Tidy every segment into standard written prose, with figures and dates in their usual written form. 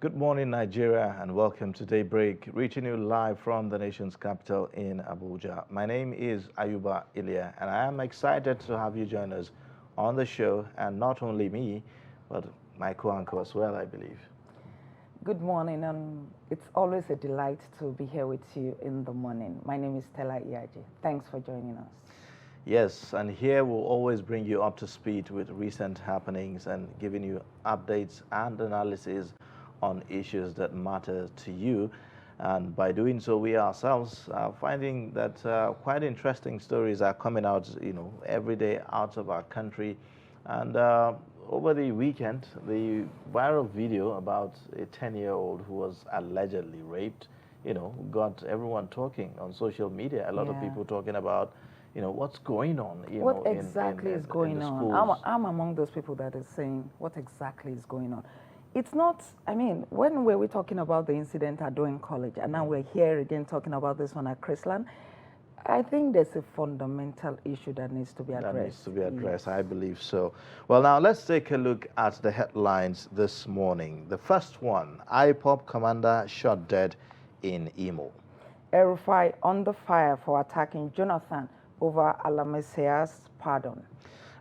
Good morning, Nigeria, and welcome to Daybreak, reaching you live from the nation's capital in Abuja. My name is Ayuba Ilya, and I am excited to have you join us on the show, and not only me, but my co-anchor as well, I believe. Good morning, and it's always a delight to be here with you in the morning. My name is Stella Iyaji. Thanks for joining us. Yes, and here we'll always bring you up to speed with recent happenings and giving you updates and analysis on issues that matter to you. And by doing so, we ourselves are finding that quite interesting stories are coming out, every day out of our country. And over the weekend, the viral video about a 10-year-old who was allegedly raped, got everyone talking on social media. A lot of people talking about what's going on, what exactly is going on? I'm among those people that is saying, what exactly is going on? It's not, when we were talking about the incident at Doing College, and now we're here again talking about this one at Chrisland, I think there's a fundamental issue that needs to be addressed. That needs to be addressed, yes. I believe so. Well, now let's take a look at the headlines this morning. The first one, IPOB commander shot dead in Imo. El-Rufai under fire for attacking Jonathan over Alamesia's pardon.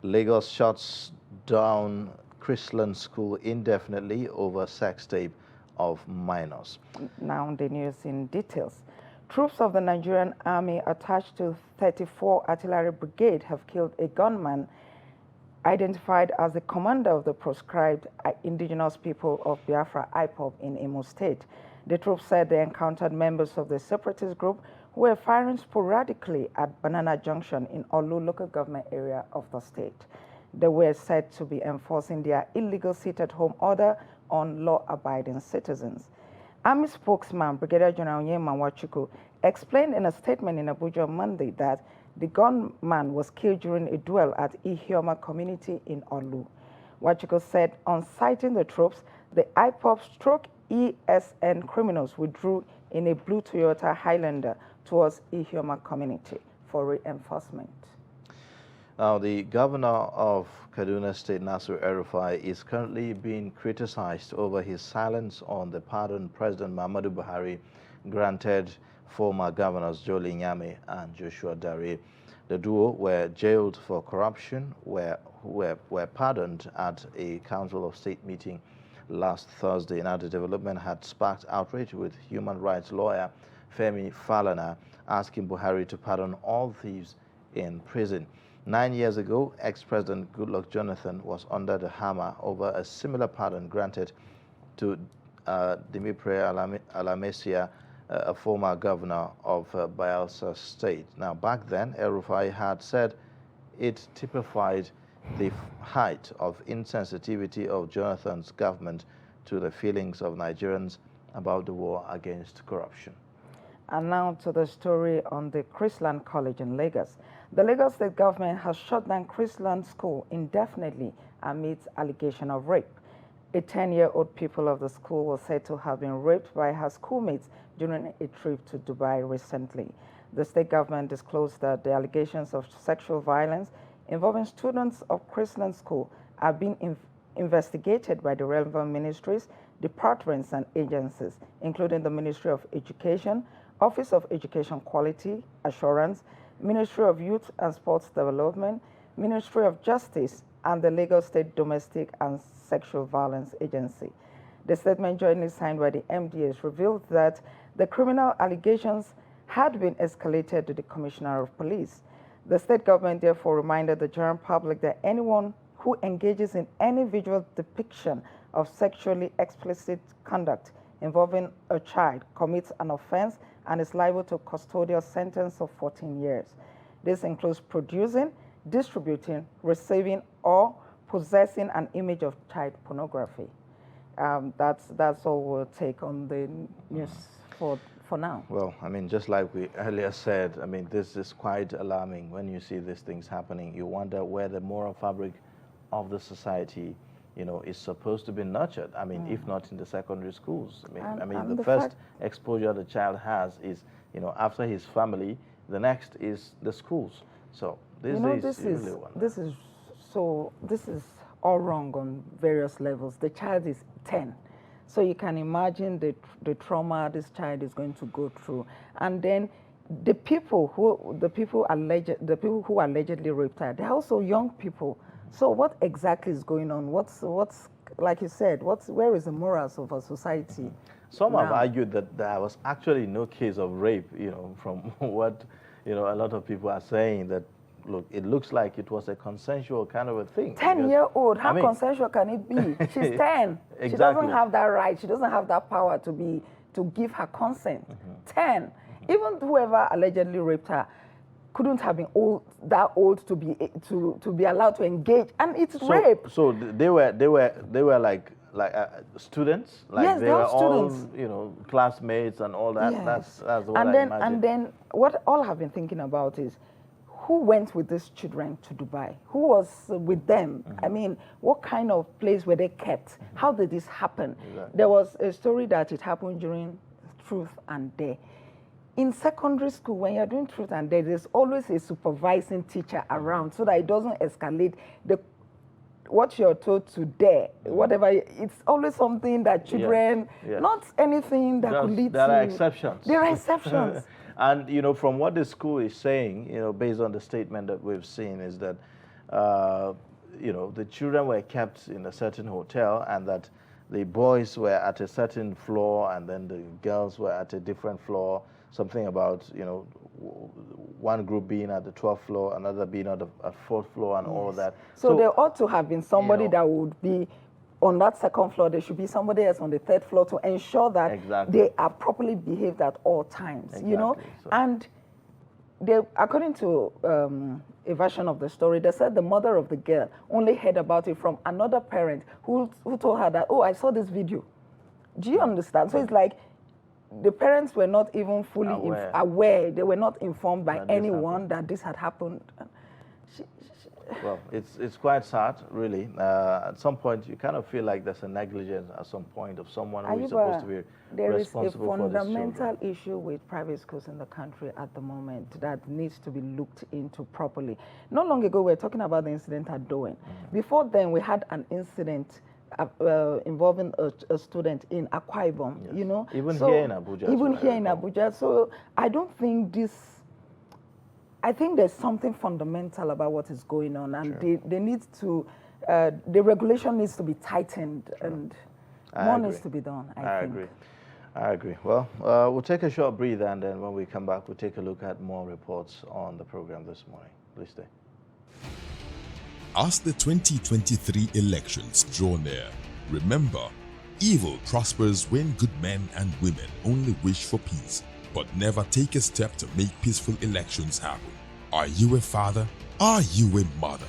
Lagos shuts down Chrisland School indefinitely over sex tape of minors. Now the news in details. Troops of the Nigerian Army attached to 34 Artillery Brigade have killed a gunman identified as the commander of the proscribed indigenous people of Biafra IPOB in Imo State. The troops said they encountered members of the separatist group who were firing sporadically at Banana Junction in Olu local government area of the state. They were said to be enforcing their illegal sit-at-home order on law-abiding citizens. Army spokesman Brigadier General Onyema Nwachukwu explained in a statement in Abuja on Monday that the gunman was killed during a duel at Ihioma community in Olu. Nwachukwu said on citing the troops, the IPOB/ESN criminals withdrew in a blue Toyota Highlander towards Ihioma community for reinforcement. Now, the governor of Kaduna State, Nasir El-Rufai, is currently being criticized over his silence on the pardon President Muhammadu Buhari granted former governors Joe Nyame and Joshua Dare. The duo were jailed for corruption, were pardoned at a Council of State meeting last Thursday. Now, the development had sparked outrage with human rights lawyer Femi Falana asking Buhari to pardon all thieves in prison. 9 years ago, ex-President Goodluck Jonathan was under the hammer over a similar pardon granted to Daybreak Alamesia, a former governor of Bayelsa State. Now, back then, El-Rufai had said it typified the height of insensitivity of Jonathan's government to the feelings of Nigerians about the war against corruption. And now to the story on the Chrisland College in Lagos. The Lagos State government has shut down Chrisland School indefinitely amidst allegation of rape. A 10-year-old pupil of the school was said to have been raped by her schoolmates during a trip to Dubai recently. The state government disclosed that the allegations of sexual violence involving students of Chrisland School are being investigated by the relevant ministries, departments, and agencies, including the Ministry of Education, Office of Education Quality Assurance, Ministry of Youth and Sports Development, Ministry of Justice, and the Lagos State Domestic and Sexual Violence Agency. The statement jointly signed by the MDAs revealed that the criminal allegations had been escalated to the Commissioner of Police. The state government therefore reminded the general public that anyone who engages in any visual depiction of sexually explicit conduct involving a child commits an offense and is liable to a custodial sentence of 14 years. This includes producing, distributing, receiving, or possessing an image of child pornography. That's all we'll take on the news for now. Well, just like we earlier said, this is quite alarming when you see these things happening. You wonder where the moral fabric of the society is supposed to be nurtured. If not in the secondary schools. The first exposure the child has is, after his family, the next is the schools. So this is all wrong on various levels. The child is 10. So you can imagine the trauma this child is going to go through. And then the people who allegedly raped her, they're also young people. So what exactly is going on? What's like you said, where is the morals of our society? Some have now? argued that there was actually no case of rape, from what, a lot of people are saying, that, look, it looks like it was a consensual kind of a thing. 10-year-old, how consensual can it be? She's 10. Exactly. She doesn't have that right. She doesn't have that power to give her consent. 10. Even whoever allegedly raped her couldn't have been that old to be allowed to engage, and it's rape. So they were like students, like yes, they were students. all classmates and all that. Yes. That's what I imagine. And then what all I've been thinking about is who went with these children to Dubai? Who was with them? I mean, what kind of place were they kept? How did this happen? Exactly. There was a story that it happened during Truth and Dare. In secondary school, when you're doing Truth and Dare, there's always a supervising teacher around so that it doesn't escalate. What you're told to dare, whatever, it's always something that children, not anything that could lead to... There are exceptions. There are exceptions. And, from what the school is saying, based on the statement that we've seen, is that, the children were kept in a certain hotel, and that the boys were at a certain floor and then the girls were at a different floor. Something about, one group being at the 12th floor, another being at the 4th floor, and all of that. So there ought to have been somebody that would be on that second floor. There should be somebody else on the 3rd floor to ensure that they are properly behaved at all times, So. And they, according to a version of the story, they said the mother of the girl only heard about it from another parent who told her that, oh, I saw this video. Do you understand? So it's like, the parents were not even fully aware. They were not informed by anyone that this had happened. Well, it's quite sad, really. At some point, you kind of feel like there's a negligence at some point of someone who is supposed to be responsible for this. There is a fundamental issue with private schools in the country at the moment that needs to be looked into properly. Not long ago, we were talking about the incident at Doen. Before then, we had an incident involving a student in Akwa Ibom, Even here in Abuja. Even here in Abuja. So I don't think I think there's something fundamental about what is going on, and they need to, the regulation needs to be tightened, and more needs to be done, I think. I agree. Well, we'll take a short breather, and then when we come back, we'll take a look at more reports on the program this morning. Please stay. As the 2023 elections draw near, remember, evil prospers when good men and women only wish for peace, but never take a step to make peaceful elections happen. Are you a father? Are you a mother?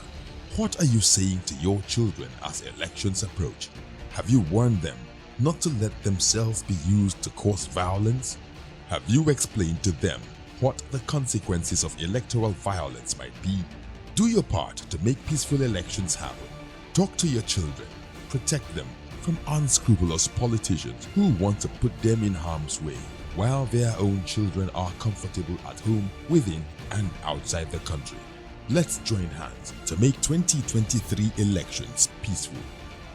What are you saying to your children as elections approach? Have you warned them not to let themselves be used to cause violence? Have you explained to them what the consequences of electoral violence might be? Do your part to make peaceful elections happen. Talk to your children. Protect them from unscrupulous politicians who want to put them in harm's way, while their own children are comfortable at home, within and outside the country. Let's join hands to make 2023 elections peaceful.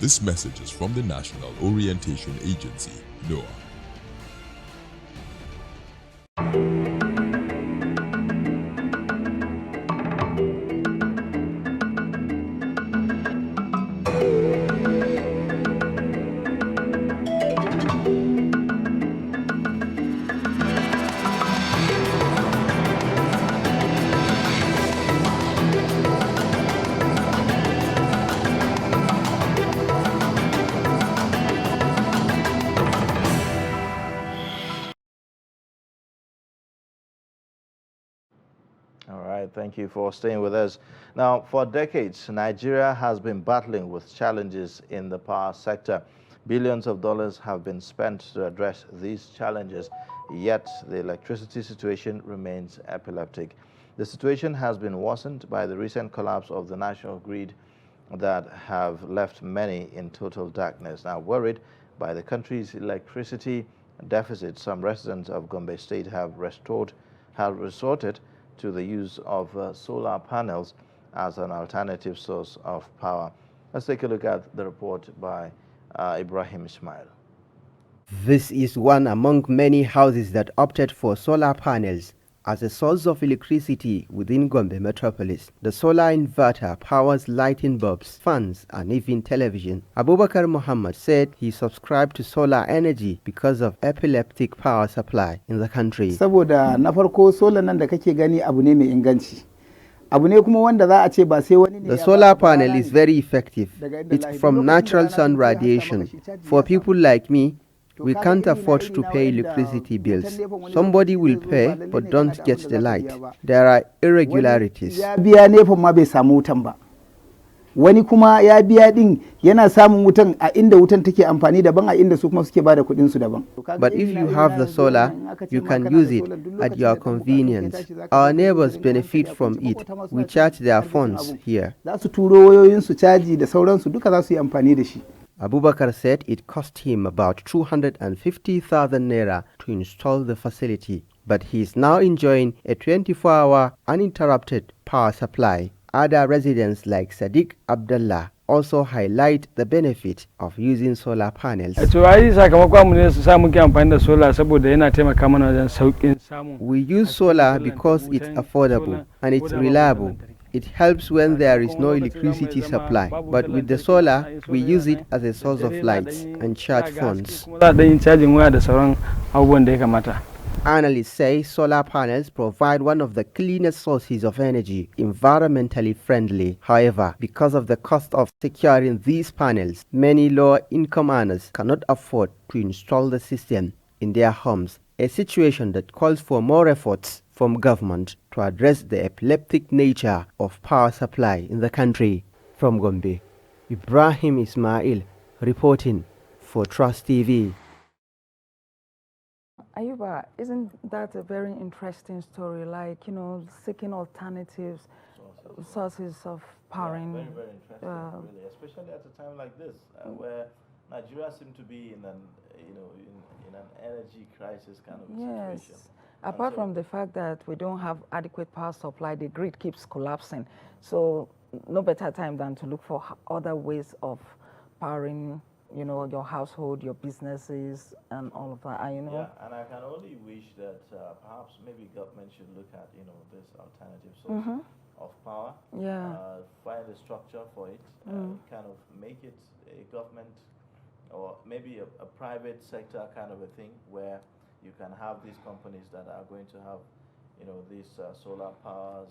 This message is from the National Orientation Agency, NOAA. Thank you for staying with us. Now, for decades, Nigeria has been battling with challenges in the power sector. Billions of dollars have been spent to address these challenges, yet the electricity situation remains epileptic. The situation has been worsened by the recent collapse of the national grid that have left many in total darkness. Now, worried by the country's electricity deficit, some residents of Gombe State have resorted to the use of solar panels as an alternative source of power. Let's take a look at the report by Ibrahim Ismail. This is one among many houses that opted for solar panels as a source of electricity within Gombe metropolis. The solar inverter powers lighting bulbs, fans and even television. Abubakar Muhammad said he subscribed to solar energy because of epileptic power supply in the country. Saboda na farko solar nan da kake gani abu ne mai inganci. The solar panel is very effective. It's from natural sun radiation. For people like me, we can't afford to pay electricity bills. Somebody will pay but don't get the light. There are irregularities. Wani kuma ya biya din yana samun wutan a inda wutan take amfani daban a inda su kuma suke bada kudin su daban. But if you have the solar, you can use it at your convenience. Our neighbors benefit from it. We charge their phones here. Za su turo wayoyin su caji da sauransu duka za su yi amfani da shi. Abubakar said it cost him about 250,000 naira to install the facility, but he is now enjoying a 24-hour uninterrupted power supply. Other residents like Sadiq Abdullah also highlight the benefit of using solar panels. We use solar because it's affordable and it's reliable. It helps when there is no electricity supply, but with the solar, we use it as a source of lights and charge phones. Analysts say solar panels provide one of the cleanest sources of energy, environmentally friendly. However, because of the cost of securing these panels, many lower-income earners cannot afford to install the system in their homes, a situation that calls for more efforts from government to address the epileptic nature of power supply in the country. From Gombe, Ibrahim Ismail reporting for Trust TV. Ayuba, isn't that a very interesting story? Like, you know, seeking alternatives, sources of powering. Yeah, very interesting, really, especially at a time like this, where Nigeria seems to be in an, in an energy crisis kind of situation. Apart from the fact that we don't have adequate power supply, the grid keeps collapsing. So no better time than to look for other ways of powering, you know, your household, your businesses, and all of that. You know. Yeah, and I can only wish that perhaps maybe government should look at, this alternative source of power. Yeah. Find a structure for it. Kind of make it a government or maybe a private sector kind of a thing where you can have these companies that are going to have, these solar powers,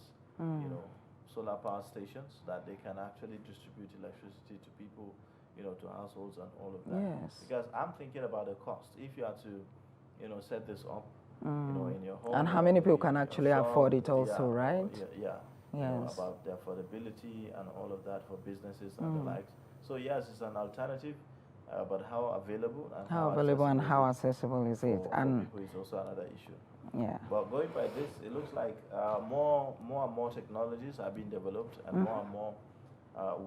solar power stations that they can actually distribute electricity to people, to households and all of that. Yes. Because I'm thinking about the cost. If you are to, set this up, in your home. And how many people can actually afford it also, right? Yeah. Yes. About the affordability and all of that for businesses and the likes. So yes, it's an alternative. But how available and how accessible is it? And for people is also another issue. Yeah. But going by this, it looks like more and more technologies are being developed, and more and more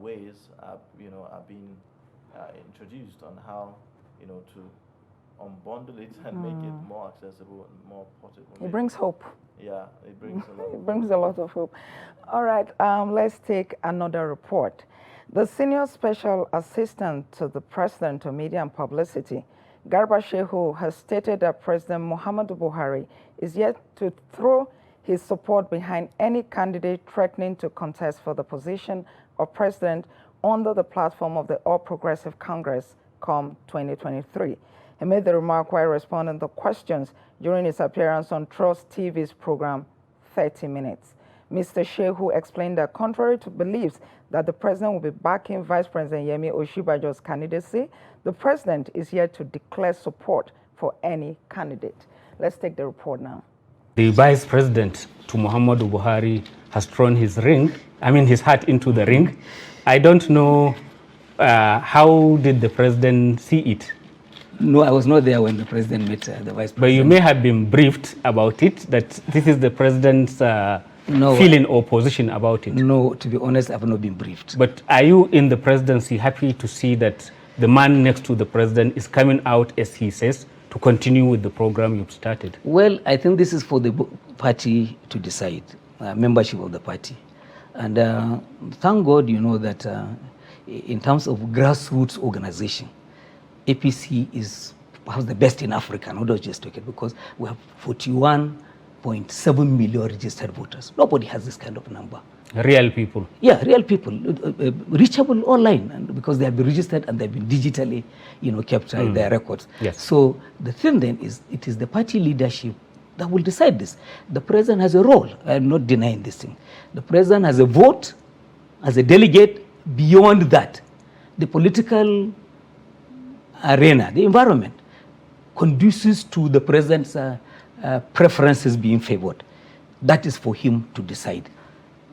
ways are being introduced on how to unbundle it and make it more accessible and more portable. It brings hope. Yeah, it brings a lot. It brings a lot of hope. All right, let's take another report. The Senior Special Assistant to the President of Media and Publicity, Garba Shehu, has stated that President Muhammadu Buhari is yet to throw his support behind any candidate threatening to contest for the position of president under the platform of the All Progressive Congress come 2023. He made the remark while responding to questions during his appearance on Trust TV's program 30 Minutes. Mr. Shehu explained that contrary to beliefs that the president will be backing Vice President Yemi Oshibajo's candidacy, the president is yet to declare support for any candidate. Let's take the report now. The Vice President to Muhammadu Buhari has thrown his hat into the ring. I don't know how did the president see it? No, I was not there when the president met the vice president. But you may have been briefed about it, that this is the president's feeling or position about it. No, to be honest, I've not been briefed. But are you in the presidency happy to see that the man next to the president is coming out, as he says, to continue with the program you've started? Well, I think this is for the party to decide, membership of the party. And thank God, that in terms of grassroots organization, APC is perhaps the best in Africa, not just talking, because we have 41.7 million registered voters. Nobody has this kind of number. Real people. Yeah, real people, reachable online, and because they have been registered and they've been digitally, kept their records. Yes. So the thing then is, it is the party leadership that will decide this. The president has a role. I'm not denying this thing. The president has a vote, as a delegate. Beyond that, the political arena, the environment, conduces to the president's preferences being favored. That is for him to decide.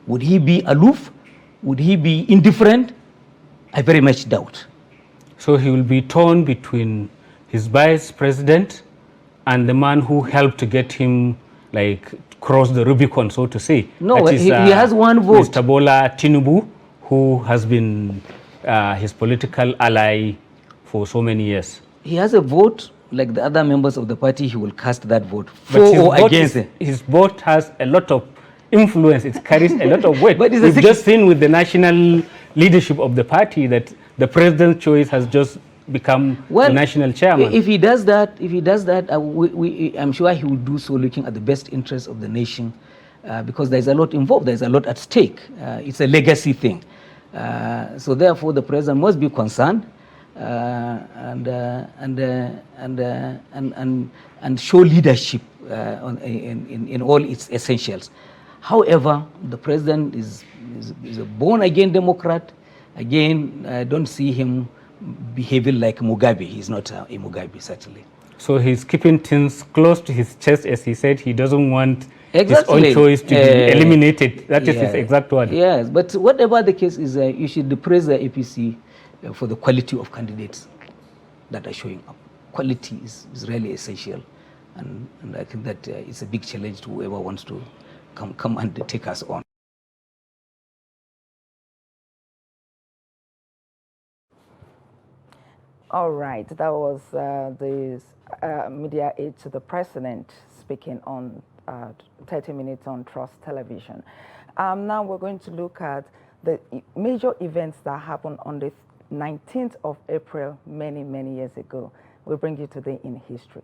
Would he be aloof? Would he be indifferent? I very much doubt. So he will be torn between his vice president and the man who helped to get him, like, cross the Rubicon, so to say. No, that is, he has one vote. Mr. Bola Tinubu, who has been his political ally for so many years. He has a vote. Like the other members of the party, he will cast that vote But for or against it. His vote has a lot of influence. It carries a lot of weight. But we've just seen with the national leadership of the party that the president's choice has just become the national chairman. If he does that, I'm sure he will do so looking at the best interests of the nation, because there's a lot involved. There's a lot at stake. It's a legacy thing. So therefore, the president must be concerned and show leadership in all its essentials. However, the president is a born-again Democrat. Again, I don't see him behaving like Mugabe. He's not a Mugabe, certainly. So he's keeping things close to his chest, as he said. He doesn't want exactly. his own choice to be eliminated. That is his exact word. Yes, but whatever the case is, you should praise the APC for the quality of candidates that are showing up. Quality is really essential, and I think that it's a big challenge to whoever wants to come and take us on. All right, that was the media aide to the president speaking on 30 Minutes on Trust Television. Now we're going to look at the major events that happened on the 19th of April many, many years ago. We'll bring you today in history.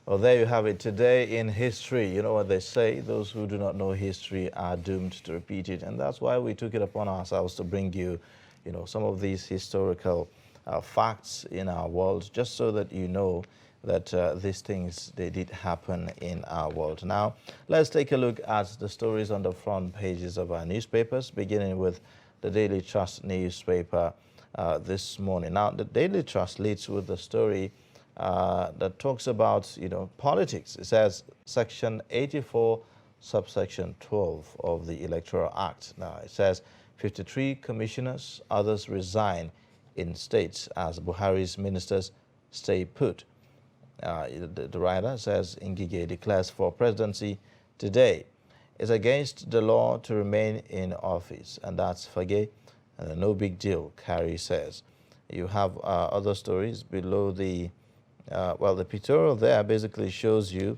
Well, there you have it. Today in history, you know what they say, those who do not know history are doomed to repeat it. And that's why we took it upon ourselves to bring you, some of these historical facts in our world, just so that you know that these things, they did happen in our world. Now, let's take a look at the stories on the front pages of our newspapers, beginning with the Daily Trust newspaper this morning. Now, the Daily Trust leads with the story that talks about, politics. It says Section 84, subsection 12 of the Electoral Act. Now, it says 53 commissioners, others resign in states as Buhari's ministers stay put. The writer says Ngige declares for presidency today. It's against the law to remain in office, and that's Fage, and no big deal, Carrie says. You have other stories below the the pictorial there basically shows you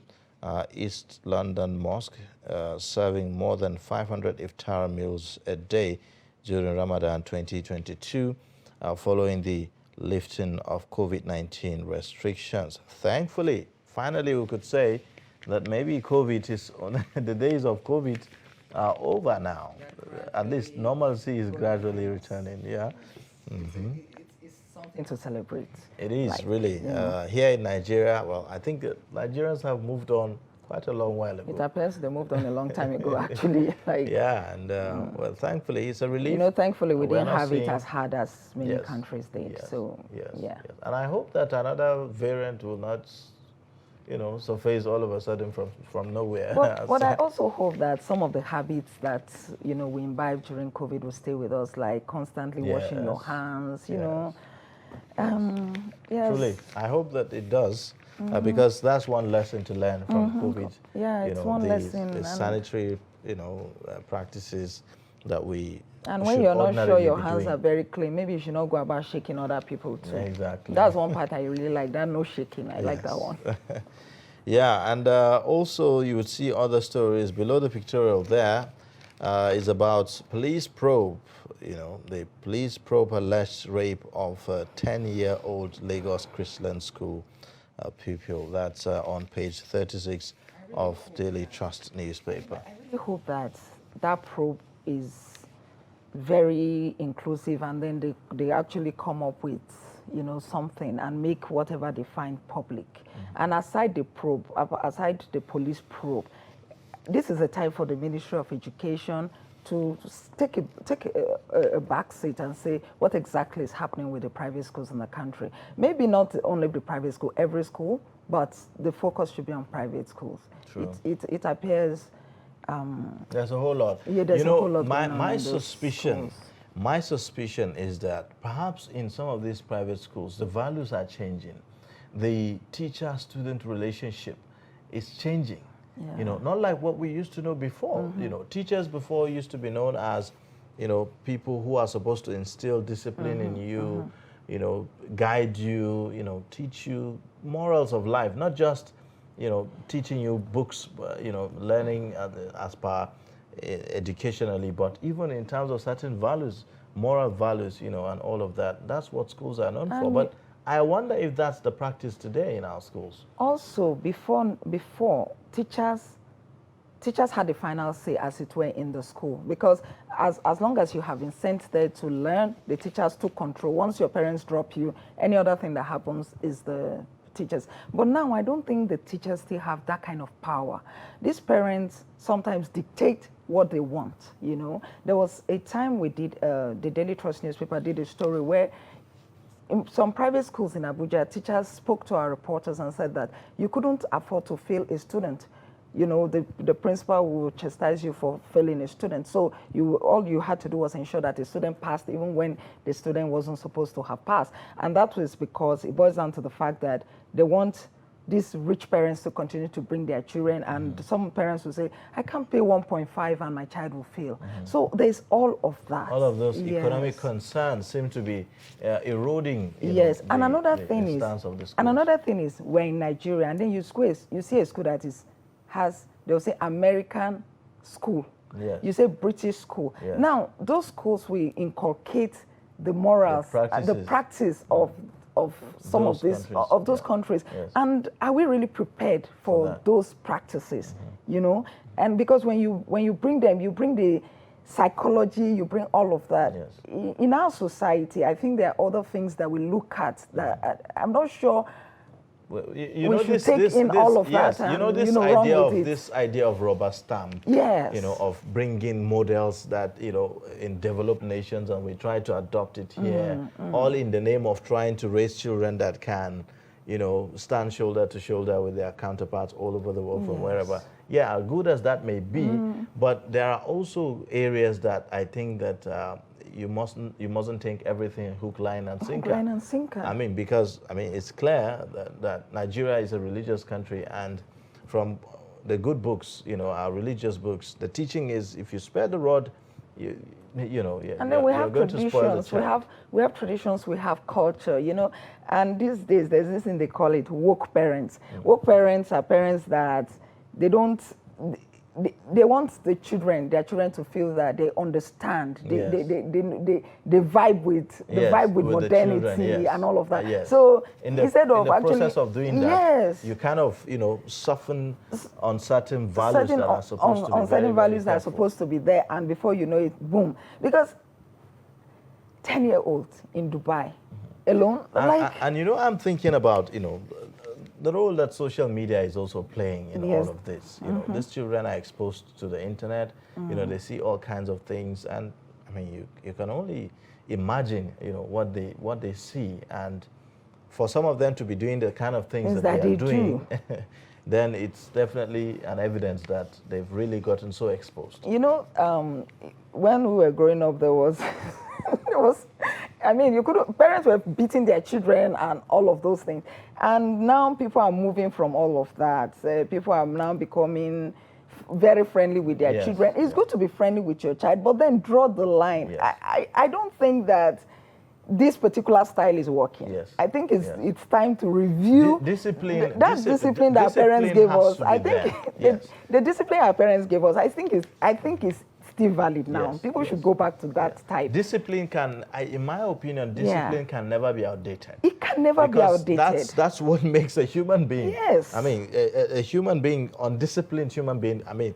East London Mosque serving more than 500 iftar meals a day during Ramadan 2022 following the lifting of COVID-19 restrictions. Thankfully, finally we could say that maybe COVID is on the days of COVID are over now. At least normalcy is gradually returning. Yeah. Mm-hmm. Something to celebrate. It is really. Here in Nigeria, well, I think Nigerians have moved on quite a long while ago. It appears they moved on a long time ago, actually. Yeah, and well, thankfully, it's a relief. thankfully, we didn't have it as hard as many countries did. Yes, so, yes. And I hope that another variant will not, surface all of a sudden from nowhere. But I also hope that some of the habits that, we imbibed during COVID will stay with us, like constantly washing your hands, you know. Yes. Truly, I hope that it does, because that's one lesson to learn from COVID. Yeah, it's one lesson. The sanitary, practices that we And when should you're not sure ordinarily your be hands doing. are very clean, maybe you should not go about shaking other people too. Exactly. That's one part I really like, that no shaking. I like that Yes. one. Yeah, and also you would see other stories below the pictorial there is about police probe. You know, the police probe alleged rape of a 10-year-old Lagos Christian school pupil. That's on page 36 of Daily Trust newspaper. I really hope that that probe is very inclusive, and then they actually come up with, you know, something and make whatever they find public. And aside the probe, aside the police probe, this is a time for the Ministry of Education to take a back seat and say what exactly is happening with the private schools in the country. Maybe not only the private school, every school, but the focus should be on private schools. True. It appears There's a whole lot. Yeah, there's you a know, whole lot my, going on my in those suspicion, schools. my suspicion is that perhaps in some of these private schools, the values are changing. The teacher-student relationship is changing. Yeah. You know, not like what we used to know before. You know, teachers before used to be known as, you know, people who are supposed to instill discipline in you, you know, guide you, you know, teach you morals of life, not just, you know, teaching you books, you know, learning as per educationally, but even in terms of certain values, moral values, you know, and all of that. That's what schools are known for. But I wonder if that's the practice today in our schools. Also, before teachers had the final say, as it were, in the school, because as long as you have been sent there to learn, the teachers took control. Once your parents drop you, any other thing that happens is the teachers. But now I don't think the teachers still have that kind of power. These parents sometimes dictate what they want, you know. There was a time we did, the Daily Trust newspaper did a story where in some private schools in Abuja, teachers spoke to our reporters and said that you couldn't afford to fail a student. You know, the principal will chastise you for failing a student. So all you had to do was ensure that a student passed even when the student wasn't supposed to have passed. And that was because it boils down to the fact that they want these rich parents to continue to bring their children, and some parents will say, I can't pay 1.5 and my child will fail. So there's all of that. All of those economic concerns seem to be eroding. Yes, and another thing is, we're in Nigeria, and then you see a school that they'll say American school. Yes. You say British school. Yes. Now, those schools will inculcate the morals, the practice of some of those countries. Yes. And are we really prepared for those practices? You know, and because when you bring them, you bring the psychology, you bring all of that. Yes. In our society, I think there are other things that we look at that I'm not sure. Well, we should take in all of that. You know, this idea of rubber stamp. Yes. You know, of bringing models that, you know, in developed nations, and we try to adopt it here, all in the name of trying to raise children that can, you know, stand shoulder to shoulder with their counterparts all over the world from wherever. Yeah, as good as that may be, but there are also areas that I think that you mustn't think everything hook, line, and sinker. Hook, line, and sinker. I mean, because it's clear that Nigeria is a religious country, and from the good books, you know, our religious books, the teaching is if you spare the rod, you know. And then we have traditions. We have traditions. We have culture. You know, and these days there's this thing they call it woke parents. Woke parents are parents that they don't. They want their children to feel that they understand. They vibe with modernity and all of that. So instead of in the process of doing that, you kind of, you know, soften on certain values that are supposed to be certain values that are supposed to be there, and before you know it, boom. Because 10-year-olds in Dubai alone, and you know, I'm thinking about, you know, the role that social media is also playing in all of this. You know, these children are exposed to the internet. You know, they see all kinds of things, and I mean, you can only imagine, you know, what they see, and for some of them to be doing the kind of things that they are doing, then it's definitely an evidence that they've really gotten so exposed. You know, when we were growing up, there was I mean, parents were beating their children and all of those things. And now people are moving from all of that. People are now becoming very friendly with their Yes, children. It's good to be friendly with your child, but then draw the line. Yes. I don't think that this particular style is working. Yes. I think it's Yes. it's time to review Discipline. that discipline that our parents gave has us. to I be think there. Yes. the discipline our parents gave us, I think is still valid now. Yes, People should yes. go back to that type. Discipline can, in my opinion, discipline can never be outdated. It can never be Because outdated. that's what makes a human being. Yes. I mean, a human being, undisciplined human being, I mean,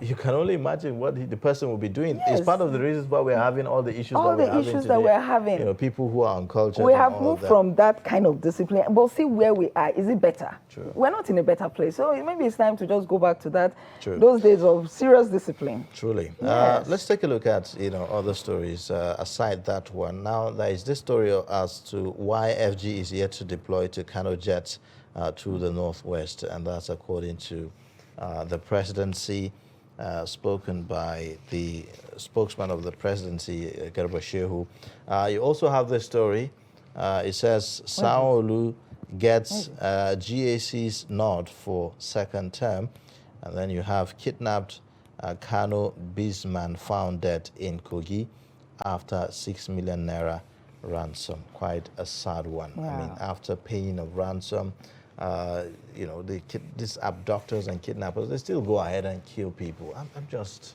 you can only imagine what the person will be doing. Yes. It's part of the reasons why we're having all the issues All that we're the having issues today. that we're having. You know, people who are uncultured. We and have all moved of that. from that kind of discipline, but see where we are. Is it better? True. We're not in a better place. So maybe it's time to just go back to that, True. those days of serious discipline. Truly. Yes. Let's take a look at, other stories aside that one. Now, there is this story as to why FG is yet to deploy to Kano jets to the northwest, and that's according to the presidency, spoken by the spokesman of the presidency, Garba Shehu. You also have this story. It says Sanwo-Olu gets GAC's nod for second term. And then you have kidnapped Kano businessman found dead in Kogi after 6 million naira ransom. Quite a sad one. Wow. I mean, after paying a ransom, these abductors and kidnappers, they still go ahead and kill people. I'm just,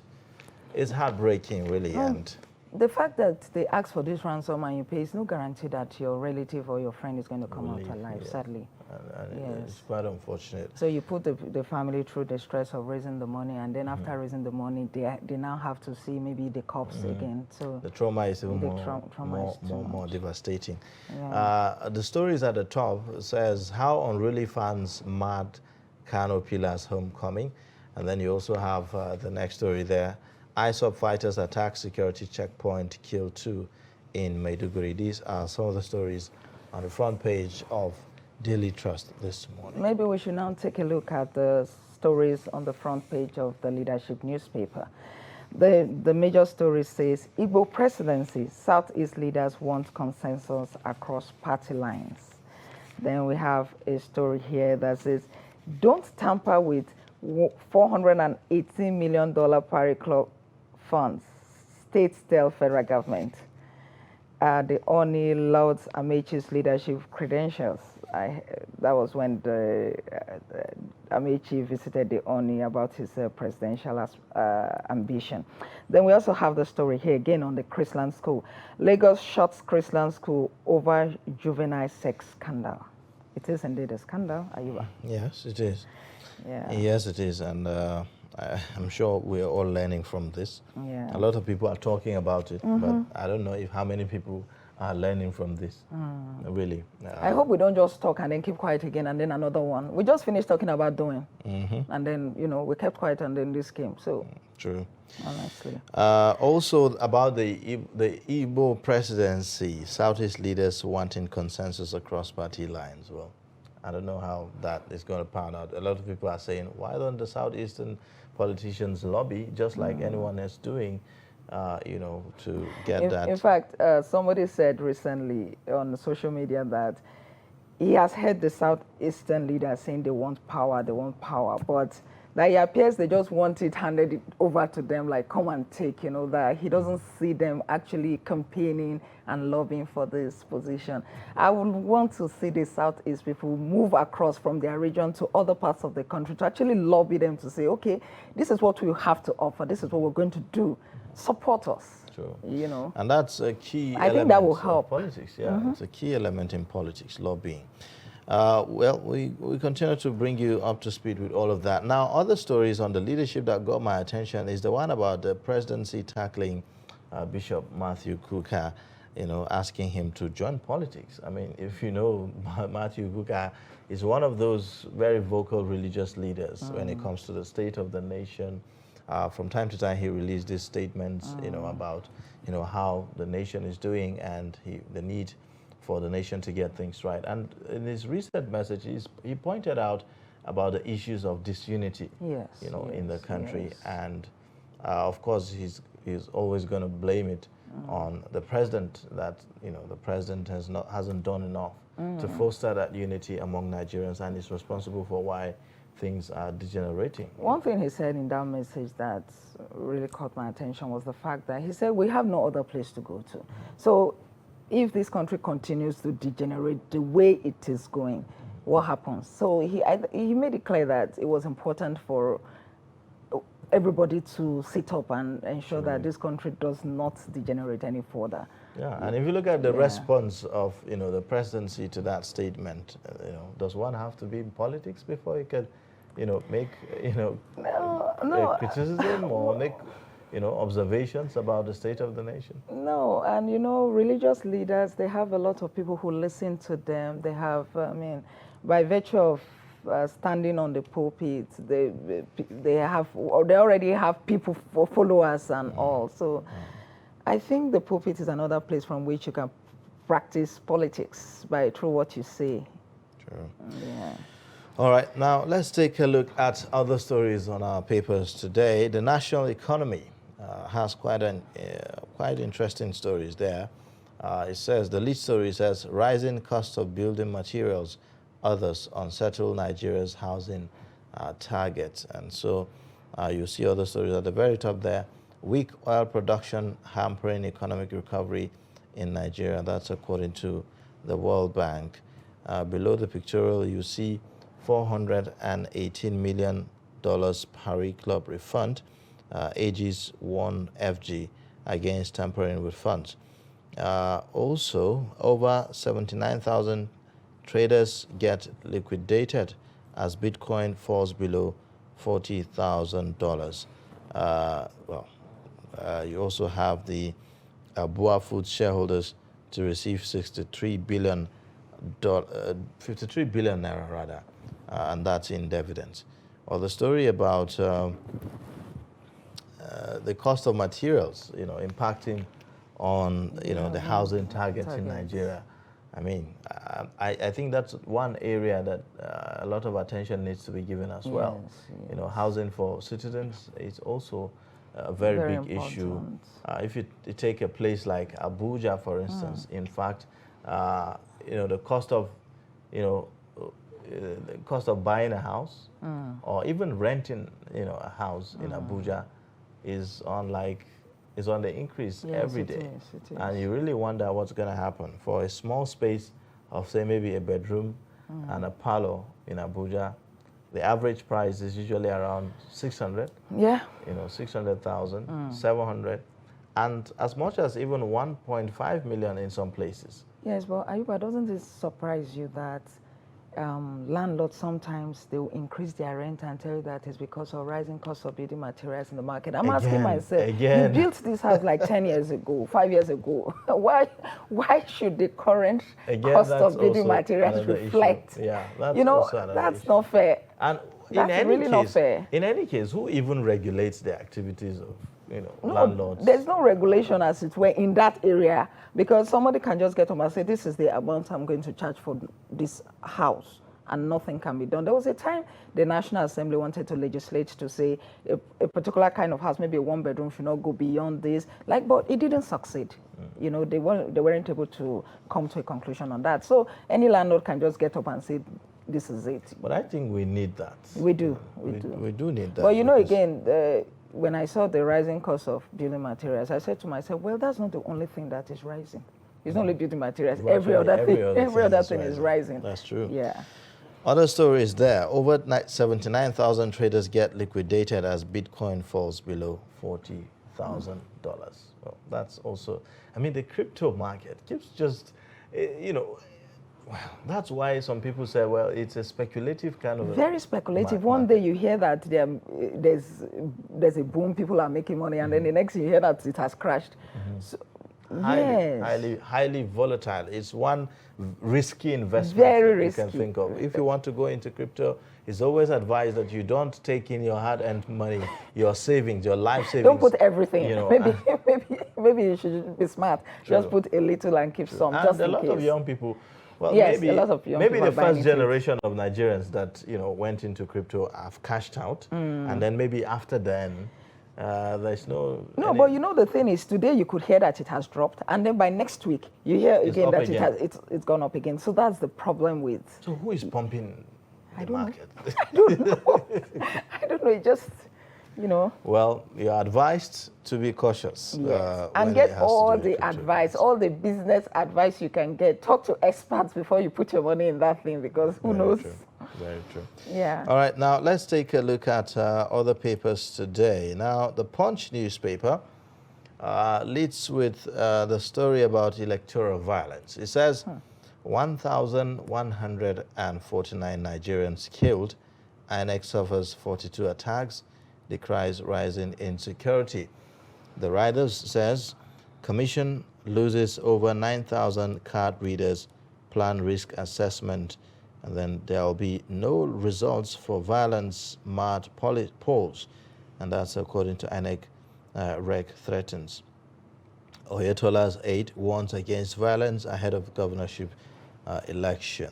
it's heartbreaking, really. And The fact that they ask for this ransom and you pay is no guarantee that your relative or your friend is going to come out alive, sadly. and Yes. it's quite unfortunate. So you put the family through the stress of raising the money, and then after raising the money, they now have to see maybe the cops again. So The trauma is even The more, trauma is too more much. devastating. Yeah. The stories at the top says how unruly fans mad Kano Pillars homecoming, and then you also have the next story there. ISOP fighters attack security checkpoint, kill 2 in Maiduguri. These are some of the stories on the front page of Daily Trust this morning. maybe we should now take a look at the stories on the front page of the Leadership newspaper. The major story says, Igbo presidency, Southeast leaders want consensus across party lines. Then we have a story here that says, don't tamper with $418 million Party Club funds, states tell federal government. The Oni lauds Amechi's leadership credentials. That was when Amechi visited the Oni about his presidential ambition. Then we also have the story here again on the Chrisland School. Lagos shuts Chrisland School over juvenile sex scandal. It is indeed a scandal, Ayuba. Yes, it is. Yeah. Yes, it is. And I'm sure we're all learning from this. Yeah. A lot of people are talking about it, but I don't know how many people are learning from this, really. I hope we don't just talk and then keep quiet again and then another one. We just finished talking about doing. And then, we kept quiet and then this came. So, True. honestly. Also about the Igbo presidency, Southeast leaders wanting consensus across party lines. Well, I don't know how that is going to pan out. A lot of people are saying, why don't the Southeastern politicians lobby just like anyone is doing, to get that? In fact, somebody said recently on social media that he has heard the Southeastern leaders saying they want power, but that it appears they just want it handed over to them, like come and take, that he doesn't see them actually campaigning and lobbying for this position. I would want to see the Southeast people move across from their region to other parts of the country to actually lobby them to say, okay, this is what we have to offer, this is what we're going to do, support us. True. You And that's a key I element think that will of help. politics. Yeah, it's a key element in politics, lobbying. Well, we continue to bring you up to speed with all of that. Now, other stories on the leadership that got my attention is the one about the presidency tackling Bishop Matthew Kuka, asking him to join politics. I mean, if you know, Matthew Kuka is one of those very vocal religious leaders when it comes to the state of the nation. From time to time, he released these statements, about, how the nation is doing and the need for the nation to get things right. And in his recent message, he pointed out about the issues of disunity, in the country. Yes. And of course, he's always going to blame it on the president, that the president hasn't done enough to foster that unity among Nigerians, and is responsible for why things are degenerating. One thing he said in that message that really caught my attention was the fact that he said we have no other place to go to. So if this country continues to degenerate the way it is going, what happens? So he made it clear that it was important for everybody to sit up and ensure that this country does not degenerate any further. Yeah, and if you look at the response of the presidency to that statement, does one have to be in politics before you can, make criticism or make observations about the state of the nation? No, and religious leaders, they have a lot of people who listen to them. They have, by virtue of standing on the pulpit, they already have people for followers and all. So I think the pulpit is another place from which you can practice politics through what you say. True. Yeah. All right, now let's take a look at other stories on our papers today. The national economy has quite interesting stories there. It says, the lead story says, rising cost of building materials, others unsettle Nigeria's housing targets. And so you see other stories at the very top there. Weak oil production hampering economic recovery in Nigeria. That's according to the World Bank. Below the pictorial, you see $418 million Paris Club refund, Aegis 1 FG against tampering with funds. Also, over 79,000 traders get liquidated as Bitcoin falls below $40,000. You also have the Boa Foods shareholders to receive 53 billion naira rather, and that's in dividends. Or the story about the cost of materials, impacting on the housing targets in Nigeria. I mean, I think that's one area that a lot of attention needs to be given as well. Yes. Housing for citizens is also a very big issue. If you take a place like Abuja, for instance, in fact, the cost of, the cost of buying a house or even renting, a house in Abuja is on the increase every day. It is. And you really wonder what's going to happen. For a small space of, say, maybe a bedroom and a parlor in Abuja, the average price is usually around 600. Yeah. 600,000, 700, and as much as even 1.5 million in some places. Yes, but Ayuba, doesn't it surprise you that landlords sometimes they will increase their rent and tell you that it's because of rising cost of building materials in the market? I'm asking myself, you built this house like 10 years ago, 5 years ago. Why should the current cost of building materials reflect? Yeah, that's not fair. And not fair. In any case, who even regulates the activities of landlords? There's no regulation as it were in that area, because somebody can just get home and say, this is the amount I'm going to charge for this house, and nothing can be done. There was a time the National Assembly wanted to legislate to say a particular kind of house, maybe a one-bedroom, should not go beyond this, but it didn't succeed. They weren't able to come to a conclusion on that. So any landlord can just get up and say, this is it. But I think we need that. We do. We do need that. But again, when I saw the rising cost of building materials, I said to myself, well, that's not the only thing that is rising. It's not only building materials. Every other thing is rising. That's true. Yeah. Other stories there. Over 79,000 traders get liquidated as Bitcoin falls below $40,000. Well, that's also, the crypto market keeps just, that's why some people say, well, it's a speculative kind of very speculative. One day you hear that there's a boom, people are making money, and then the next you hear that it has crashed. So, highly volatile. It's one risky investment very risky. You can think of. If you want to go into crypto, it's always advised that you don't take in your hard-earned money, your savings, your life savings. Don't put everything. Maybe you should be smart. True. Just put a little and keep some. And just a lot of young people. Well, yes, a lot of young maybe people the first generation of Nigerians that went into crypto have cashed out, and then maybe after then, there's no. No, but the thing is, today you could hear that it has dropped, and then by next week you hear again that it's gone up again. So that's the problem with. So who is pumping the market? I don't know. I don't know. It just, you know. Well, you're advised to be cautious. Yes, when and it get has to all do with the advice, all the business advice you can get. Talk to experts before you put your money in that thing, because who knows? True. Very true. Yeah. All right, now let's take a look at other papers today. Now, the Punch newspaper leads with the story about electoral violence. It says 1,149 Nigerians killed, INEC suffers 42 attacks, decries rising insecurity. The Riders says Commission loses over 9,000 card readers, plan risk assessment, and then there will be no results for violence-marred polls, and that's according to INEC. REC threatens. Oyetola's aide warns against violence ahead of governorship election.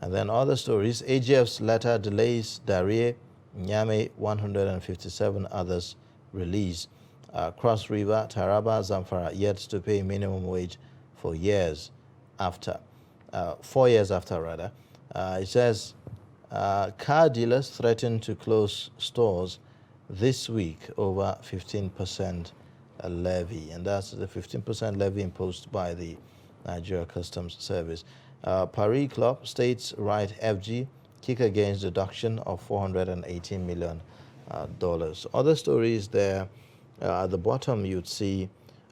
And then other stories, AGF's letter delays Darie, Nyame, 157 others release. Cross River, Taraba, Zamfara yet to pay minimum wage for years after, 4 years after rather. It says car dealers threaten to close stores this week over 15% levy, and that's the 15% levy imposed by the Nigeria Customs Service. Paris Club states right FG kick against deduction of $418 million. Other stories there, at the bottom you'd see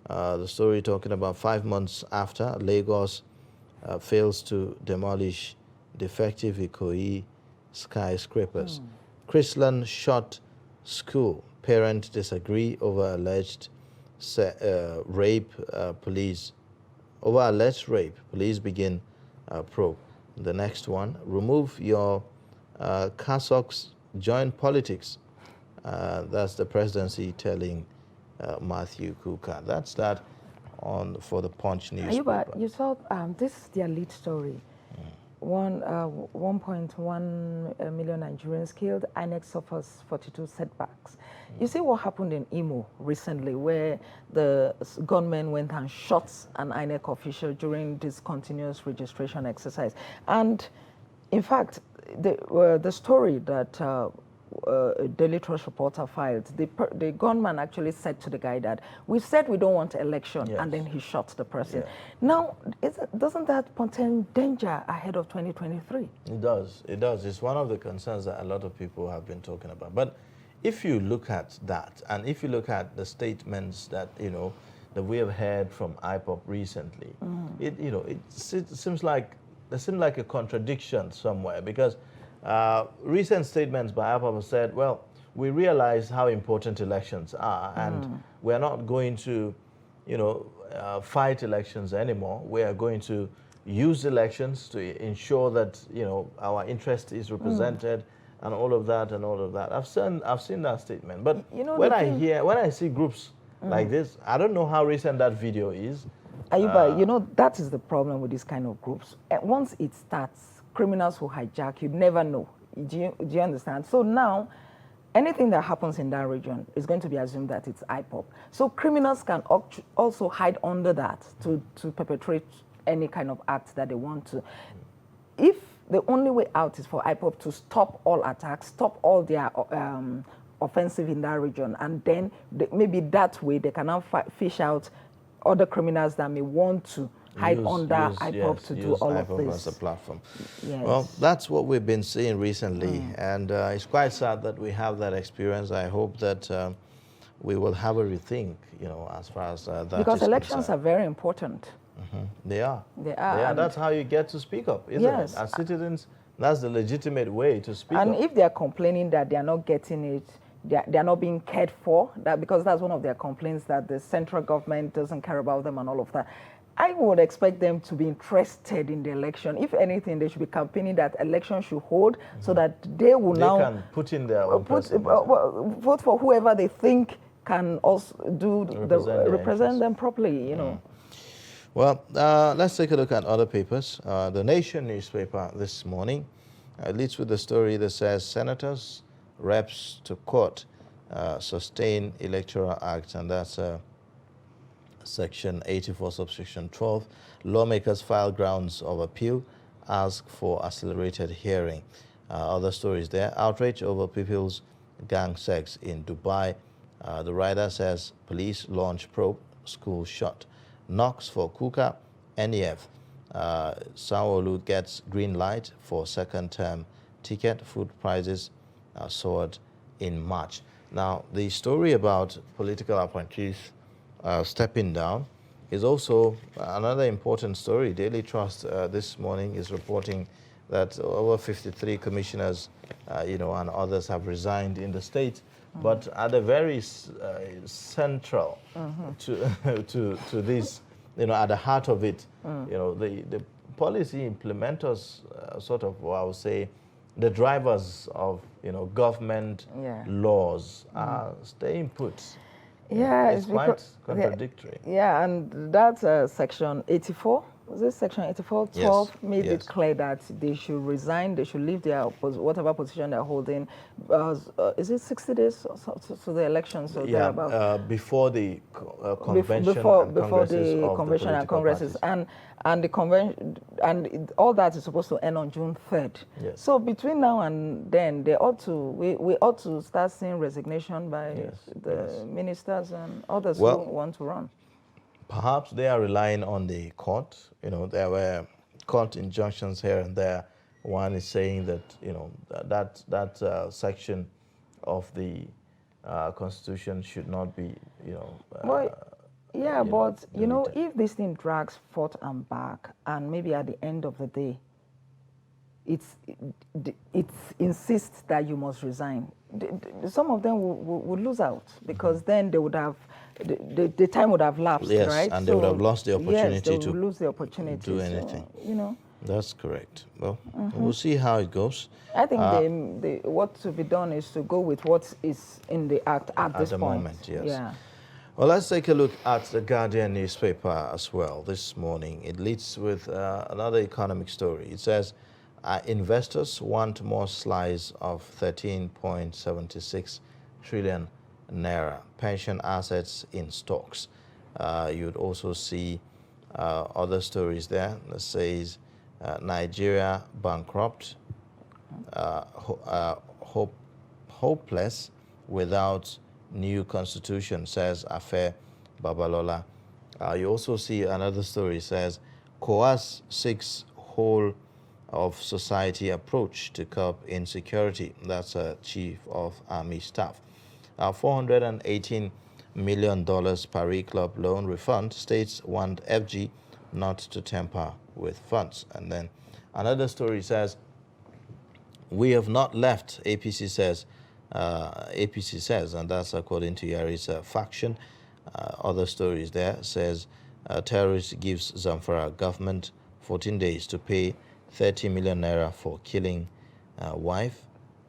the story talking about 5 months after Lagos fails to demolish defective Ikoyi skyscrapers. Chrisland shot school. Parents disagree over alleged rape. Police begin probe. The next one, remove your cassocks, join politics. That's the presidency telling Matthew Kuka. That's that for the Punch newspaper. Ayuba, you saw this is their lead story. 1.1 million Nigerians killed, INEC suffers 42 setbacks. You see what happened in Imo recently, where the gunmen went and shot an INEC official during this continuous registration exercise. And in fact, the story that a Daily Trust reporter filed, the gunman actually said to the guy that, we said we don't want election, Yes. and then he shot the person. Yeah. Now, doesn't that portend danger ahead of 2023? It does. It does. It's one of the concerns that a lot of people have been talking about. But if you look at that, and if you look at the statements that, that we have heard from IPOP recently, it seems like there seems like a contradiction somewhere, because recent statements by IPOP have said, well, we realize how important elections are, and we're not going to, fight elections anymore. We are going to use elections to ensure that, our interest is represented, and all of that and all of that. I've seen that statement. But when I see groups like this, I don't know how recent that video is. Ayuba, that is the problem with this kind of groups. Once it starts, criminals who hijack, you never know. Do you understand? So now, anything that happens in that region is going to be assumed that it's IPOP. So criminals can also hide under that to perpetrate any kind of act that they want to. If the only way out is for IPOP to stop all attacks, stop all their offensive in that region, and then maybe that way they can now fish out other criminals that may want to hide under IPOP to do all IPOP of this. as a platform. Yes. Well, that's what we've been seeing recently, and it's quite sad that we have that experience. I hope that we will have a rethink, as far as that Because is elections concerned. are very important. They are. They are. That's how you get to speak up, isn't Yes. it? As citizens, that's the legitimate way to speak And up. if they are complaining that they are not getting it, they are not being cared for, because that's one of their complaints, that the central government doesn't care about them and all of that. I would expect them to be interested in the election. If anything, they should be campaigning that election should hold, so that they will They can put in their own person. vote for whoever they think can also represent them properly. Well, let's take a look at other papers. The Nation newspaper this morning leads with the story that says senators, reps to court, sustain Electoral Act, and that's Section 84, subsection 12. Lawmakers file grounds of appeal, ask for accelerated hearing. Other stories there. Outrage over people's gang sex in Dubai. The writer says police launch probe, school shot. Knocks for Kuka, NEF. Sanwo-Olu gets green light for second term ticket. Food prices soared in March. Now, the story about political appointees stepping down is also another important story. Daily Trust this morning is reporting that over 53 commissioners, and others have resigned in the state, but at the very central to this, at the heart of it, the policy implementers, sort of, I would say, the drivers of government laws are staying put. Yeah, it's quite contradictory. Yeah, and that's section 84. Was it section 84:12 made it clear that they should resign, they should leave their whatever position they're holding. Is it 60 days to the elections or thereabout? Before the convention before the convention and congresses, and the convention and all that is supposed to end on June 3rd. Yes. So between now and then, they ought to we ought to start seeing resignation by the ministers and others who want to run. Perhaps they are relying on the court. There were court injunctions here and there. One is saying that that section of the Constitution should not be, but if this thing drags forth and back, and maybe at the end of the day, it insists that you must resign, some of them will lose out, because then they would have the time would have lapsed, right? And they would have lost the opportunity to lose the opportunity do anything. So, That's correct. Well, we'll see how it goes. I think what to be done is to go with what is in the act at this point. Moment, yes. Yeah. Well, let's take a look at the Guardian newspaper as well this morning. It leads with another economic story. It says, investors want more slice of 13.76 trillion naira pension assets in stocks. You'd also see other stories there that says Nigeria bankrupt, hopeless without new constitution, says Afe Babalola. You also see another story says COAS seeks whole of society approach to curb insecurity. That's a chief of army staff. $418 million Paris Club loan refund. States want FG not to tamper with funds. And then another story says, we have not left, APC says, and that's according to Yari's faction. Other stories there says, terrorist gives Zamfara government 14 days to pay 30 million naira for killing wife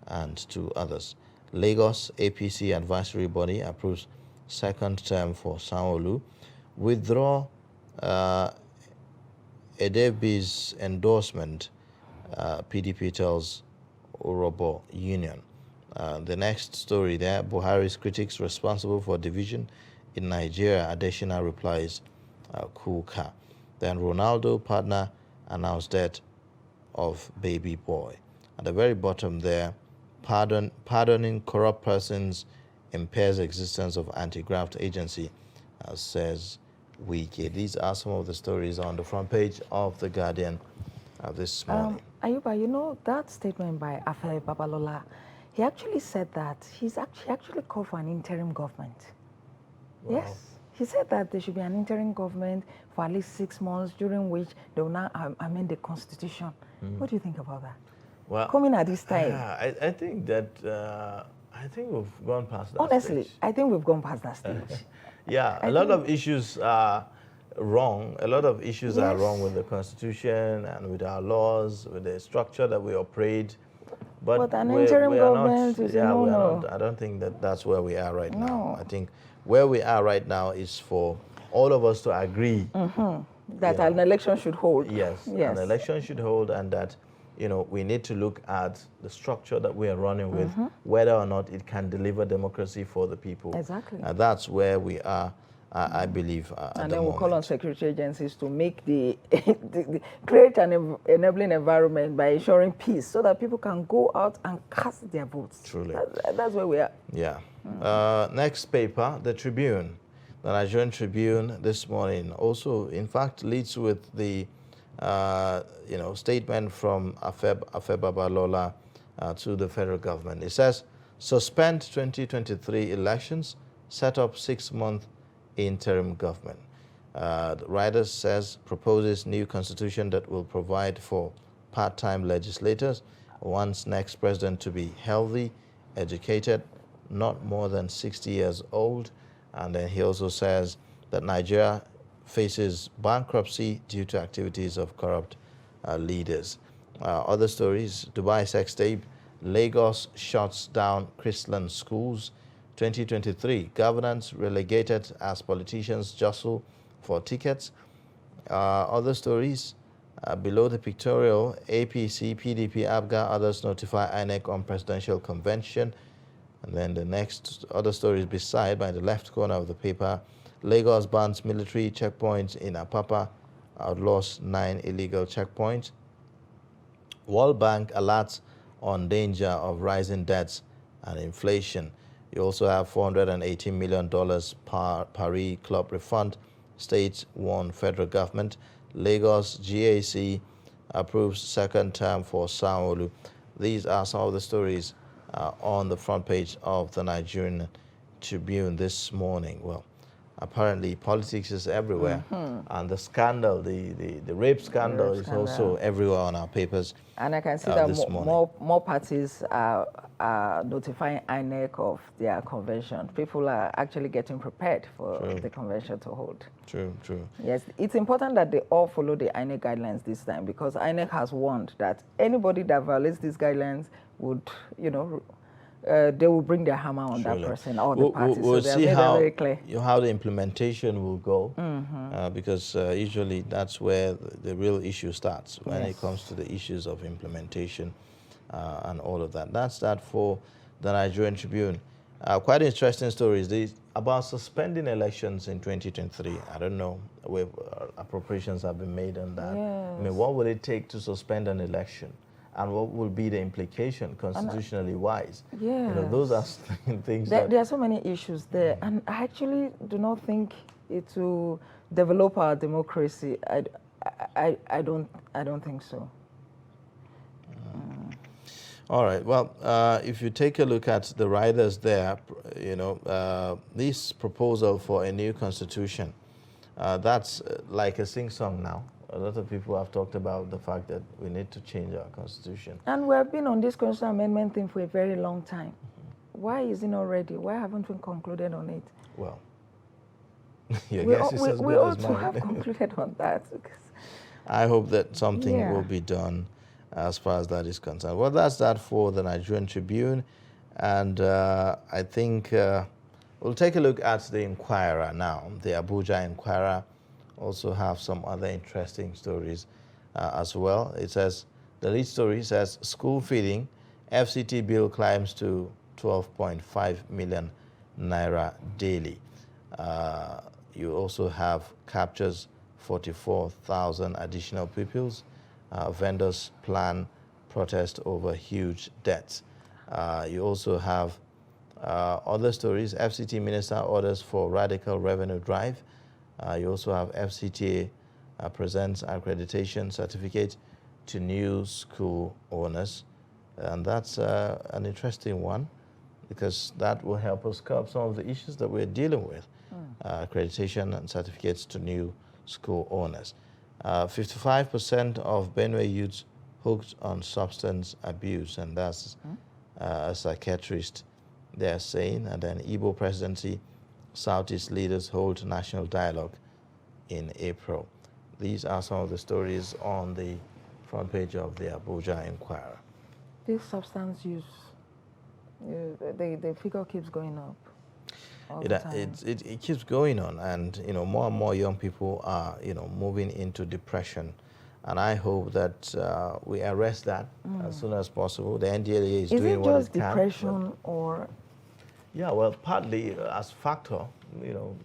and 2 others. Lagos APC advisory body approves second term for Sanwo-Olu. Withdraw Edebi's endorsement, PDP tells Orobo Union. The next story there, Buhari's critics responsible for division in Nigeria. Adesina replies, Kuka. Then Ronaldo partner announced death of baby boy. At the very bottom there, pardoning corrupt persons impairs existence of anti-graft agency, says Wike. These are some of the stories on the front page of The Guardian this morning. Ayuba, that statement by Afe Babalola, he actually said that he actually called for an interim government. Wow. Yes. He said that there should be an interim government for at least 6 months, during which they will now amend the constitution. What do you think about that? Well, coming at this time. I think that I think we've gone past that. Honestly, stage. I think we've gone past that stage. A lot of issues are wrong. A lot of issues are wrong with the constitution and with our laws, with the structure that we operate. But an interim government is a no-no. I don't think that that's where we are right now. I think where we are right now is for all of us to agree that an election should hold. Yes, an election should hold, and that we need to look at the structure that we are running with, whether or not it can deliver democracy for the people. Exactly. And that's where we are I believe, at And the then we'll call on moment. security agencies to make create an enabling environment by ensuring peace so that people can go out and cast their votes. Truly. That's where we are. Yeah. Next paper, the Tribune, the Nigerian Tribune this morning, also, in fact, leads with the statement from Afeba Balola to the federal government. It says, suspend 2023 elections, set up 6-month interim government. The writer says, proposes new constitution that will provide for part-time legislators, wants next president to be healthy, educated, not more than 60 years old. And then he also says that Nigeria faces bankruptcy due to activities of corrupt leaders. Other stories, Dubai sex tape, Lagos shuts down Christian schools. 2023, governance relegated as politicians jostle for tickets. Other stories, below the pictorial, APC, PDP, ABGA, others notify INEC on presidential convention. And then the next other stories beside, by the left corner of the paper, Lagos bans military checkpoints in Apapa, outlaws 9 illegal checkpoints. World Bank alerts on danger of rising debts and inflation. You also have $418 million Paris Club refund. States warn federal government. Lagos GAC approves second term for Sanwo-Olu. These are some of the stories on the front page of the Nigerian Tribune this morning. Well, apparently politics is everywhere, and the scandal, the rape scandal is also everywhere on our papers. And I can see this that morning. more parties are notifying INEC of their convention. People are actually getting prepared for the convention to hold. True. Yes, it's important that they all follow the INEC guidelines this time, because INEC has warned that anybody that violates these guidelines would, they will bring their hammer on that person or the party. We'll so see very clear. how the implementation will go, because usually that's where the real issue starts, when it comes to the issues of implementation and all of that. That's that for the Nigerian Tribune. Quite interesting stories about suspending elections in 2023. I don't know where appropriations have been made on that. Yes. I mean, what would it take to suspend an election? And what will be the implication constitutionally wise? Yes. Those are things there are so many issues there, and I actually do not think it will develop our democracy. I don't think so. All right. Well, if you take a look at the writers there, this proposal for a new constitution, that's like a sing-song now. A lot of people have talked about the fact that we need to change our constitution. And we have been on this constitutional amendment thing for a very long time. Why is it not ready? Why haven't we concluded on it? Well, your guess is as we good ought as to mine. have concluded on that. I hope that something will be done as far as that is concerned. Well, that's that for the Nigerian Tribune. And I think we'll take a look at the Inquirer now. The Abuja Inquirer also have some other interesting stories as well. It says, the lead story says, school feeding, FCT bill climbs to 12.5 million naira daily. You also have captures 44,000 additional pupils. Vendors plan protest over huge debts. You also have other stories. FCT minister orders for radical revenue drive. You also have FCTA presents accreditation certificate to new school owners. And that's an interesting one, because that will help us curb some of the issues that we're dealing with. Accreditation and certificates to new school owners. 55% of Benue youths hooked on substance abuse, and that's a psychiatrist they're saying. And then Igbo presidency, Southeast leaders hold national dialogue in April. These are some of the stories on the front page of the Abuja Inquirer. This substance use, the figure keeps going up. It keeps going on, and more and more young people are moving into depression, and I hope that we arrest that as soon as possible. The NDLEA is doing what it can. Is it just depression, or Yeah, well, partly as factor,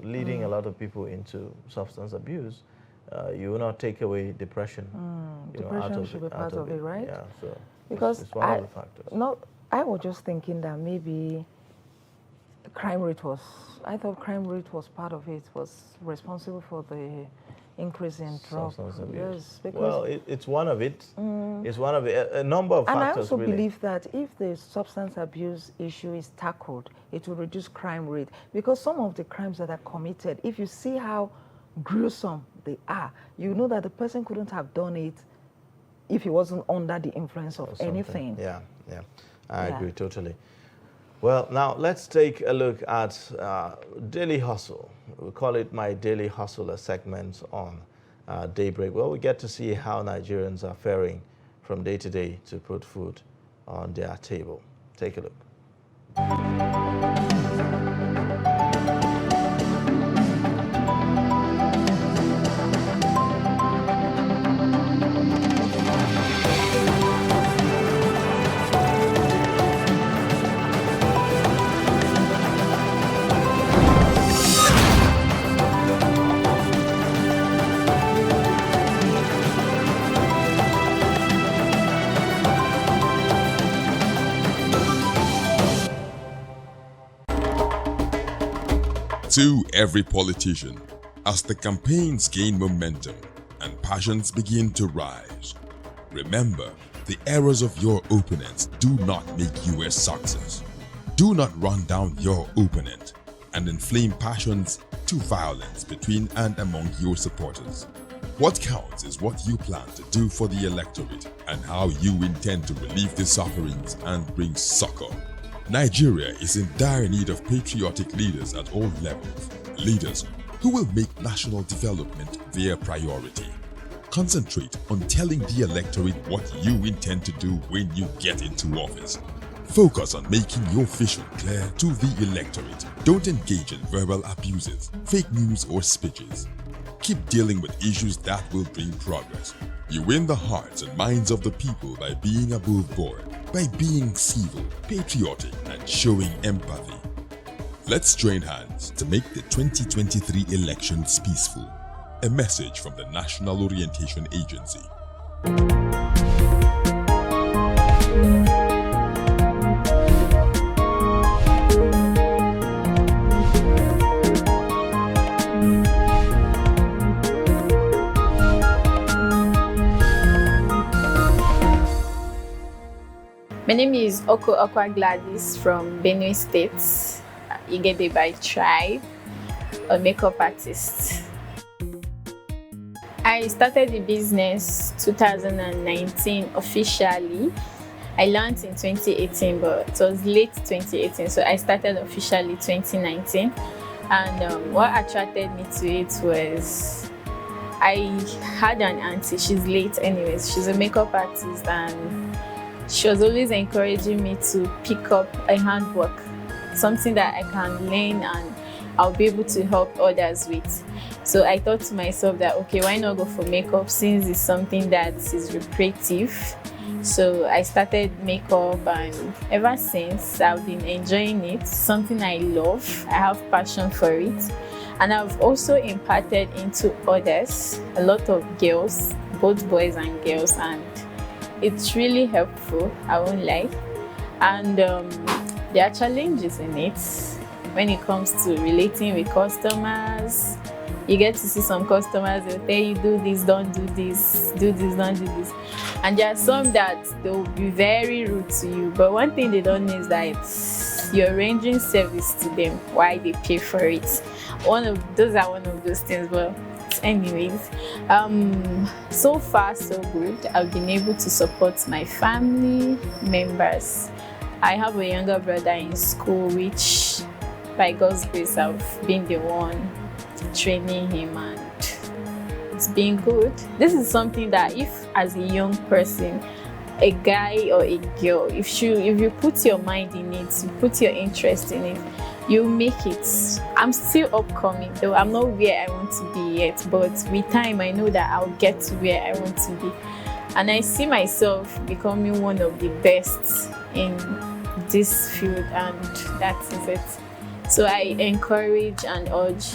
leading a lot of people into substance abuse. You will not take away depression. Depression should be part of it, right? Yeah, so Because it's one of the factors. I was just thinking that maybe crime rate was, I thought crime rate was part of it, was responsible for the increase in drug. Substance abuse. Yes, because well, it's one of it. It's one of it. A number of and factors. I also really. believe that if the substance abuse issue is tackled, it will reduce crime rate. Because some of the crimes that are committed, if you see how gruesome they are, you know that the person couldn't have done it if he wasn't under the influence of anything. Yeah, yeah. I agree totally. Well, now let's take a look at Daily Hustle. We call it My Daily Hustle, a segment on Daybreak. Well, we get to see how Nigerians are faring from day to day to put food on their table. Take a look. To every politician, as the campaigns gain momentum and passions begin to rise, remember, the errors of your opponents do not make you a success. Do not run down your opponent and inflame passions to violence between and among your supporters. What counts is what you plan to do for the electorate and how you intend to relieve the sufferings and bring succor. Nigeria is in dire need of patriotic leaders at all levels, leaders who will make national development their priority. Concentrate on telling the electorate what you intend to do when you get into office. Focus on making your vision clear to the electorate. Don't engage in verbal abuses, fake news or speeches. Keep dealing with issues that will bring progress. You win the hearts and minds of the people by being above board, by being civil, patriotic, and showing empathy. Let's join hands to make the 2023 elections peaceful. A message from the National Orientation Agency. My name is Oko Okwa Gladys from Benue State, Igede by tribe, a makeup artist. I started the business 2019 officially. I learned in 2018, but it was late 2018, so I started officially 2019. And what attracted me to it was I had an auntie, she's late anyways, she's a makeup artist, and she was always encouraging me to pick up a handwork, something that I can learn and I'll be able to help others with. So I thought to myself that, okay, why not go for makeup since it's something that is lucrative. So I started makeup, and ever since I've been enjoying it, something I love, I have passion for it. And I've also imparted into others, a lot of girls, both boys and girls, and it's really helpful, I won't lie. And there are challenges in it when it comes to relating with customers. You get to see some customers, they'll tell you, do this, don't do this, do this, don't do this. And there are some that they'll be very rude to you. But one thing they don't know is that you're rendering service to them while they pay for it. Those are one of those things. But anyways, so far so good. I've been able to support my family members. I have a younger brother in school, which by God's grace I've been the one training him, and it's been good. This is something that if as a young person, a guy or a girl, if you put your mind in it, you put your interest in it, you make it. I'm still upcoming, though I'm not where I want to be yet, but with time I know that I'll get to where I want to be. And I see myself becoming one of the best in this field, and that is it. So I encourage and urge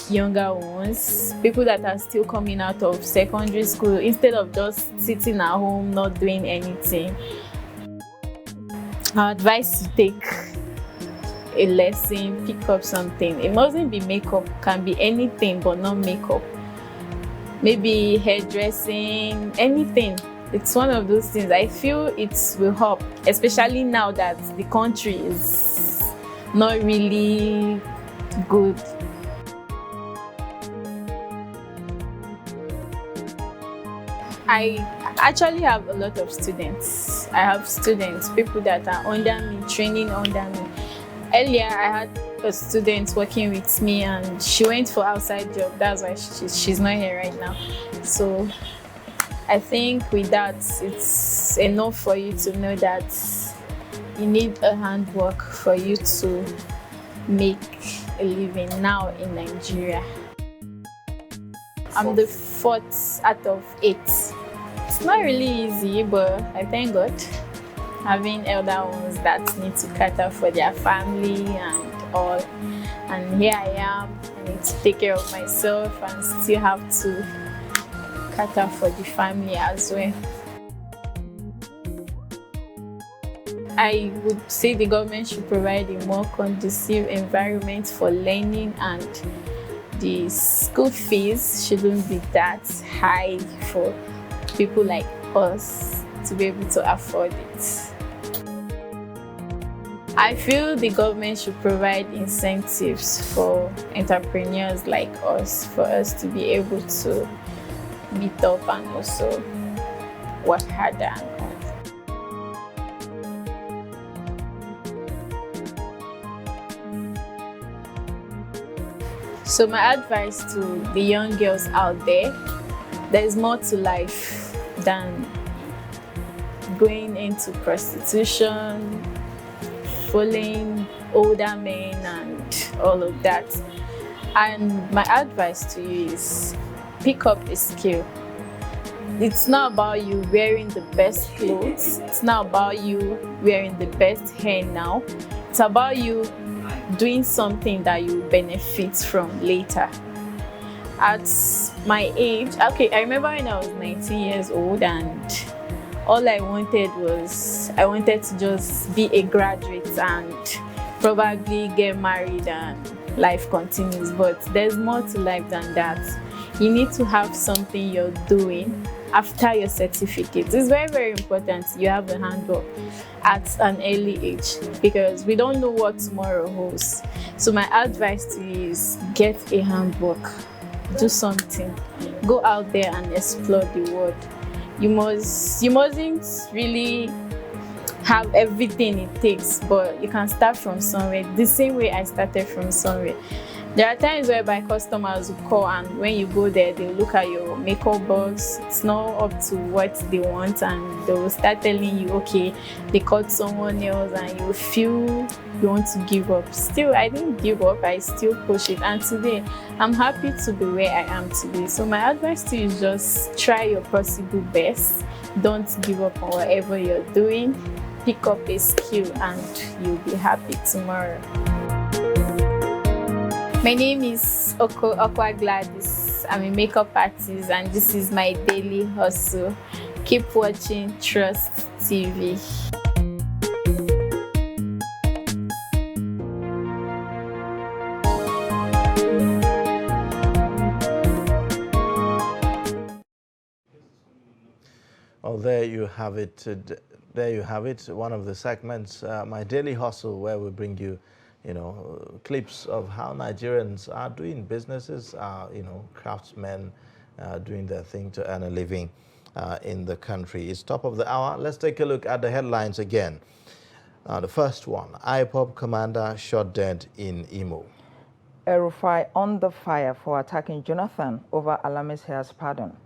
younger ones, people that are still coming out of secondary school, instead of just sitting at home not doing anything, I advise to take a lesson, pick up something. It mustn't be makeup, can be anything but not makeup. Maybe hairdressing, anything. It's one of those things. I feel it will help, especially now that the country is not really good. I actually have a lot of students. I have students, people that are under me, training under me. Earlier, I had a student working with me and she went for outside job. That's why she's not here right now. So I think with that, it's enough for you to know that you need a handwork for you to make a living now in Nigeria. I'm the 4th out of 8. It's not really easy, but I thank God. Having elder ones that need to cater for their family and all. And here I am, I need to take care of myself and still have to cater for the family as well. I would say the government should provide a more conducive environment for learning, and the school fees shouldn't be that high for people like us to be able to afford it. I feel the government should provide incentives for entrepreneurs like us, for us to be able to meet up and also work harder and all. So my advice to the young girls out there is more to life than going into prostitution, following older men and all of that. And my advice to you is pick up a skill. It's not about you wearing the best clothes. It's not about you wearing the best hair now. It's about you doing something that you benefit from later. At my age, okay, I remember when I was 19 years old and all I wanted to just be a graduate and probably get married and life continues. But there's more to life than that. You need to have something you're doing after your certificate. It's very, very important you have a handbook at an early age because we don't know what tomorrow holds. So my advice to you is get a handbook, do something, go out there and explore the world. You mustn't really have everything it takes, but you can start from somewhere. The same way I started from somewhere. There are times whereby customers will call and when you go there, they'll look at your makeup box. It's not up to what they want and they will start telling you, okay, they called someone else and you feel you want to give up. Still, I didn't give up. I still push it. And today, I'm happy to be where I am today. So my advice to you is just try your possible best. Don't give up on whatever you're doing. Pick up a skill and you'll be happy tomorrow. My name is Okwa Gladys. I'm a makeup artist and this is my daily hustle. Keep watching Trust TV. Oh, there you have it. There you have it. One of the segments, my daily hustle, where we bring you, clips of how Nigerians are doing businesses, craftsmen doing their thing to earn a living in the country. It's top of the hour. Let's take a look at the headlines again. The first one, IPOB commander shot dead in Imo. El-Rufai on the fire for attacking Jonathan over Alamis Hair's pardon.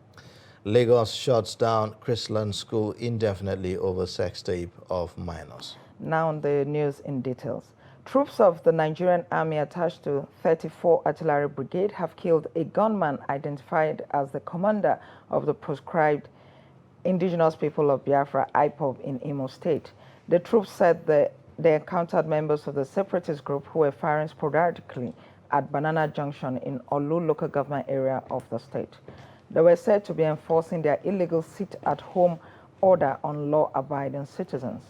Lagos shuts down Chrisland School indefinitely over sex tape of minors. Now the news in details. Troops of the Nigerian Army attached to 34 Artillery Brigade have killed a gunman identified as the commander of the proscribed Indigenous People of Biafra, IPOB, in Imo State. The troops said the they encountered members of the separatist group who were firing sporadically at Banana Junction in Olu local government area of the state. They were said to be enforcing their illegal sit-at-home order on law-abiding citizens.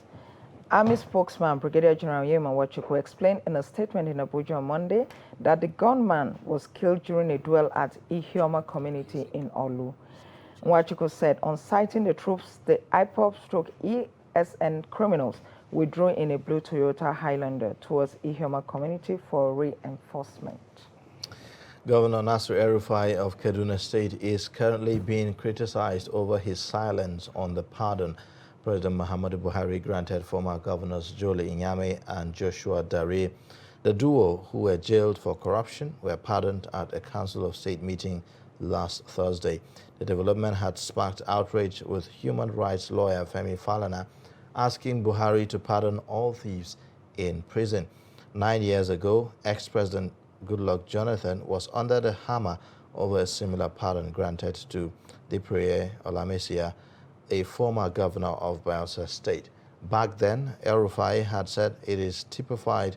Army spokesman Brigadier General Yema Wachuku explained in a statement in Abuja on Monday that the gunman was killed during a duel at Ihioma community in Olu. Wachuku said on sighting the troops, the IPOB/ESN criminals withdrew in a blue Toyota Highlander towards Ihioma community for reinforcement. Governor Nasir El-Rufai of Kaduna State is currently being criticized over his silence on the pardon President Muhammadu Buhari granted former governors Jole Inyame and Joshua Dare. The duo, who were jailed for corruption, were pardoned at a Council of State meeting last Thursday. The development had sparked outrage, with human rights lawyer Femi Falana asking Buhari to pardon all thieves in prison. 9 years ago, ex-President Goodluck Jonathan was under the hammer over a similar pardon granted to Daybreak Olamesia, a former governor of Bayelsa State. Back then, El-Rufai had said it typifies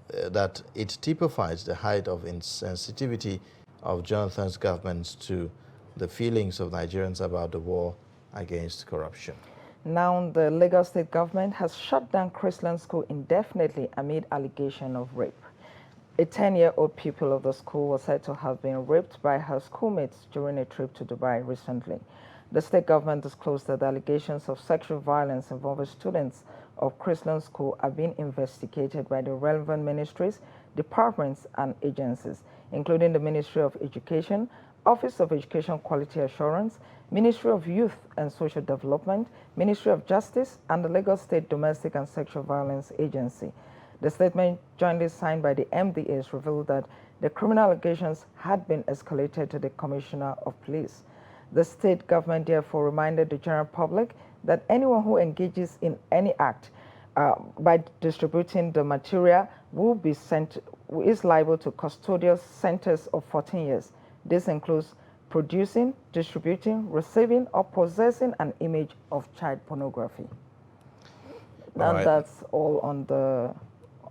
the height of insensitivity of Jonathan's government to the feelings of Nigerians about the war against corruption. Now, the Lagos State government has shut down Chrisland School indefinitely amid allegation of rape. A 10-year-old pupil of the school was said to have been raped by her schoolmates during a trip to Dubai recently. The state government disclosed that the allegations of sexual violence involving students of Chrisland School are being investigated by the relevant ministries, departments, and agencies, including the Ministry of Education, Office of Education Quality Assurance, Ministry of Youth and Social Development, Ministry of Justice, and the Lagos State Domestic and Sexual Violence Agency. The statement jointly signed by the MDAs revealed that the criminal allegations had been escalated to the Commissioner of Police. The state government therefore reminded the general public that anyone who engages in any act by distributing the material is liable to custodial sentence of 14 years. This includes producing, distributing, receiving, or possessing an image of child pornography. And right. That's all on the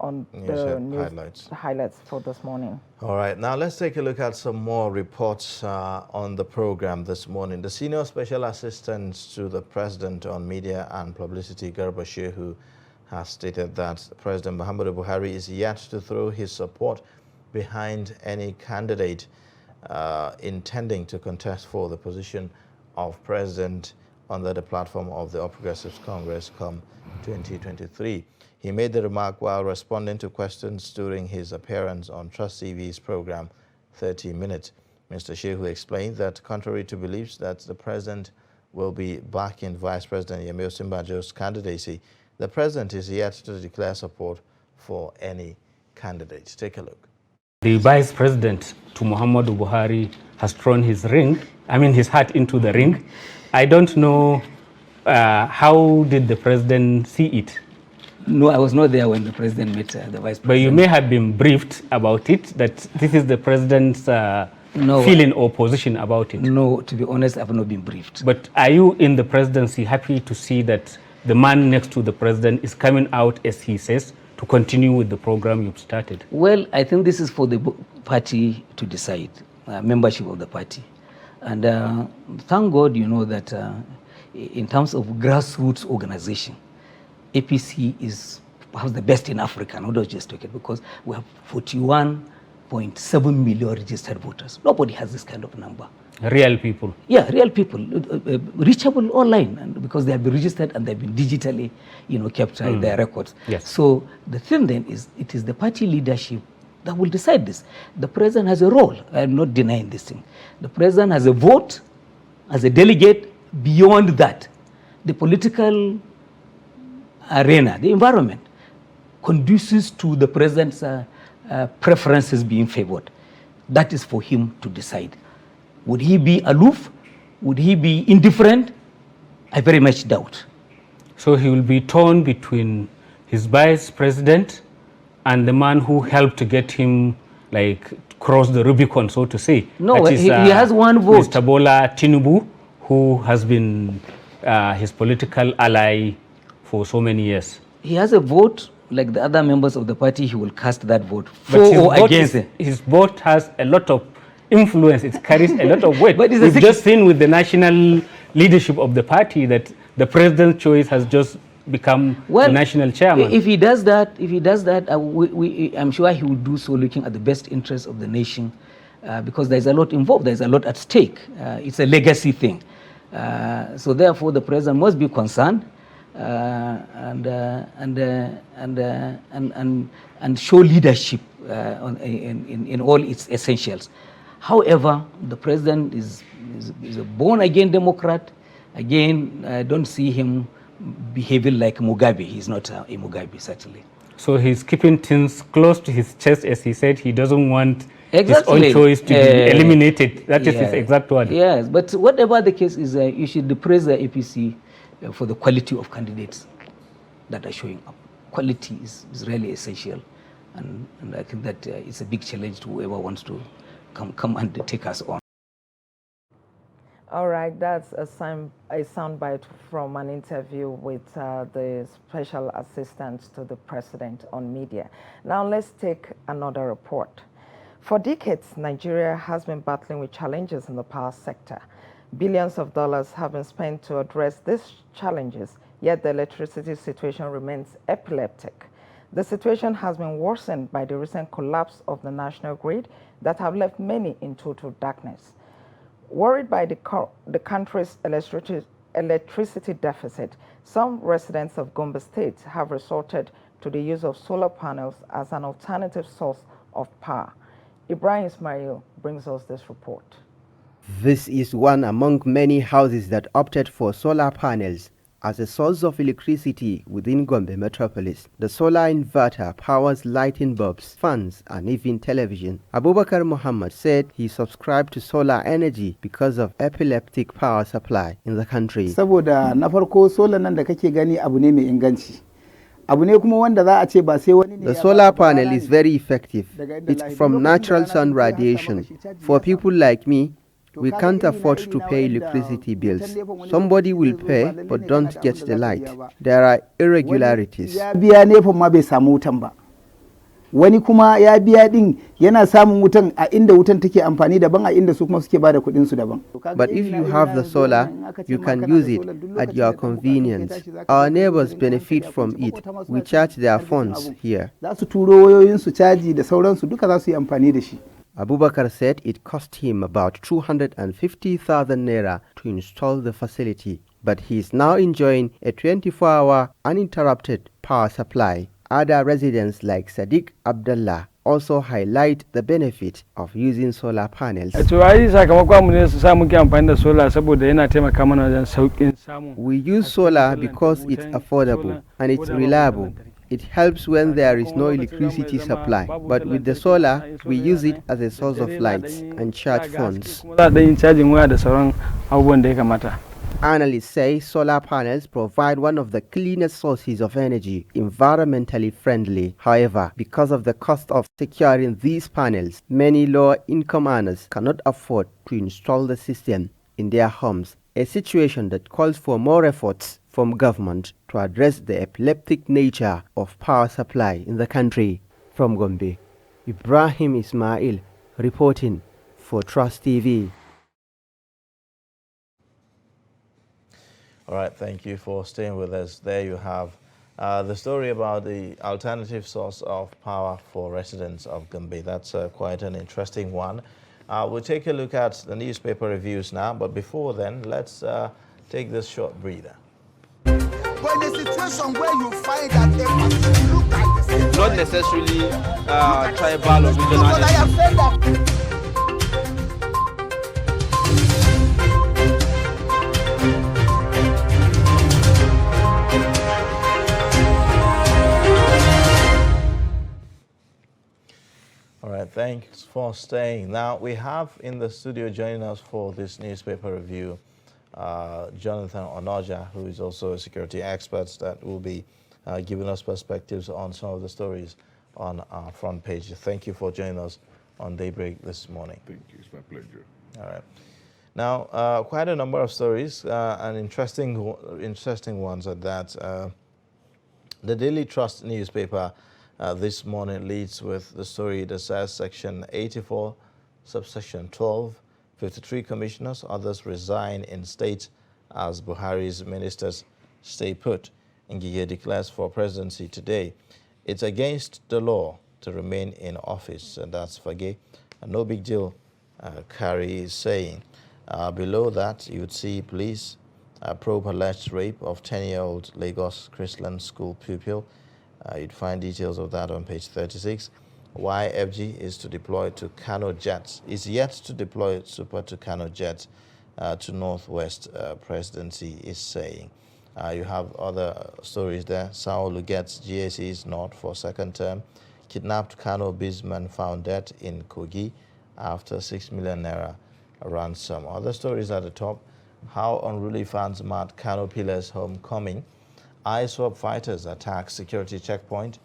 news highlights for this morning. All right, now let's take a look at some more reports on the program this morning. The Senior Special Assistant to the President on Media and Publicity, Garba Shehu, has stated that President Muhammadu Buhari is yet to throw his support behind any candidate intending to contest for the position of President under the platform of the All Progressives Congress come 2023. He made the remark while responding to questions during his appearance on Trust TV's program 30 Minutes. Mr. Shehu explained that contrary to beliefs that the president will be backing Vice President Yemi Osinbajo's candidacy, the president is yet to declare support for any candidate. Take a look. The Vice President to Muhammadu Buhari has thrown his hat into the ring. I don't know how did the president see it? No, I was not there when the president met the vice president. But you may have been briefed about it, that this is the president's feeling or position about it. No, to be honest, I've not been briefed. But are you in the presidency happy to see that the man next to the president is coming out, as he says, to continue with the program you've started? Well, I think this is for the party to decide, membership of the party. And thank God, you know, that in terms of grassroots organization, APC is perhaps the best in Africa, not just talking, because we have 41.7 million registered voters. Nobody has this kind of number. Real people. Yeah, real people, reachable online, and because they have been registered and they've been digitally, you know, kept their records. Yes. So the thing then is, it is the party leadership that will decide this. The president has a role. I'm not denying this thing. The president has a vote, as a delegate. Beyond that, the political arena, the environment, conduces to the president's preferences being favored. That is for him to decide. Would he be aloof? Would he be indifferent? I very much doubt. So he will be torn between his vice president and the man who helped to get him, like, cross the Rubicon, so to say. No, he has one vote. Mr. Bola Tinubu, who has been his political ally for so many years. he has a vote like the other members of the party. He will cast that vote for But or against it. His vote has a lot of influence. It carries a lot of weight. But we've just seen with the national leadership of the party that the president's choice has just become the national chairman. If he does that, I'm sure he will do so looking at the best interests of the nation, because there's a lot involved. There's a lot at stake. It's a legacy thing. So therefore, the president must be concerned and show leadership in all its essentials. However, the president is a born-again Democrat. Again, I don't see him behaving like Mugabe. He's not a Mugabe, certainly. So he's keeping things close to his chest, as he said. He doesn't want exactly. his own choice to be eliminated. That is his exact word. Yes, but whatever the case is, you should praise the APC for the quality of candidates that are showing up. Quality is really essential, and I think that it's a big challenge to whoever wants to come and take us on. All right, that's a soundbite from an interview with the special assistant to the president on media. Now let's take another report. For decades, Nigeria has been battling with challenges in the power sector. Billions of dollars have been spent to address these challenges, yet the electricity situation remains epileptic. The situation has been worsened by the recent collapse of the national grid that have left many in total darkness. Worried by the country's electricity deficit, some residents of Gombe State have resorted to the use of solar panels as an alternative source of power. Ibrahim Ismail brings us this report. This is one among many houses that opted for solar panels as a source of electricity within Gombe metropolis. The solar inverter powers lighting bulbs, fans, and even television. Abubakar Muhammad said he subscribed to solar energy because of epileptic power supply in the country. Saboda na farko solar nan da kake gani abu ne mai inganci. Abu ne kuma wanda za a ce ba sai wani ne. The solar panel is very effective. It's from natural sun radiation. For people like me, we can't afford to pay electricity bills. Somebody will pay but don't get the light. There are irregularities. Ya biya nefon ma bai samu wutan ba. Wani kuma ya biya din yana samun wutan a inda wutan take amfani daban, a inda su kuma suke bada kudin su daban. But if you have the solar, you can use it at your convenience. Our neighbors benefit from it. We charge their phones here. Za su turo wayoyin su caji da sauransu duka za su yi amfani da shi. Abubakar said it cost him about 250,000 naira to install the facility, but he is now enjoying a 24-hour uninterrupted power supply. Other residents like Sadiq Abdullah also highlight the benefit of using solar panels. We use solar because it's affordable and it's reliable. It helps when there is no electricity supply, but with the solar, we use it as a source of lights and charge phones. Analysts say solar panels provide one of the cleanest sources of energy, environmentally friendly. However, because of the cost of securing these panels, many lower-income earners cannot afford to install the system in their homes, a situation that calls for more efforts from government to address the epileptic nature of power supply in the country. From Gombe, Ibrahim Ismail reporting for Trust TV. All right, thank you for staying with us. There you have the story about the alternative source of power for residents of Gombe. That's quite an interesting one. We'll take a look at the newspaper reviews now, but before then, let's take this short breather. When a situation where you find that a person look like the same, not necessarily tribal or regional. I have said that. All right, thanks for staying. Now, we have in the studio joining us for this newspaper review, Jonathan Onoja, who is also a security expert that will be giving us perspectives on some of the stories on our front page. Thank you for joining us on Daybreak this morning. Thank you. It's my pleasure. All right. Now, quite a number of stories and interesting ones at that. The Daily Trust newspaper this morning leads with the story that says Section 84, subsection 12, 53 commissioners, others resign in state as Buhari's ministers stay put. Ngige declares for presidency today. It's against the law to remain in office, and that's Fage. No big deal, Kari is saying. Below that, you would see police probe alleged rape of 10-year-old Lagos Christian school pupil. You'd find details of that on page 36. YFG is to deploy to Kano jets, is yet to deploy Super Tucano jets to Northwest presidency, is saying. You have other stories there. Saulu gets GACs not for second term. Kidnapped Kano businessman found dead in Kogi after 6 million naira ransom. Other stories at the top. How unruly fans marked Kano Pillars homecoming. ISWAP fighters attack security checkpoint.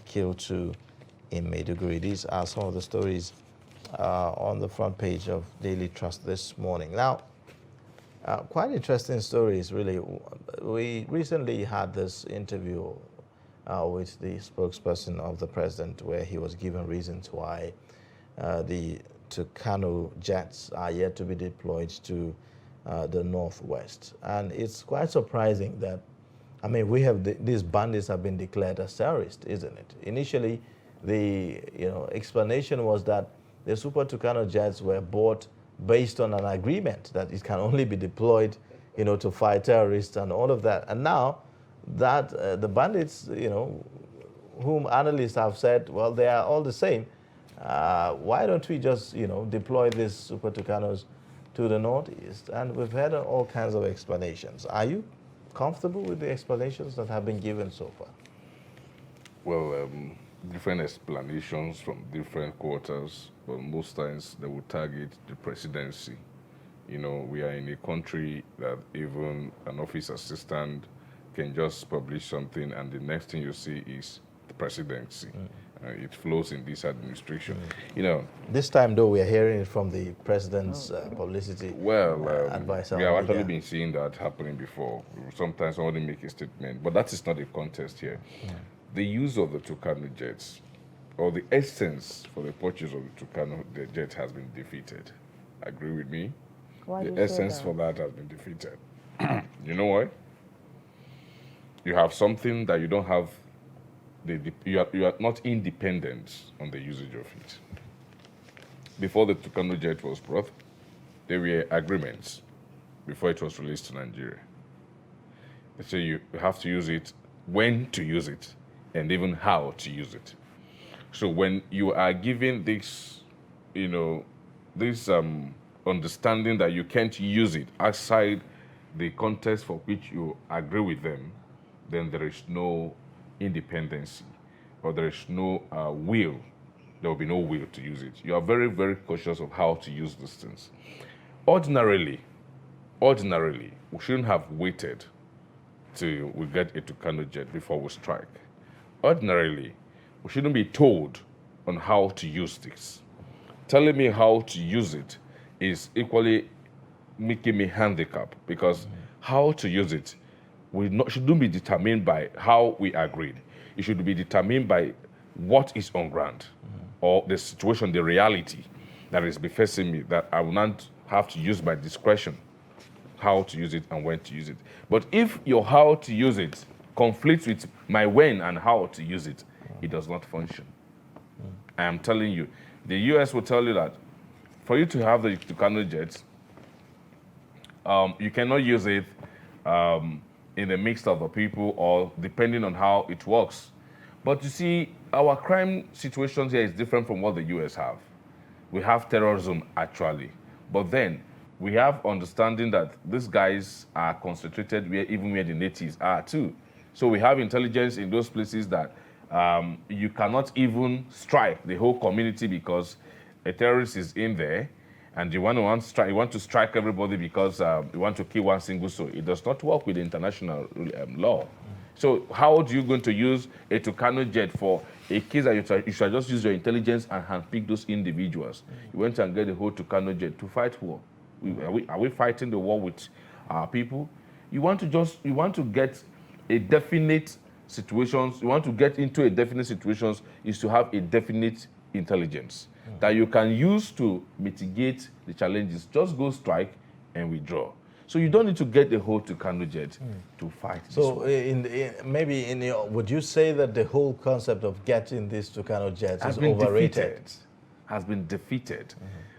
Killed 2 in Maiduguri. These are some of the stories on the front page of Daily Trust this morning. Now, quite interesting stories, really. We recently had this interview with the spokesperson of the president where he was given reasons why the Tucano jets are yet to be deployed to the Northwest. And it's quite surprising that, I mean, we have these bandits have been declared as terrorists, isn't it? Initially, the explanation was that the Super Tucano jets were bought based on an agreement that it can only be deployed, to fight terrorists and all of that. And now that the bandits, whom analysts have said, well, they are all the same. Why don't we just, deploy these Super Tucanos to the Northeast? And we've had all kinds of explanations. Are you comfortable with the explanations that have been given so far? Well, different explanations from different quarters, but most times they will target the presidency. We are in a country that even an office assistant can just publish something and the next thing you see is the presidency. It flows in this administration. This time, though, we are hearing it from the president's publicity advisor. We have actually been seeing that happening before. Sometimes somebody make a statement, but that is not a contest here. The use of the Tucano jets, or the essence for the purchase of the Tucano jet has been defeated. Agree with me? Why the essence for that has been defeated. You know why? You have something that you don't have. You are not independent on the usage of it. Before the Tucano jet was brought, there were agreements before it was released to Nigeria. So you have to use it, when to use it, and even how to use it. So when you are given this, this understanding that you can't use it outside the context for which you agree with them, then there is no independency, or there is no will. There will be no will to use it. You are very, very cautious of how to use these things. Ordinarily, we shouldn't have waited till we get a Tucano jet before we strike. Ordinarily, we shouldn't be told on how to use this. Telling me how to use it is equally making me handicap, because how to use it shouldn't be determined by how we agreed. It should be determined by what is on ground, or the situation, the reality that is befacing me, that I will not have to use my discretion how to use it and when to use it. But if your how to use it conflicts with my when and how to use it, it does not function. I am telling you, the US will tell you that for you to have the Tucano jets, you cannot use it in the mix of the people, or depending on how it works. But you see, our crime situation here is different from what the US have. We have terrorism, actually. But then, we have understanding that these guys are concentrated even where the natives are too. So we have intelligence in those places that you cannot even strike the whole community because a terrorist is in there, and you want to strike everybody because you want to kill one single soul. It does not work with international law. So how are you going to use a Tucano jet for a case that you should just use your intelligence and handpick those individuals? You went and get the whole Tucano jet to fight war. Are we fighting the war with our people? You want to get a definite situations, you want to get into a definite situations, is to have a definite intelligence that you can use to mitigate the challenges. Just go strike and withdraw. So you don't need to get the whole Tucano jet to fight. So would you say that the whole concept of getting this Tucano jets is overrated? Has been defeated.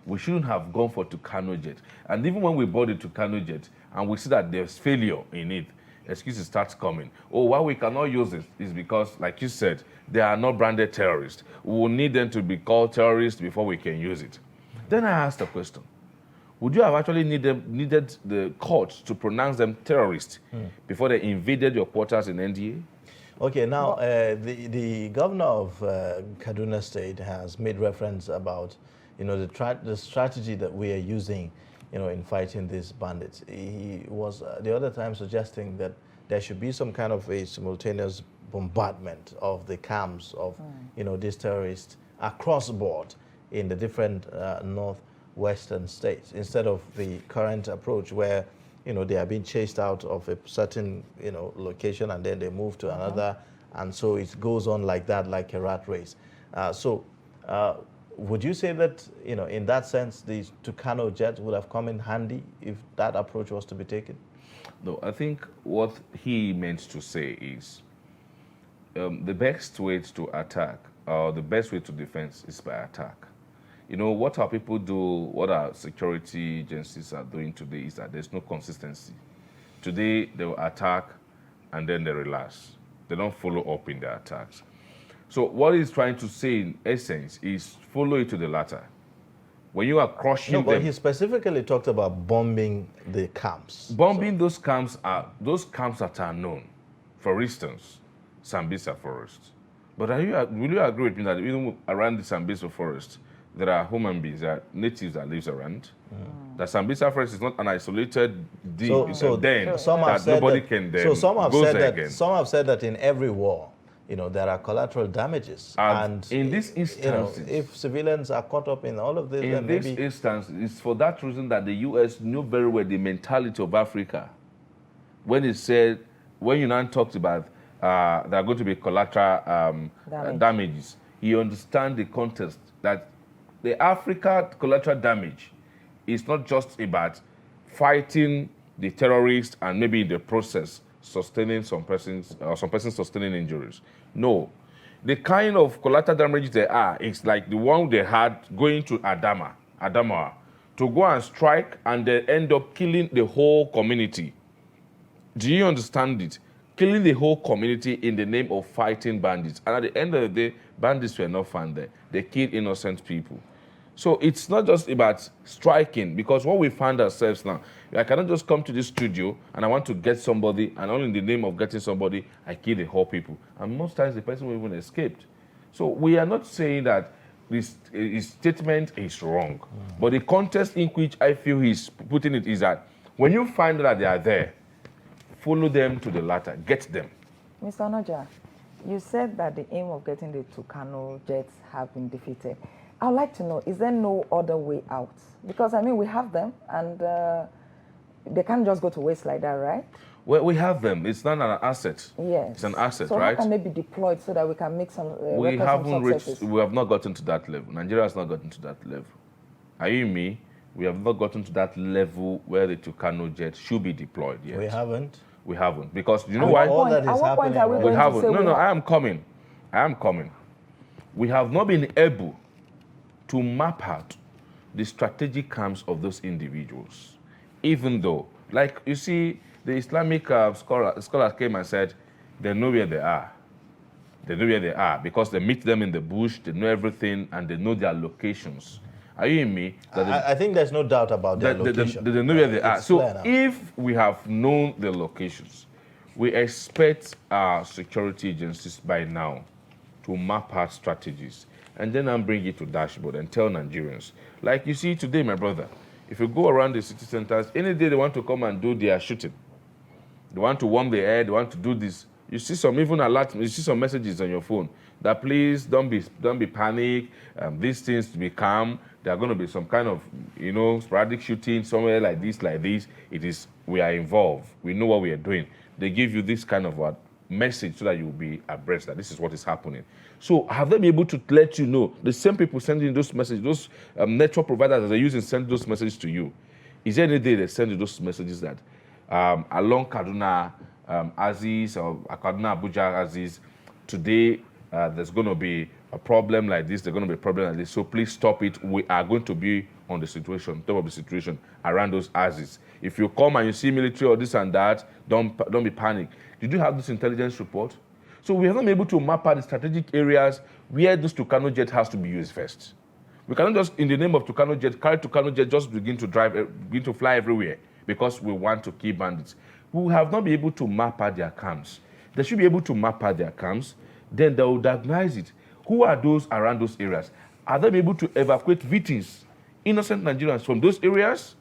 We shouldn't have gone for Tucano jet. And even when we bought the Tucano jet and we see that there's failure in it, excuses start coming. Oh, why we cannot use it is because, like you said, they are not branded terrorists. We will need them to be called terrorists before we can use it. Then I asked a question. Would you have actually needed the courts to pronounce them terrorists before they invaded your quarters in NDA? Okay, now the governor of Kaduna State has made reference about, the strategy that we are using, in fighting these bandits. He was the other time suggesting that there should be some kind of a simultaneous bombardment of the camps of, these terrorists across the board in the different northwestern states, instead of the current approach where they are being chased out of a certain location and then they move to another, and so it goes on like that, like a rat race. Would you say that in that sense the Tucano jet would have come in handy if that approach was to be taken? No, I think what he meant to say is the best way to attack or the best way to defense is by attack. What our people do, what our security agencies are doing today is that there's no consistency. Today, they will attack and then they relax. They don't follow up in their attacks. So what he's trying to say in essence is follow it to the latter. When you are crushing them... but he specifically talked about bombing the camps. Bombing those camps that are known. For instance, Sambisa Forest. But will you agree with me that even around the Sambisa Forest, there are human beings, there are natives that lives around? The Sambisa Forest is not an isolated den that nobody can then go there again. Some have said that in every war, there are collateral damages. And in this instance, if civilians are caught up in all of this, in this instance, it's for that reason that the U.S. knew very well the mentality of Africa. When you now talked about there are going to be collateral damages, you understand the context that the Africa collateral damage is not just about fighting the terrorists and maybe in the process sustaining some persons sustaining injuries. No. The kind of collateral damage there are is like the one they had going to Adamawa, to go and strike and they end up killing the whole community. Do you understand it? Killing the whole community in the name of fighting bandits. And at the end of the day, bandits were not found there. They killed innocent people. So it's not just about striking, because what we find ourselves now, I cannot just come to this studio and I want to get somebody, and only in the name of getting somebody, I kill the whole people. And most times the person will even escaped. So we are not saying that his statement is wrong. But the context in which I feel he's putting it is that when you find that they are there, follow them to the latter, get them. Mr. Onoja, you said that the aim of getting the Tucano jets have been defeated. I'd like to know, is there no other way out? Because, we have them, and they can't just go to waste like that, right? Well, we have them. It's not an asset. Yes. It's an asset, so right? So how can they be deployed so that we can make some we have not gotten to that level. Nigeria has not gotten to that level. Are you me? We have not gotten to that level where the Tucano jet should be deployed yet. We haven't? We haven't. Because you know why? All that is happening. We haven't. No, I am coming. We have not been able to map out the strategic camps of those individuals. Even though, like you see, the Islamic scholars came and said, they know where they are. They know where they are because they meet them in the bush, they know everything, and they know their locations. Are you in me? I think there's no doubt about their location. They know where they are. So if we have known the locations, we expect our security agencies by now to map out strategies and then I'll bring it to dashboard and tell Nigerians. Like you see today, my brother, if you go around the city centers, any day they want to come and do their shooting. They want to warm the air, they want to do this. You see some even alerts, you see some messages on your phone that please don't be panic, these things to be calm. There are going to be some kind of, sporadic shooting somewhere like this. We are involved. We know what we are doing. They give you this kind of message so that you'll be abreast that this is what is happening. So have they been able to let you know, the same people sending those messages, those network providers that are using send those messages to you, is there any day they send you those messages that along Kaduna Aziz or Kaduna Abuja Aziz, today there's going to be a problem like this, there's going to be a problem like this, so please stop it. We are going to be on the situation, top of the situation around those Aziz. If you come and you see military or this and that, don't be panicked. Did you have this intelligence report? So we have not been able to map out the strategic areas where this Tucano jet has to be used first. We cannot just, in the name of Tucano jet, carry Tucano jet, just begin to fly everywhere because we want to kill bandits. We have not been able to map out their camps. They should be able to map out their camps. Then they will diagnose it. Who are those around those areas? Are they able to evacuate victims, innocent Nigerians from those areas?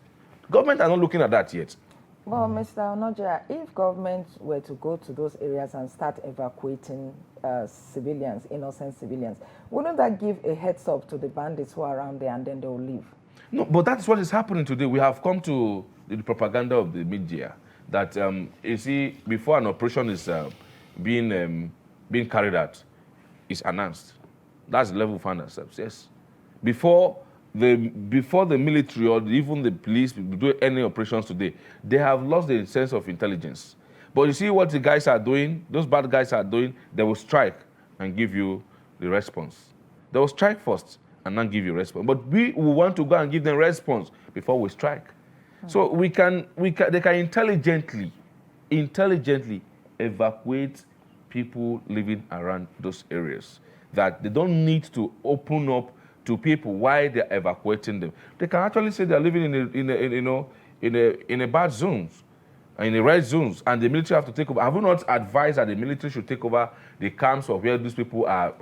Government are not looking at that yet. Well, Mr. Onoja, if government were to go to those areas and start evacuating civilians, innocent civilians, wouldn't that give a heads up to the bandits who are around there and then they'll leave? No, but that's what is happening today. We have come to the propaganda of the media that, you see, before an operation is being carried out, it's announced. That's the level we find ourselves, yes. Before the military or even the police do any operations today, they have lost the sense of intelligence. But you see what the guys are doing, those bad guys are doing, they will strike and give you the response. They will strike first and then give you response. But we will want to go and give them response before we strike. So they can intelligently evacuate people living around those areas, that they don't need to open up to people why they're evacuating them. They can actually say they're living in a bad zones, in the red zones, and the military have to take over. Have you not advised that the military should take over the camps of where these people are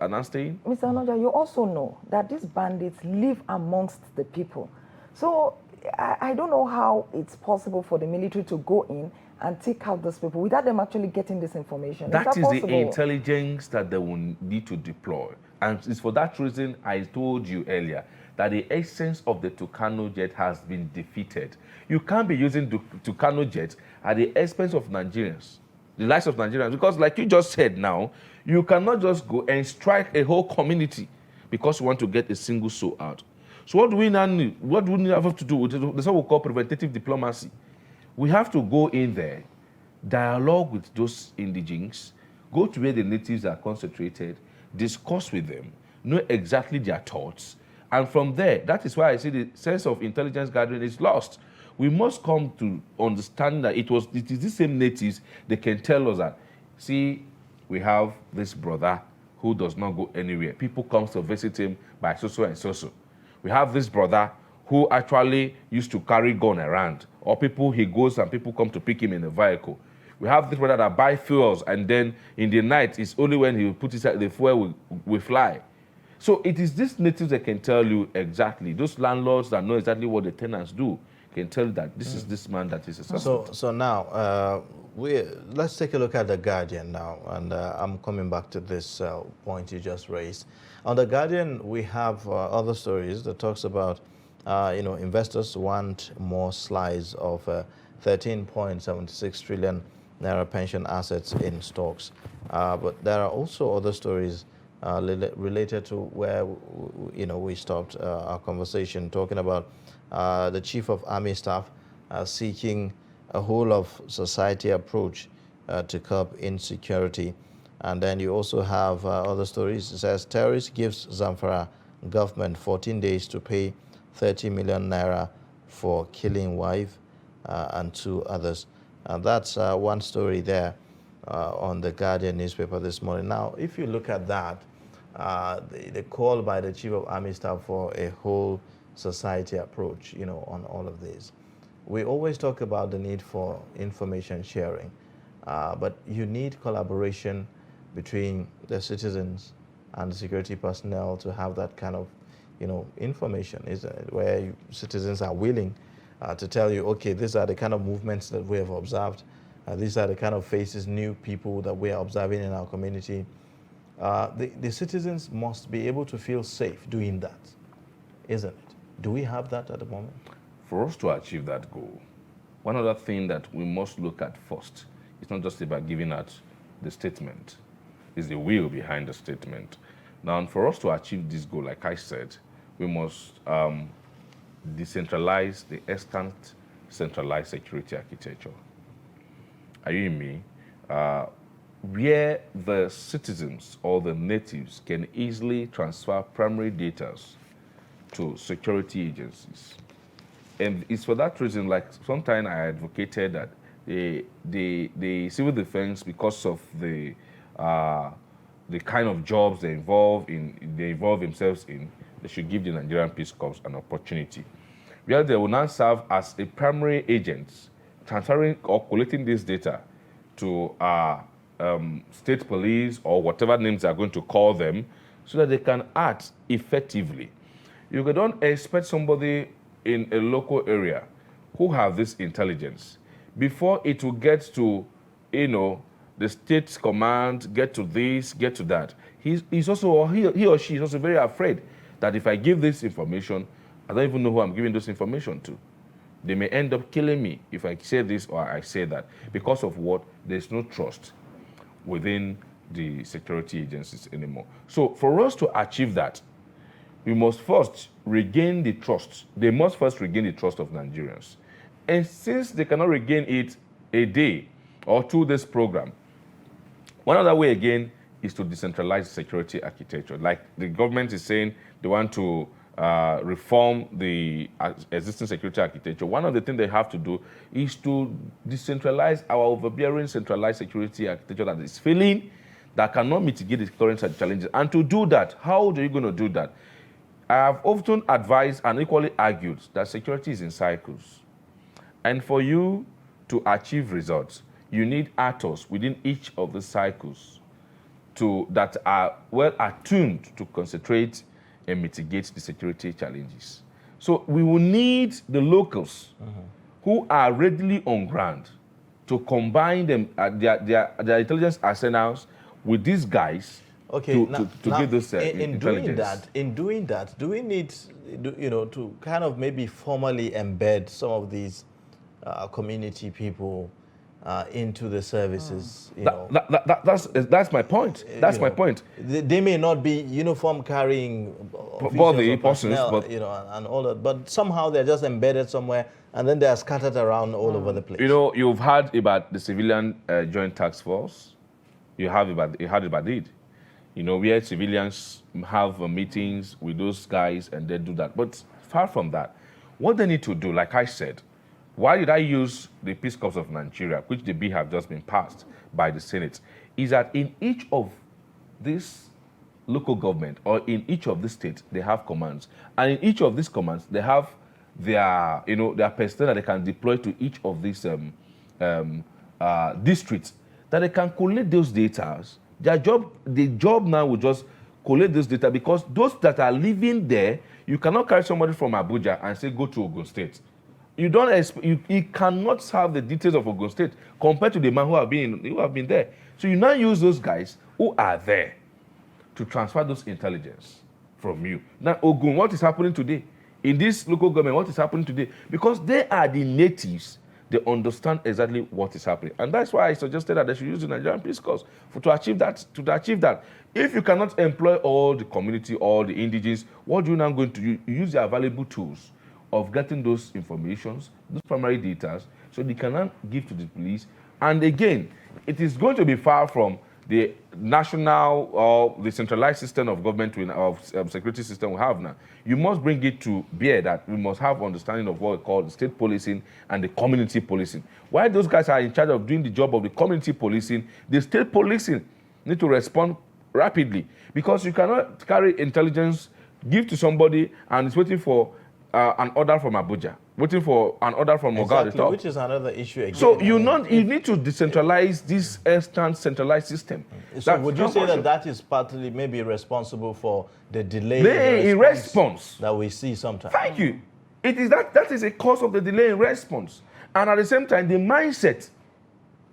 not staying? Mr. Onoja, you also know that these bandits live amongst the people. So I don't know how it's possible for the military to go in and take out those people without them actually getting this information. That is possible? the intelligence that they will need to deploy. And it's for that reason I told you earlier that the essence of the Tucano jet has been defeated. You can't be using the Tucano jet at the expense of Nigerians, the lives of Nigerians, because like you just said now, you cannot just go and strike a whole community because you want to get a single soul out. So what do we now need? What do we have to do? That's what we call preventative diplomacy. We have to go in there, dialogue with those indigenes, go to where the natives are concentrated, discuss with them, know exactly their thoughts, and from there, that is why I say the sense of intelligence gathering is lost. We must come to understand that it is the same natives that can tell us that, see, we have this brother who does not go anywhere. People come to visit him by so-so and so-so. We have this brother who actually used to carry gun around, or people, he goes and people come to pick him in a vehicle. We have this brother that buy fuels, and then in the night, it's only when he puts the fuel we fly. So it is these natives that can tell you exactly. Those landlords that know exactly what the tenants do can tell you that this is this man that is a suspect. So now, let's take a look at The Guardian now, and I'm coming back to this point you just raised. On The Guardian, we have other stories that talks about, investors want more slice of 13.76 trillion naira pension assets in stocks. But there are also other stories related to where we stopped our conversation, talking about the Chief of Army Staff seeking a whole of society approach to curb insecurity. And then you also have other stories. It says terrorist gives Zamfara government 14 days to pay 30 million naira for killing wife and 2 others. And that's one story there on the Guardian newspaper this morning. Now, if you look at that, the call by the Chief of Army Staff for a whole society approach, on all of this. We always talk about the need for information sharing, but you need collaboration between the citizens and the security personnel to have that kind of, information, isn't it? Where citizens are willing to tell you, okay, these are the kind of movements that we have observed. These are the kind of faces, new people that we are observing in our community. The citizens must be able to feel safe doing that, isn't it? Do we have that at the moment? For us to achieve that goal, one other thing that we must look at first, it's not just about giving out the statement, is the will behind the statement. Now, for us to achieve this goal, like I said, we must decentralize the extant centralized security architecture. Are you in me? Where the citizens or the natives can easily transfer primary data to security agencies. And it's for that reason, like sometimes I advocated that the civil defense, because of the kind of jobs they involve themselves in, they should give the Nigerian Peace Corps an opportunity, where they will now serve as a primary agent, transferring or collecting this data to state police or whatever names they are going to call them, so that they can act effectively. You don't expect somebody in a local area who have this intelligence, before it will get to, the state's command, get to this, get to that. He's also, he or she is also very afraid that if I give this information, I don't even know who I'm giving this information to. They may end up killing me if I say this or I say that. Because of what? There's no trust within the security agencies anymore. So for us to achieve that, we must first regain the trust. They must first regain the trust of Nigerians. And since they cannot regain it a day or 2 days program, one other way again is to decentralize security architecture. Like the government is saying they want to reform the existing security architecture. One of the things they have to do is to decentralize our overbearing centralized security architecture that is failing, that cannot mitigate the current challenges. And to do that, how are you going to do that? I have often advised and equally argued that security is in cycles. And for you to achieve results, you need actors within each of the cycles that are well attuned to concentrate and mitigate the security challenges. So we will need the locals who are readily on ground to combine them, their intelligence arsenals with these guys to give this intelligence. In doing that, do we need, to kind of maybe formally embed some of these community people into the services? That's my point. That's my point. They may not be uniform carrying personnel, but and all that, but somehow they're just embedded somewhere, and then they are scattered around all over the place. You've heard about the civilian joint task force. You heard about it. Where civilians have meetings with those guys and they do that. But far from that, what they need to do, like I said, why did I use the Peace Corps of Nigeria, which the bill have just been passed by the Senate, is that in each of these local government or in each of the states, they have commands. And in each of these commands, they have their personnel that they can deploy to each of these districts, that they can collect those data. The job now will just collect this data, because those that are living there, you cannot carry somebody from Abuja and say, go to Ogun State. You cannot have the details of Ogun State compared to the man who have been there. So you now use those guys who are there to transfer those intelligence from you. Now, Ogun, what is happening today? In this local government, what is happening today? Because they are the natives, they understand exactly what is happening. And that's why I suggested that they should use the Nigerian Peace Corps to achieve that. If you cannot employ all the community, all the indigenes, what do you now going to do? You use the available tools of getting those informations, those primary data, so they cannot give to the police. And again, it is going to be far from the national or the centralized system of government security system we have now. You must bring it to bear that we must have understanding of what we call the state policing and the community policing. While those guys are in charge of doing the job of the community policing, the state policing need to respond rapidly, because you cannot carry intelligence, give to somebody, and it's waiting for an order from Abuja, waiting for an order from Oga at the top. Which is another issue again. So you need to decentralize this instant centralized system. So would you say that is partly maybe responsible for the delay in response that we see sometimes? Thank you. It is that is a cause of the delay in response. And at the same time, the mindset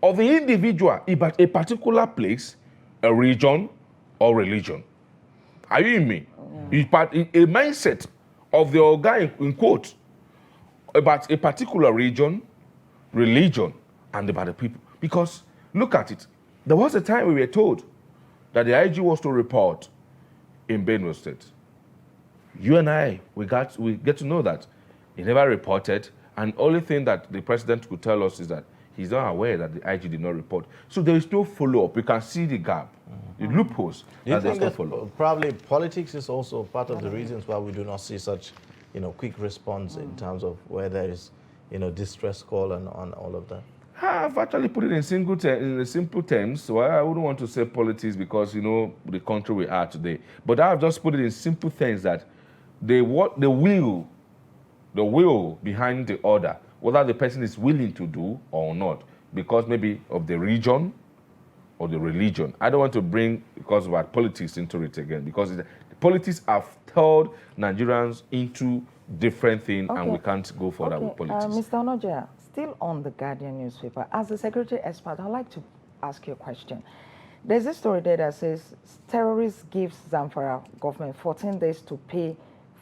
of the individual about a particular place, a region, or religion. Are you in me? A mindset of the guy in quote about a particular region, religion, and about the people. Because look at it. There was a time we were told that the IG was to report in Benue State. You and I, we get to know that he never reported, and only thing that the president could tell us is that he's not aware that the IG did not report. So there is no follow-up. We can see the gap, the loopholes. Do you that there's think no that follow-up. probably politics is also part of the reasons why we do not see such, quick response in terms of where there is, distress call and on all of that? I've actually put it in simple terms. So I wouldn't want to say politics because, the country we are today. But I've just put it in simple things that the will behind the order, whether the person is willing to do or not, because maybe of the region or the religion. I don't want to bring, because of our politics, into it again, because the politics have turned Nigerians into different things, and we can't go further with politics. Mr. Onoja, still on the Guardian newspaper, as a security expert, I'd like to ask you a question. There's a story there that says terrorists give Zamfara government 14 days to pay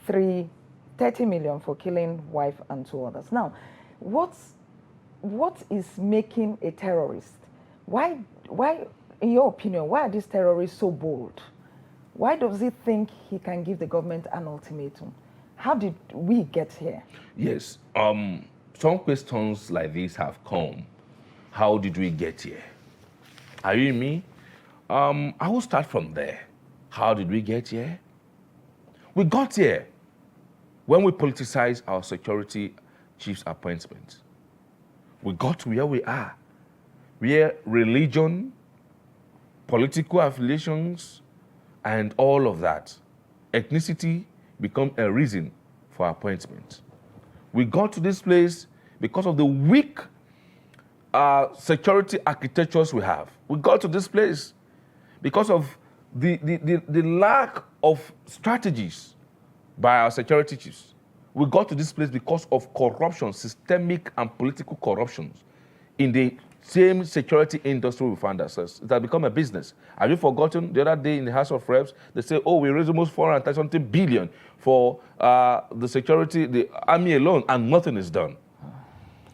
30 million for killing wife and 2 others. Now, what is making a terrorist? Why, in your opinion, why are these terrorists so bold? Why does he think he can give the government an ultimatum? How did we get here? Yes, some questions like this have come. How did we get here? Are you with me? I will start from there. How did we get here? We got here when we politicized our security chief's appointment. We got to where we are, where religion, political affiliations, and all of that, ethnicity, become a reason for appointment. We got to this place because of the weak security architectures we have. We got to this place because of the lack of strategies by our security chiefs. We got to this place because of corruption, systemic and political corruptions in the same security industry we find ourselves. It has become a business. Have you forgotten the other day in the House of Reps, they say, oh, we raised almost 430 billion for the security, the army alone, and nothing is done.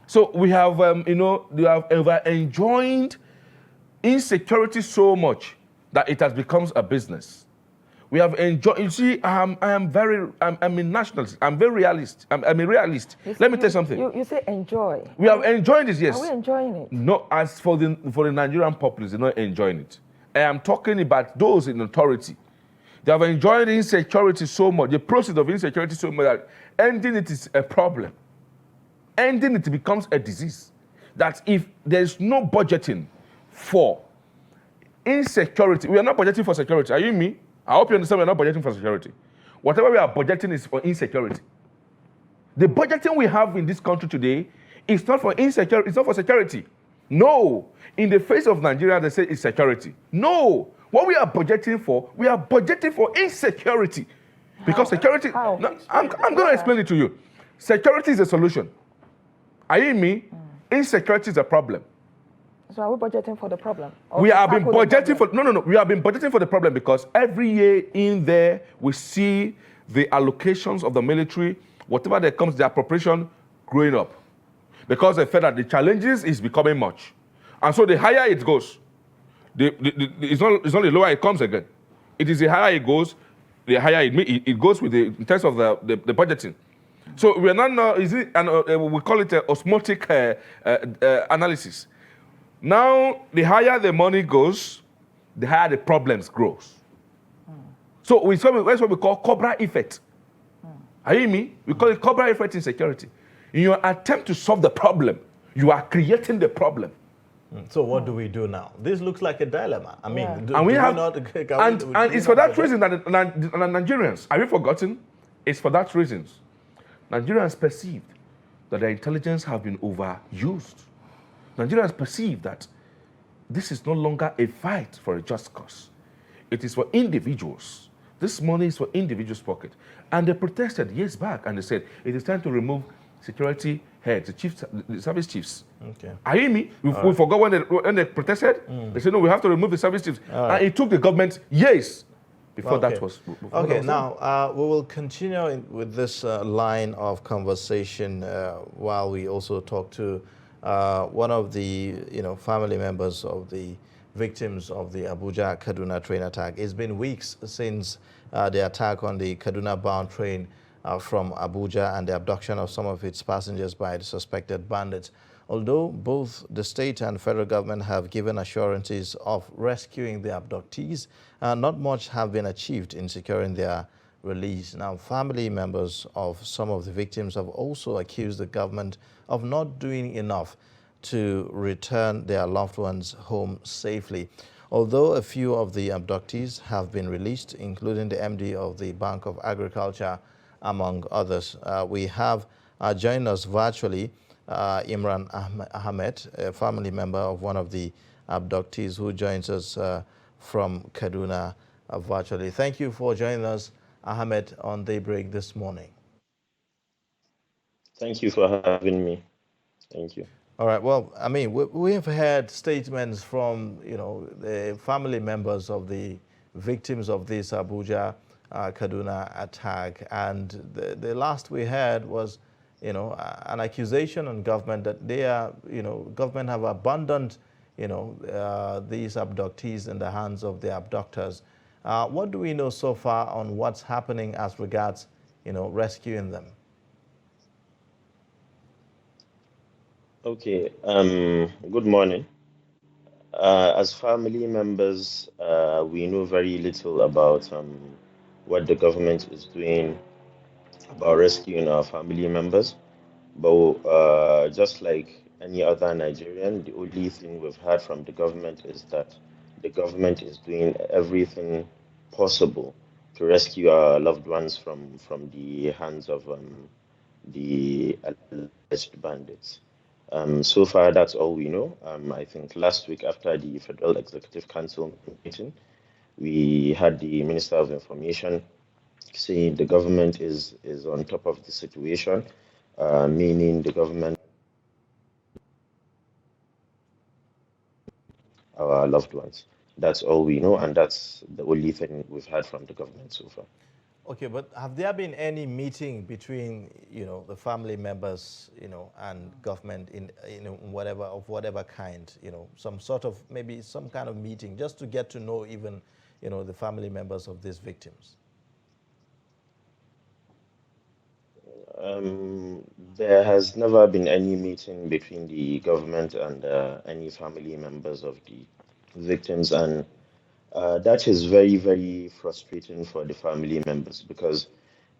So we have, we have ever enjoyed insecurity so much that it has become a business. We have enjoyed, you see, I'm a nationalist. I'm very realist. I'm a realist. Let me tell you something. You say enjoy. We have enjoyed this, yes. Are we enjoying it? No, as for the Nigerian populace, they're not enjoying it. I am talking about those in authority. They have enjoyed insecurity so much, the process of insecurity so much that ending it is a problem. Ending it becomes a disease. That if there's no budgeting for insecurity, we are not budgeting for security. Are you me? I hope you understand we're not budgeting for security. Whatever we are budgeting is for insecurity. The budgeting we have in this country today is not for insecurity, it's not for security. No. In the face of Nigeria, they say it's security. No. What we are budgeting for insecurity. Because security, no, I'm going to explain it to you. Security is a solution. Are you in me? Insecurity is a problem. So are we budgeting for the problem? We have been budgeting for, no. We have been budgeting for the problem because every year in there, we see the allocations of the military, whatever that comes, the appropriation growing up. Because they felt that the challenges is becoming much. And so the higher it goes, it's not the lower it comes again. It is the higher it goes, the higher it goes with in terms of the budgeting. So we are not, we call it an osmotic analysis. Now, the higher the money goes, the higher the problems grows. So that's what we call Cobra effect. Are you me? We call it Cobra effect in security. In your attempt to solve the problem, you are creating the problem. So what do we do now? This looks like a dilemma. I mean, and it's for that reason that the Nigerians, have you forgotten? It's for that reason. Nigerians perceived that their intelligence have been overused. Nigerians perceive that this is no longer a fight for a just cause. It is for individuals. This money is for individuals' pocket. And they protested years back and they said, it is time to remove security heads, the service chiefs. Okay. Are you me? We forgot when they protested. They said, no, we have to remove the service chiefs. And it took the government years before that was. Now we will continue with this line of conversation while we also talk to one of the family members of the victims of the Abuja-Kaduna train attack. It's been weeks since the attack on the Kaduna-bound train from Abuja and the abduction of some of its passengers by the suspected bandits. Although both the state and federal government have given assurances of rescuing the abductees, not much have been achieved in securing their release. Now, family members of some of the victims have also accused the government of not doing enough to return their loved ones home safely. Although a few of the abductees have been released, including the MD of the Bank of Agriculture, among others. We have joined us virtually Imran Ahmed, a family member of one of the abductees who joins us from Kaduna virtually. Thank you for joining us, Ahmed, on Daybreak this morning. Thank you for having me. Thank you. All right. Well, I mean, we have heard statements from, the family members of the victims of this Abuja Kaduna attack, and the last we heard was, an accusation on government that they are, government have abandoned, these abductees in the hands of the abductors. What do we know so far on what's happening as regards, rescuing them? Okay. Good morning. As family members, we know very little about what the government is doing about rescuing our family members. But just like any other Nigerian, the only thing we've heard from the government is that the government is doing everything possible to rescue our loved ones from the hands of the alleged bandits. So far, that's all we know. I think last week, after the Federal Executive Council meeting, we had the Minister of Information saying the government is on top of the situation, meaning the government, our loved ones. That's all we know, and that's the only thing we've heard from the government so far. Okay, but have there been any meeting between, the family members, and government in whatever kind, some sort of, maybe some kind of meeting just to get to know even, the family members of these victims? There has never been any meeting between the government and any family members of the victims, and that is very, very frustrating for the family members because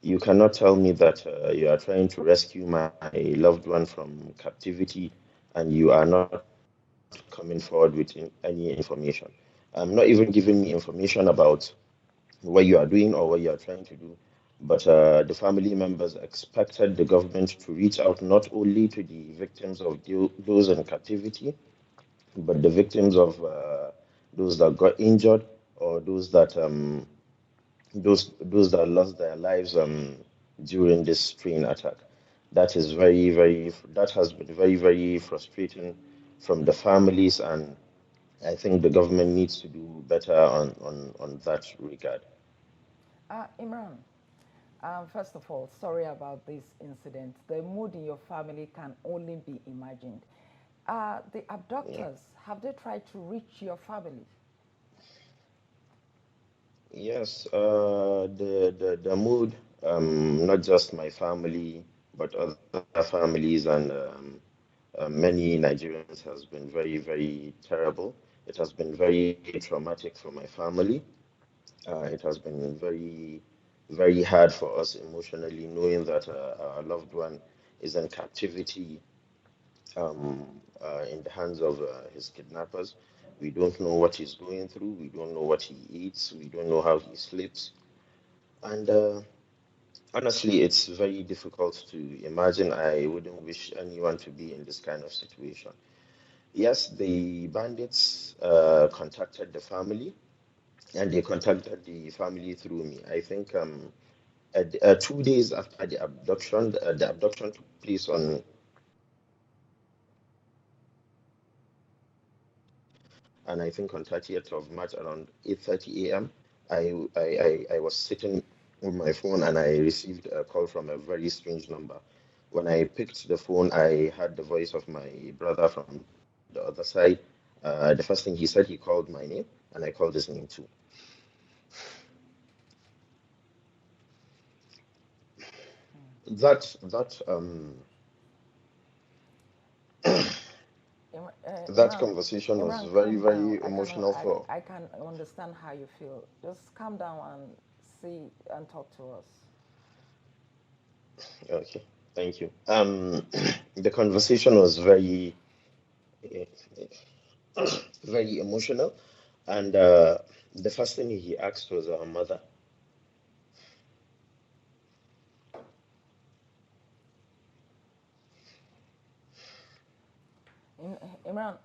you cannot tell me that you are trying to rescue my loved one from captivity and you are not coming forward with any information. Not even giving me information about what you are doing or what you are trying to do. But the family members expected the government to reach out not only to the victims of those in captivity, but the victims of those that got injured or those that lost their lives during this train attack. That is that has been very, very frustrating from the families, and I think the government needs to do better on that regard. Imran, first of all, sorry about this incident. The mood in your family can only be imagined. The abductors, have they tried to reach your family? Yes, the mood, not just my family, but other families and many Nigerians has been very, very terrible. It has been very traumatic for my family. It has been very, very hard for us emotionally, knowing that our loved one is in captivity in the hands of his kidnappers. We don't know what he's going through. We don't know what he eats. We don't know how he sleeps. And honestly, it's very difficult to imagine. I wouldn't wish anyone to be in this kind of situation. Yes, the bandits contacted the family, and they contacted the family through me. I think 2 days after the abduction took place on, and I think on 30th of March around 8:30 a.m. I was sitting on my phone and I received a call from a very strange number. When I picked the phone, I heard the voice of my brother from the other side, The first thing he said, he called my name, and I called his name too. That that conversation was Imran, very, calm down. very emotional for. I can understand how you feel. Just calm down and see and talk to us. Okay, thank you. The conversation was very, very emotional, and the first thing he asked was our mother. Imran,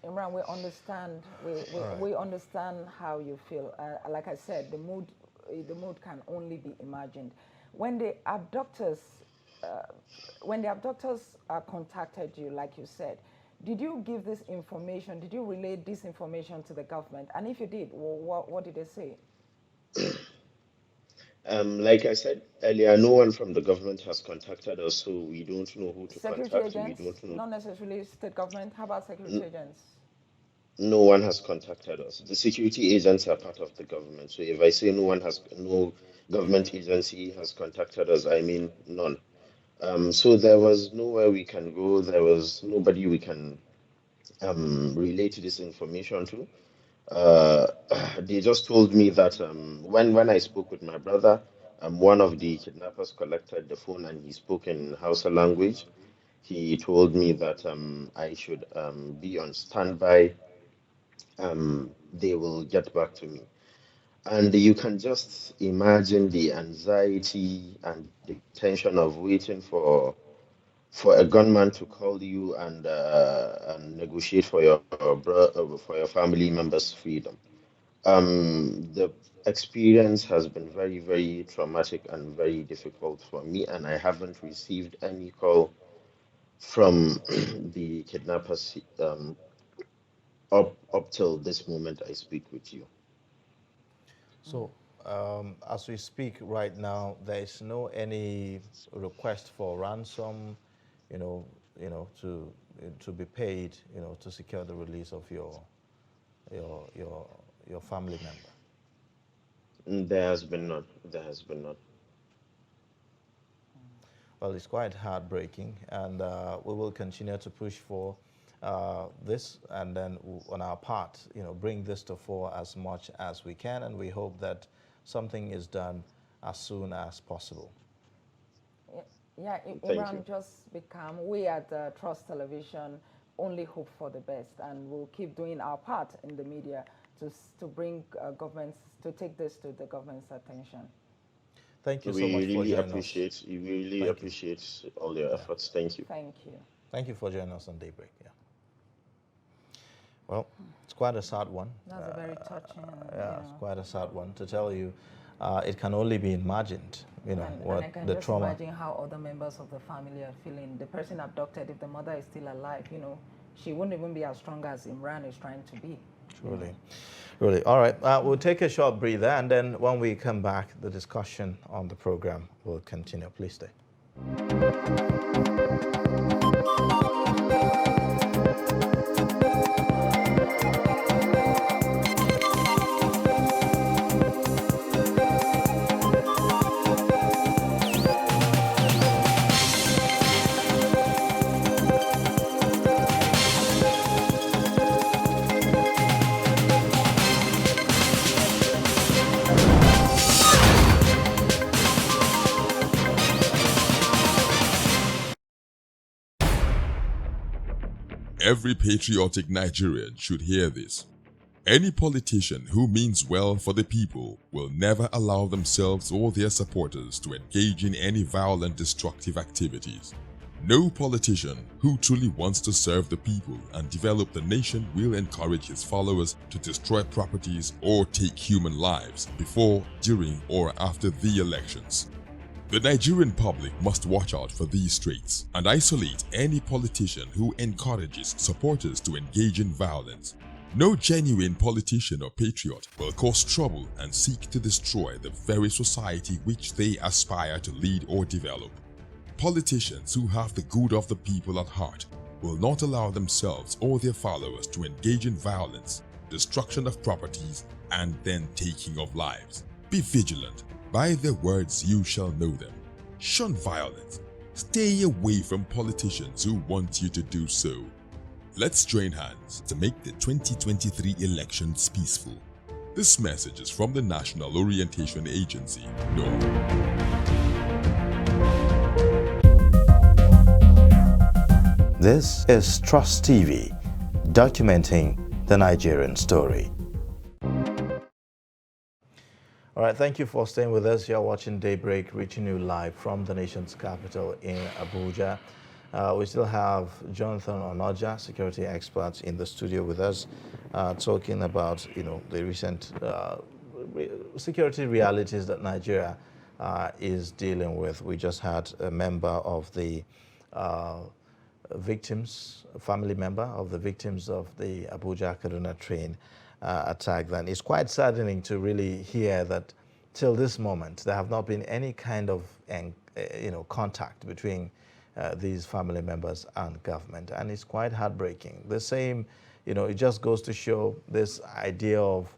Imran, we understand. We understand how you feel. Like I said, the mood can only be imagined. When the abductors, contacted you, like you said, did you give this information? Did you relay this information to the government? And if you did, what did they say? Like I said earlier, no one from the government has contacted us, so we don't know who to Security contact. agents, We don't know. not necessarily state government. How about security agents? No one has contacted us. The security agents are part of the government. So if I say no government agency has contacted us, I mean none. So there was nowhere we can go. There was nobody we can relate this information to. They just told me that when I spoke with my brother, one of the kidnappers collected the phone and he spoke in Hausa language. He told me that I should be on standby. They will get back to me. And you can just imagine the anxiety and the tension of waiting for a gunman to call you and negotiate for for your family members' freedom. The experience has been very, very traumatic and very difficult for me, and I haven't received any call from the kidnappers up till this moment I speak with you. So, as we speak right now, there is no any request for ransom, to be paid, to secure the release of your family member. There has been none. There has been none. Well, it's quite heartbreaking, and we will continue to push for this, and then on our part, bring this to fore as much as we can, and we hope that something is done as soon as possible. Yeah, Imran, just be calm. We at Trust Television only hope for the best, and we'll keep doing our part in the media to bring governments, to take this to the government's attention. Thank you so much for joining us. We really appreciate all your efforts. Thank you. Thank you. Thank you for joining us on Daybreak. Yeah. Well, it's quite a sad one. That's a very touching. It's quite a sad one to tell you. It can only be imagined, what I can the just trauma. imagine how other members of the family are feeling. The person abducted, if the mother is still alive, she wouldn't even be as strong as Imran is trying to be. Truly. Really. All right. We'll take a short breather, and then when we come back, the discussion on the program will continue. Please stay. Every patriotic Nigerian should hear this. Any politician who means well for the people will never allow themselves or their supporters to engage in any violent, destructive activities. No politician who truly wants to serve the people and develop the nation will encourage his followers to destroy properties or take human lives before, during, or after the elections. The Nigerian public must watch out for these traits and isolate any politician who encourages supporters to engage in violence. No genuine politician or patriot will cause trouble and seek to destroy the very society which they aspire to lead or develop. Politicians who have the good of the people at heart will not allow themselves or their followers to engage in violence, destruction of properties, and then taking of lives. Be vigilant. By their words you shall know them. Shun violence. Stay away from politicians who want you to do so. Let's join hands to make the 2023 elections peaceful. This message is from the National Orientation Agency, NORA. This is Trust TV, documenting the Nigerian story. All right, thank you for staying with us. You're watching Daybreak, reaching you live from the nation's capital in Abuja. We still have Jonathan Onoja, security expert, in the studio with us, talking about the recent security realities that Nigeria is dealing with. We just had a member of the victims, a family member of the victims of the Abuja-Kaduna train attack. Then it's quite saddening to really hear that till this moment there have not been any kind of contact between these family members and government, and it's quite heartbreaking. The same, it just goes to show this idea of,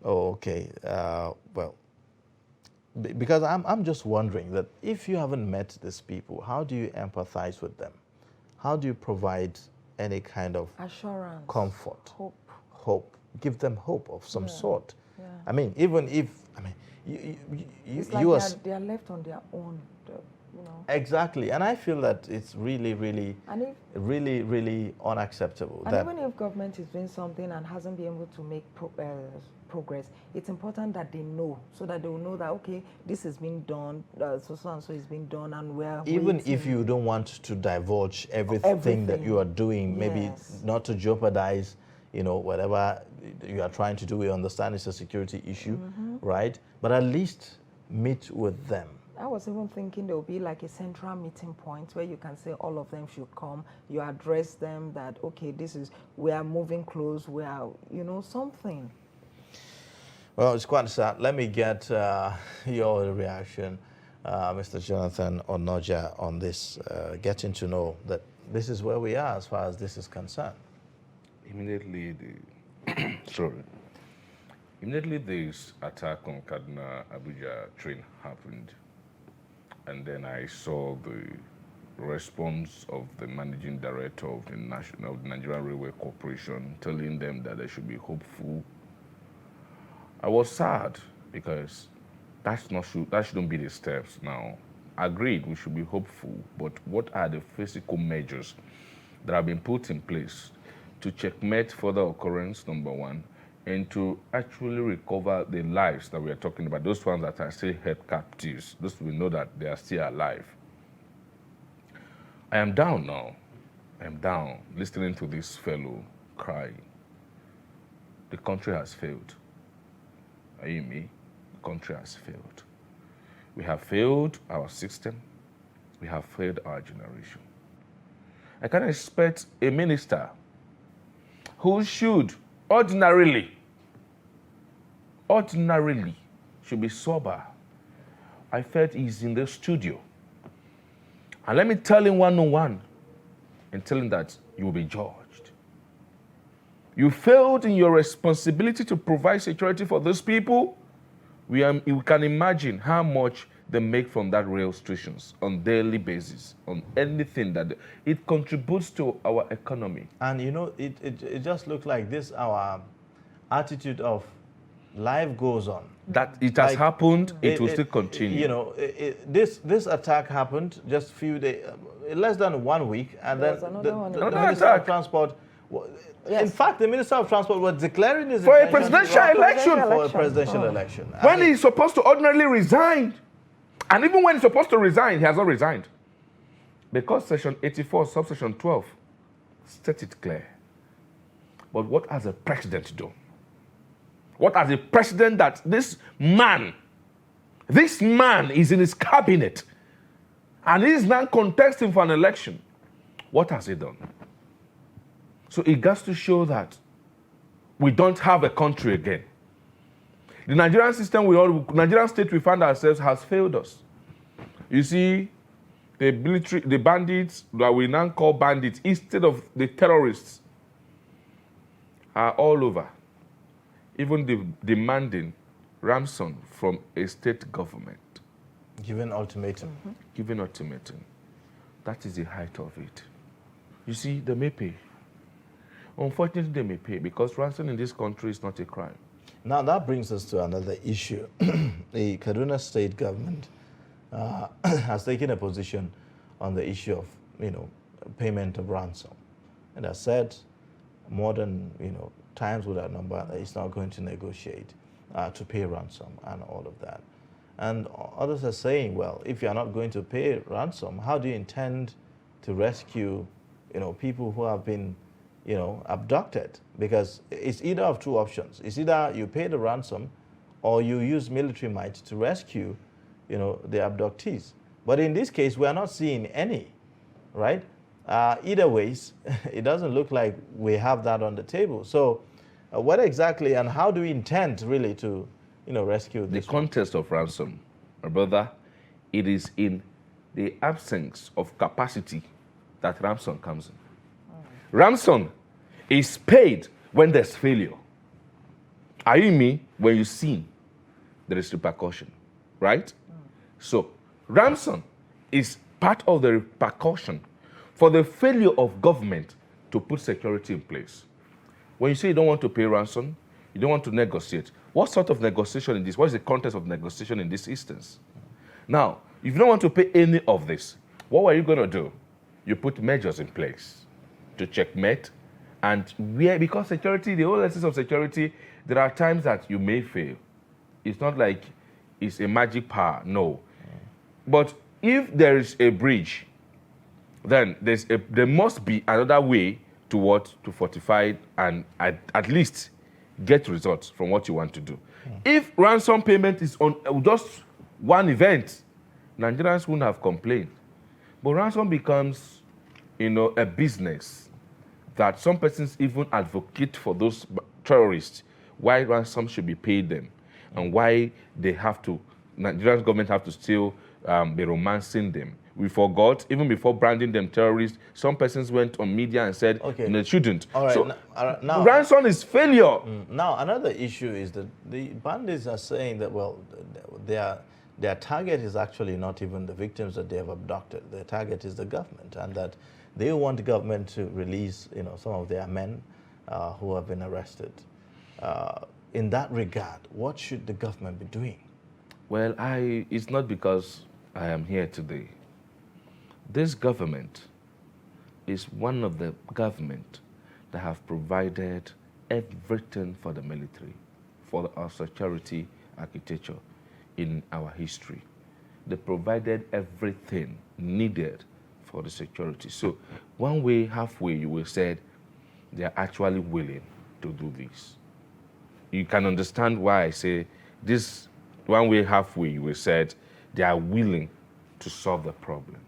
well, because I'm just wondering that if you haven't met these people, how do you empathize with them? How do you provide any kind of assurance, comfort, hope, give them hope of some sort? Yeah. I mean, even if, it's like they are left on their own, Exactly, and I feel that it's really, really, really, really unacceptable. And even if government is doing something and hasn't been able to make progress, it's important that they know, so that they will know that, okay, this has been done, so and so is being done, and we're even waiting. if you don't want to divulge everything that you are doing, maybe not to jeopardize, whatever you are trying to do. We understand it's a security issue, right? But at least meet with them. I was even thinking there will be like a central meeting point where you can say all of them should come. You address them that, okay, we are moving close, we are, something. Well, it's quite sad. Let me get your reaction, Mr. Jonathan Onoja, on this, getting to know that this is where we are as far as this is concerned. Immediately, immediately this attack on Kaduna-Abuja train happened, and then I saw the response of the managing director of the Nigerian Railway Corporation, telling them that they should be hopeful. I was sad because that shouldn't be the steps now. Agreed, we should be hopeful, but what are the physical measures that have been put in place to checkmate further occurrence, number one, and to actually recover the lives that we are talking about, those ones that are still held captives, those we know that they are still alive. I am down now. I am down listening to this fellow crying. The country has failed. Are you me? The country has failed. We have failed our system. We have failed our generation. I can't expect a minister who should ordinarily should be sober. I felt he's in the studio. And let me tell him 101 and tell him that you will be judged. You failed in your responsibility to provide security for those people. You can imagine how much they make from that rail stations on daily basis, on anything that it contributes to our economy. And it just looks like this, our attitude of life goes on. That it has happened, it will still continue. This attack happened just few days, less than 1 week, and then the Minister of Transport. In fact, the Minister of Transport was declaring his for a presidential election. For a presidential election. When he's supposed to ordinarily resign. And even when he's supposed to resign, he has not resigned. Because Section 84, Subsection 12, states it clear. But what has the president done? What has the president that this man is in his cabinet, and he's now contesting for an election? What has he done? So it has to show that we don't have a country again. The Nigerian system, Nigerian state we find ourselves has failed us. You see, the bandits that we now call bandits instead of the terrorists are all over, even demanding ransom from a state government. Given ultimatum. Given ultimatum. That is the height of it. You see, they may pay. Unfortunately, they may pay because ransom in this country is not a crime. Now, that brings us to another issue. The Kaduna state government has taken a position on the issue of, payment of ransom. And has said more than, times with that number that it's not going to negotiate to pay ransom and all of that. And others are saying, well, if you're not going to pay ransom, how do you intend to rescue, people who have been, abducted? Because it's either of two options. It's either you pay the ransom or you use military might to rescue, the abductees. But in this case, we are not seeing any, right? Either ways, it doesn't look like we have that on the table. So what exactly and how do we intend really to, rescue this? The context of ransom, my brother, it is in the absence of capacity that ransom comes in. Ransom is paid when there's failure. Are you me? When you sin, there is repercussion, right? So ransom is part of the repercussion for the failure of government to put security in place. When you say you don't want to pay ransom, you don't want to negotiate, what sort of negotiation in this? What is the context of negotiation in this instance? Now, if you don't want to pay any of this, what are you going to do? You put measures in place to checkmate, and because security, the whole essence of security, there are times that you may fail. It's not like it's a magic power, no. But if there is a breach, then there must be another way to fortify and at least get results from what you want to do. If ransom payment is on just one event, Nigerians wouldn't have complained. But ransom becomes, a business that some persons even advocate for those terrorists, why ransom should be paid them, and why Nigerian government have to still be romancing them. We forgot, even before branding them terrorists, some persons went on media and said, they shouldn't. All right, so, now, ransom is failure. Now, another issue is that the bandits are saying that, well, their target is actually not even the victims that they have abducted. Their target is the government, and that they want the government to release, some of their men who have been arrested. In that regard, what should the government be doing? Well, it's not because I am here today. This government is one of the government that have provided everything for the military, for our security architecture in our history. They provided everything needed for the security. So one way, halfway, you will say they are actually willing to do this. You can understand why I say this one way, halfway, you will say they are willing to solve the problems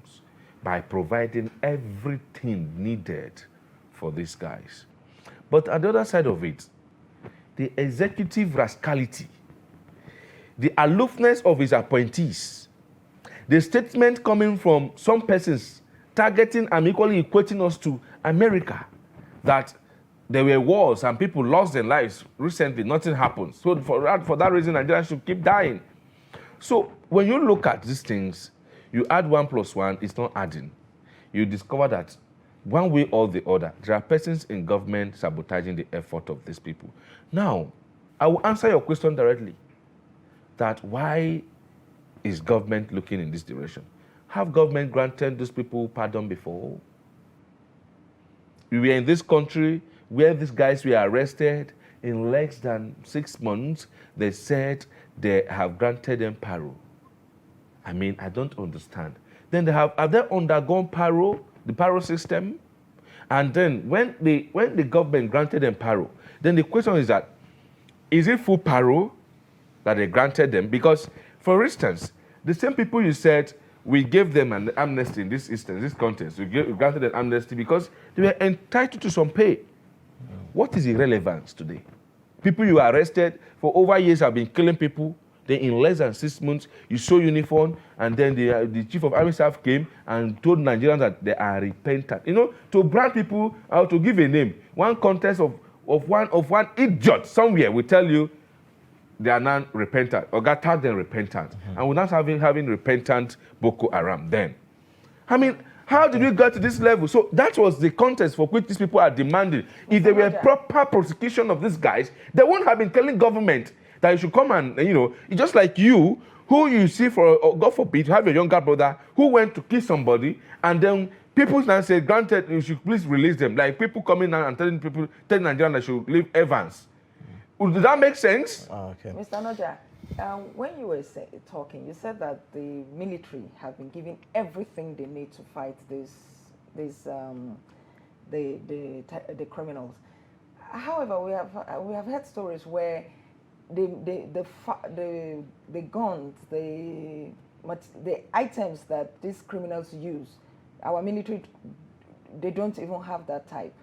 by providing everything needed for these guys. But on the other side of it, the executive rascality, the aloofness of his appointees, the statement coming from some persons targeting and equally equating us to America, that there were wars and people lost their lives recently, nothing happened. So for that reason, Nigerians should keep dying. So when you look at these things, you add 1 + 1, it's not adding. You discover that one way or the other, there are persons in government sabotaging the effort of these people. Now, I will answer your question directly, that why is government looking in this direction? Have government granted those people pardon before? We were in this country where these guys were arrested in less than 6 months. They said they have granted them parole. I mean, I don't understand. Then have they undergone parole, the parole system? And then when the government granted them parole, then the question is that, is it full parole that they granted them? Because, for instance, the same people you said, we gave them an amnesty in this instance, this context, we granted them amnesty because they were entitled to some pay. What is the relevance today? People you arrested for over years have been killing people, Then in less than 6 months, you saw uniform, and then the chief of army staff came and told Nigerians that they are repentant. You know, to brand people or to give a name. One contest of one idiot somewhere will tell you they are not repentant, or got tagged them repentant. And we're not having repentant Boko Haram then. I mean, how did we get to this level? So that was the context for which these people are demanding. If there were proper prosecution of these guys, they wouldn't have been telling government that you should come and, you know, it's just like you, who you see for, God forbid, you have a younger brother who went to kill somebody, and then people now say, granted, you should please release them. Like people coming out and telling Nigerians they should leave Evans. Does that make sense? Oh, okay. Mr. Noja, when you were talking, you said that the military have been given everything they need to fight the criminals. However, we have heard stories where the guns, the items that these criminals use, our military, they don't even have that type.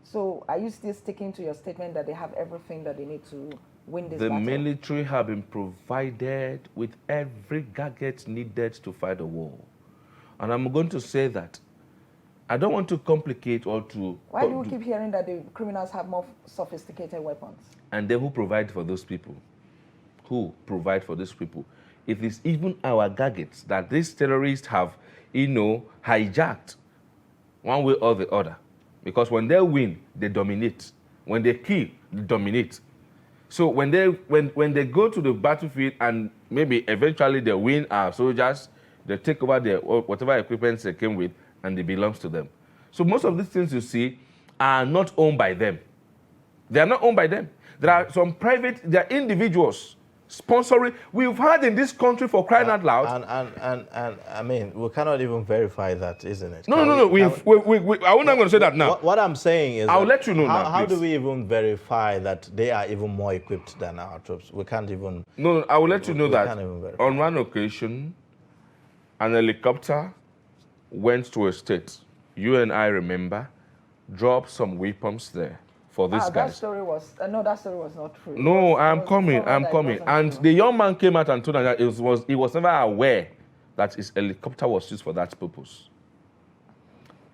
So are you still sticking to your statement that they have everything that they need to win this battle? The military have been provided with every gadget needed to fight the war. And I'm going to say that I don't want to complicate or to... Why do you keep hearing that the criminals have more sophisticated weapons? And then who provide for those people? Who provide for these people? It is even our gadgets that these terrorists have, you know, hijacked one way or the other. Because when they win, they dominate. When they kill, they dominate. So when they go to the battlefield and maybe eventually they win our soldiers, they take over their whatever equipment they came with and it belongs to them. So most of these things you see are not owned by them. They are not owned by them. There are some private, there are individuals sponsoring. We've had in this country, for crying out loud. And I mean, we cannot even verify that, isn't it? No. I'm not going to say that now. What I'm saying is, I'll let you know now. How do we even verify that they are even more equipped than our troops? We can't even. No, I will let you know that on one occasion, an helicopter went to a state. You and I remember, dropped some weapons there. For this guy. That story was no, that story was not true. No, I'm coming. And the young man came out and told us that he was never aware that his helicopter was used for that purpose.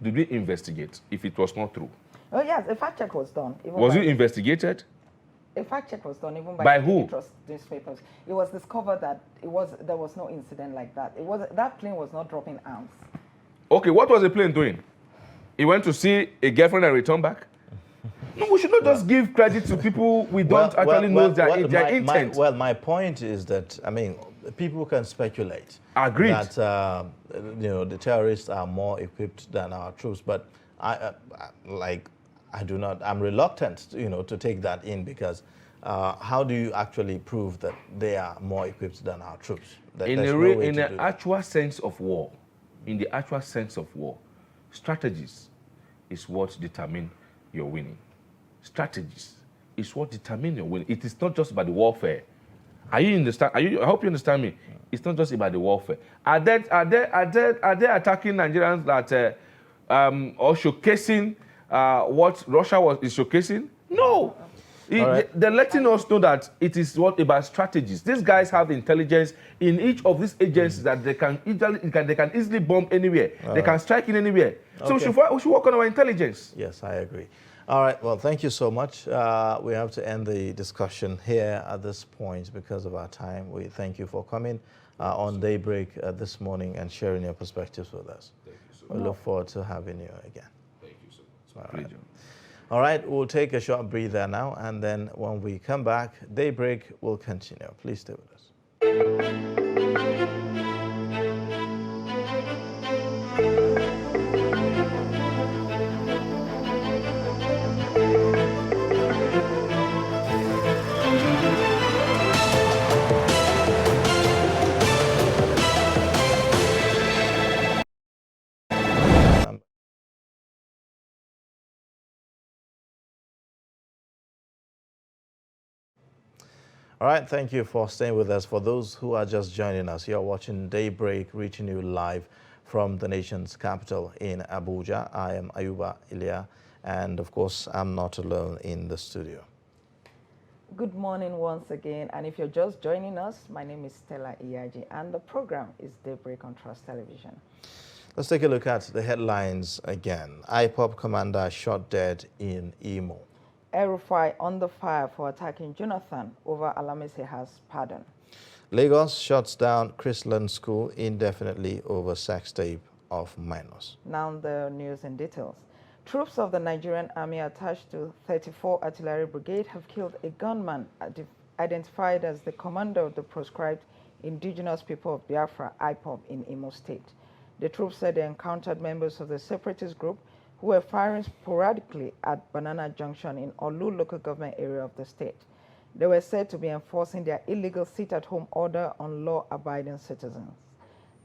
Did we investigate if it was not true? Oh yes, a fact check was done. Was it investigated? A fact check was done even by who? Newspapers. It was discovered that there was no incident like that. That plane was not dropping arms. Okay, what was the plane doing? He went to see a girlfriend and returned back? No, we should not just give credit to people we don't actually know their intent. My point is that, I mean, people can speculate. Agreed. That, you know, the terrorists are more equipped than our troops, but I'm reluctant, you know, to take that in because how do you actually prove that they are more equipped than our troops? In the actual sense of war, strategies is what determine your winning. Strategies is what determines your winning. It is not just about the warfare. I hope you understand me. It's not just about the warfare. Are they attacking Nigerians that or showcasing what Russia is showcasing? No. They're letting us know that it is about strategies. These guys have intelligence in each of these agencies that they can easily bomb anywhere. They can strike in anywhere. So we should work on our intelligence. Yes, I agree. All right. Well, thank you so much. We have to end the discussion here at this point because of our time. We thank you for coming on Daybreak this morning and sharing your perspectives with us. We look forward to having you again. Thank you so much. All right, we'll take a short breather now, and then when we come back, Daybreak will continue. Please stay with us. All right, thank you for staying with us. For those who are just joining us, you're watching Daybreak, reaching you live from the nation's capital in Abuja. I am Ayuba Ilya, and of course, I'm not alone in the studio. Good morning once again, and if you're just joining us, my name is Stella Iyaji, and the program is Daybreak on Trust Television. Let's take a look at the headlines again. IPOB commander shot dead in Imo. El-Rufai under fire for attacking Jonathan over Alamese has pardon. Lagos shuts down Chrisland School indefinitely over sex tape of minors. Now the news in details. Troops of the Nigerian Army attached to 34 Artillery Brigade have killed a gunman identified as the commander of the proscribed Indigenous People of Biafra, IPOB, in Imo State. The troops said they encountered members of the separatist group who were firing sporadically at Banana Junction in Olu local government area of the state. They were said to be enforcing their illegal sit-at-home order on law-abiding citizens.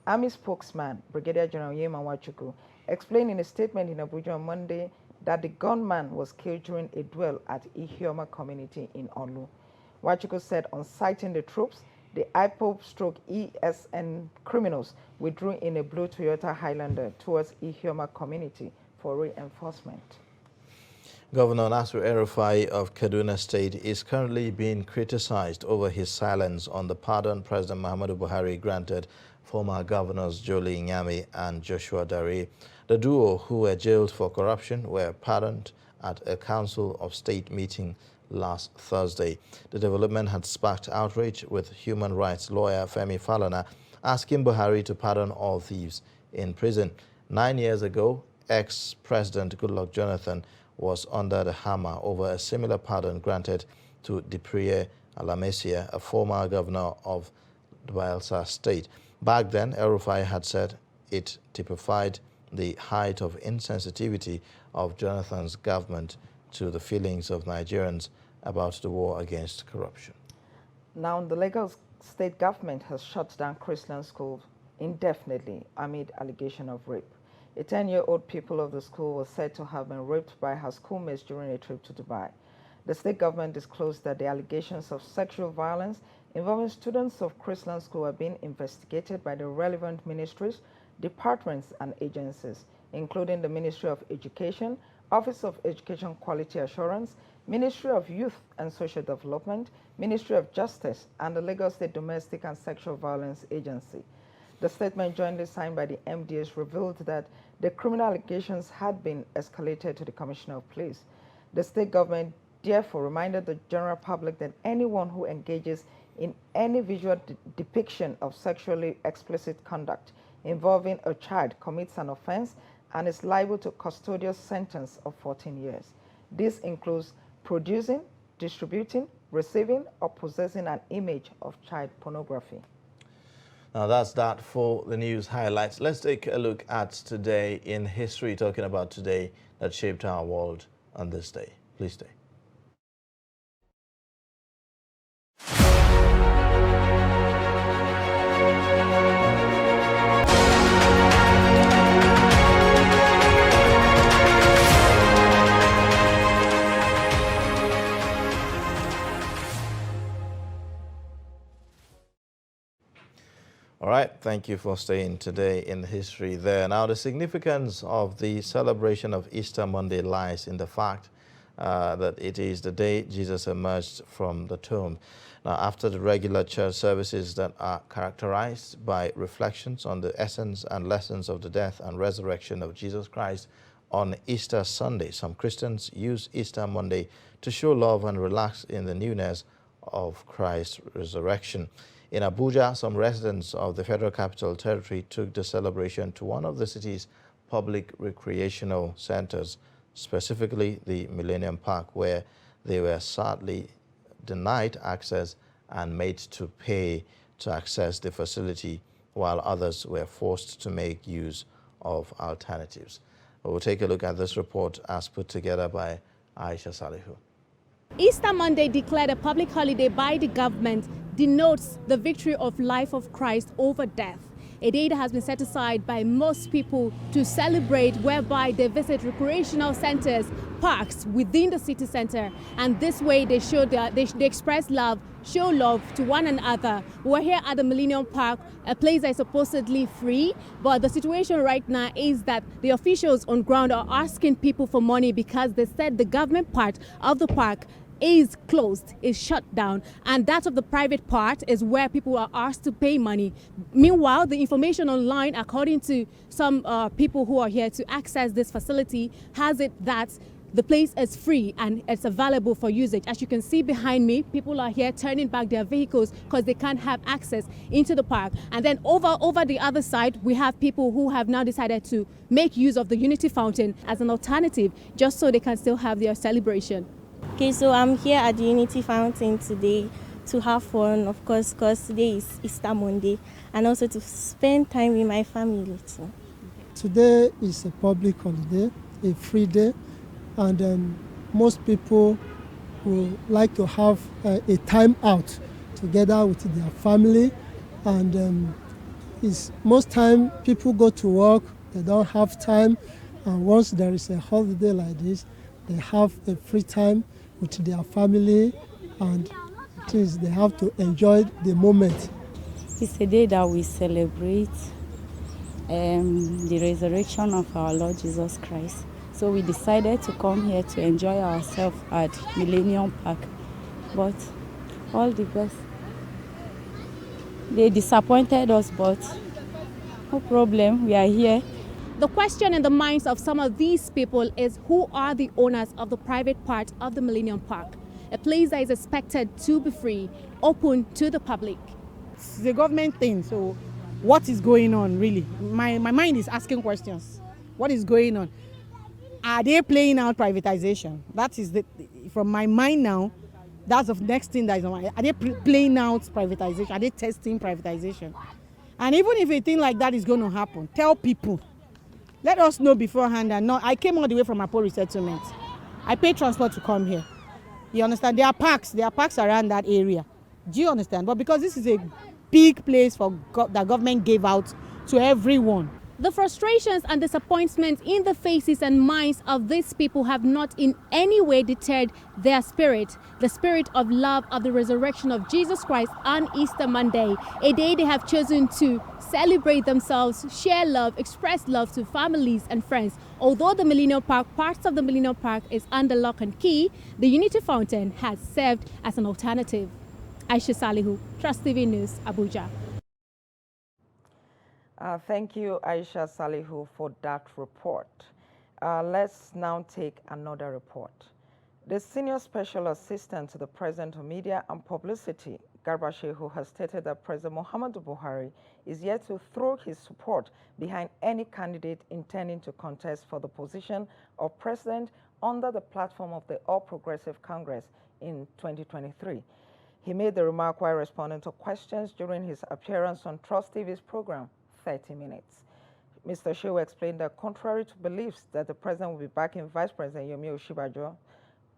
Army spokesman, Brigadier General Yema Wachuku, explained in a statement in Abuja on Monday that the gunman was killed during a duel at Ihioma community in Olu. Wachuku said on sighting the troops, the IPOB/ESN criminals withdrew in a blue Toyota Highlander towards Ihioma community for reinforcement. Governor Nasir El-Rufai of Kaduna State is currently being criticized over his silence on the pardon President Muhammadu Buhari granted former governors Jolie Nyami and Joshua Dare. The duo, who were jailed for corruption, were pardoned at a Council of State meeting last Thursday. The development had sparked outrage, with human rights lawyer Femi Falana asking Buhari to pardon all thieves in prison. 9 years ago, ex-President Goodluck Jonathan was under the hammer over a similar pardon granted to Dipriye Alamesia, a former governor of the Bayelsa State. Back then, El-Rufai had said it typified the height of insensitivity of Jonathan's government to the feelings of Nigerians about the war against corruption. Now, the Lagos state government has shut down Chrisland School indefinitely amid allegation of rape. A 10-year-old pupil of the school was said to have been raped by her schoolmates during a trip to Dubai. The state government disclosed that the allegations of sexual violence involving students of Chrisland School are being investigated by the relevant ministries, departments, and agencies, including the Ministry of Education, Office of Education Quality Assurance, Ministry of Youth and Social Development, Ministry of Justice, and the Lagos State Domestic and Sexual Violence Agency. The statement jointly signed by the MDS revealed that the criminal allegations had been escalated to the Commissioner of Police. The state government therefore reminded the general public that anyone who engages in any visual depiction of sexually explicit conduct involving a child commits an offense and is liable to a custodial sentence of 14 years. This includes producing, distributing, receiving, or possessing an image of child pornography. Now that's that for the news highlights. Let's take a look at today in history, talking about today that shaped our world on this day. Please stay. All right, thank you for staying today in history there. Now, the significance of the celebration of Easter Monday lies in the fact that it is the day Jesus emerged from the tomb. Now, after the regular church services that are characterized by reflections on the essence and lessons of the death and resurrection of Jesus Christ on Easter Sunday, some Christians use Easter Monday to show love and relax in the newness of Christ's resurrection. In Abuja, some residents of the Federal Capital Territory took the celebration to one of the city's public recreational centers, specifically the Millennium Park, where they were sadly denied access and made to pay to access the facility, while others were forced to make use of alternatives. We'll take a look at this report as put together by Aisha Salihu. Easter Monday, declared a public holiday by the government, denotes the victory of life of Christ over death. A day that has been set aside by most people to celebrate, whereby they visit recreational centers, parks within the city center, and this way they show they express love, show love to one another. We're here at the Millennium Park, a place that is supposedly free, but the situation right now is that the officials on ground are asking people for money because they said the government part of the park is closed, is shut down, and that of the private part is where people are asked to pay money. Meanwhile, the information online, according to some people who are here to access this facility, has it that the place is free and it's available for usage. As you can see behind me, people are here turning back their vehicles because they can't have access into the park. And then over the other side, we have people who have now decided to make use of the Unity Fountain as an alternative, just so they can still have their celebration. Okay, so I'm here at the Unity Fountain today to have fun, of course, because today is Easter Monday, and also to spend time with my family too. Today is a public holiday, a free day, and most people would like to have a time out together with their family, and most time people go to work, they don't have time, and once there is a holiday like this, they have a free time with their family, and they have to enjoy the moment. It's a day that we celebrate the resurrection of our Lord Jesus Christ. So we decided to come here to enjoy ourselves at Millennium Park. But all the best. They disappointed us, but no problem, we are here. The question in the minds of some of these people is, who are the owners of the private part of the Millennium Park? A place that is expected to be free, open to the public. It's the government thing, so what is going on really? My mind is asking questions. What is going on? Are they playing out privatization? That is from my mind now, that's the next thing that is on my mind. Are they playing out privatization? Are they testing privatization? And even if a thing like that is going to happen, tell people. Let us know beforehand. And I came all the way from Apo Resettlement. I paid transport to come here. You understand? There are parks around that area. Do you understand? But because this is a big place that government gave out to everyone. The frustrations and disappointments in the faces and minds of these people have not in any way deterred their spirit, the spirit of love of the resurrection of Jesus Christ on Easter Monday, a day they have chosen to celebrate themselves, share love, express love to families and friends. Although the Millennium Park, parts of the Millennium Park is under lock and key, the Unity Fountain has served as an alternative. Aisha Salihu, Trust TV News, Abuja. Thank you, Aisha Salihu, for that report. Let's now take another report. The Senior Special Assistant to the President of Media and Publicity, Garba Shehu, has stated that President Muhammadu Buhari is yet to throw his support behind any candidate intending to contest for the position of President under the platform of the All Progressive Congress in 2023. He made the remark while responding to questions during his appearance on Trust TV's program, 30 Minutes. Mr. Shehu explained that contrary to beliefs that the president will be backing Vice President Yemi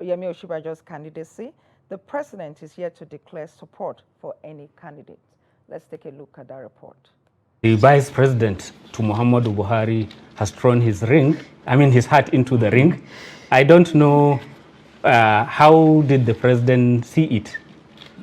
Oshibajo's candidacy, the president is yet to declare support for any candidate. Let's take a look at that report. The Vice President to Muhammadu Buhari has thrown his hat into the ring. I don't know how did the president see it?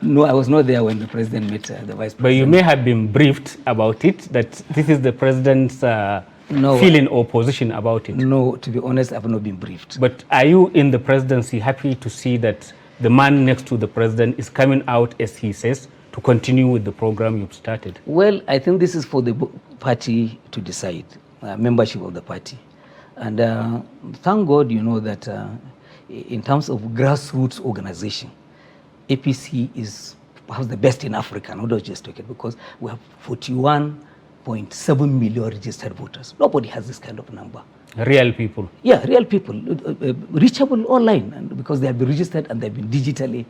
No, I was not there when the president met the vice president. But you may have been briefed about it, that this is the president's feeling or position about it. No, to be honest, I've not been briefed. But are you in the presidency happy to see that the man next to the president is coming out, as he says, to continue with the program you've started? Well, I think this is for the party to decide, membership of the party. And thank God, you know, that in terms of grassroots organization, APC is perhaps the best in Africa, not just talking, because we have 41.7 million registered voters. Nobody has this kind of number. Real people? Yeah, real people, reachable online, and because they have been registered and they've been digitally,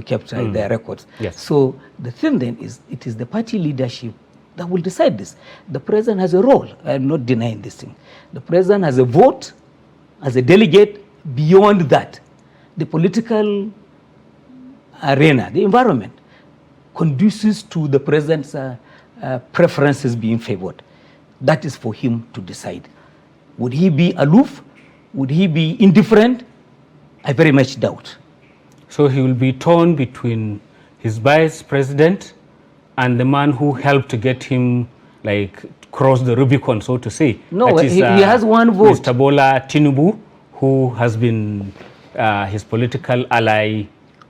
kept their records. Yes. So the thing then is, it is the party leadership that will decide this. The president has a role. I'm not denying this thing. The president has a vote, as a delegate. Beyond that, the political arena, the environment, conduces to the president's preferences being favored. That is for him to decide. Would he be aloof? Would he be indifferent? I very much doubt. So he will be torn between his vice president and the man who helped to get him, cross the Rubicon, so to say. No, that is, he has one vote. Mr. Bola Tinubu, who has been his political ally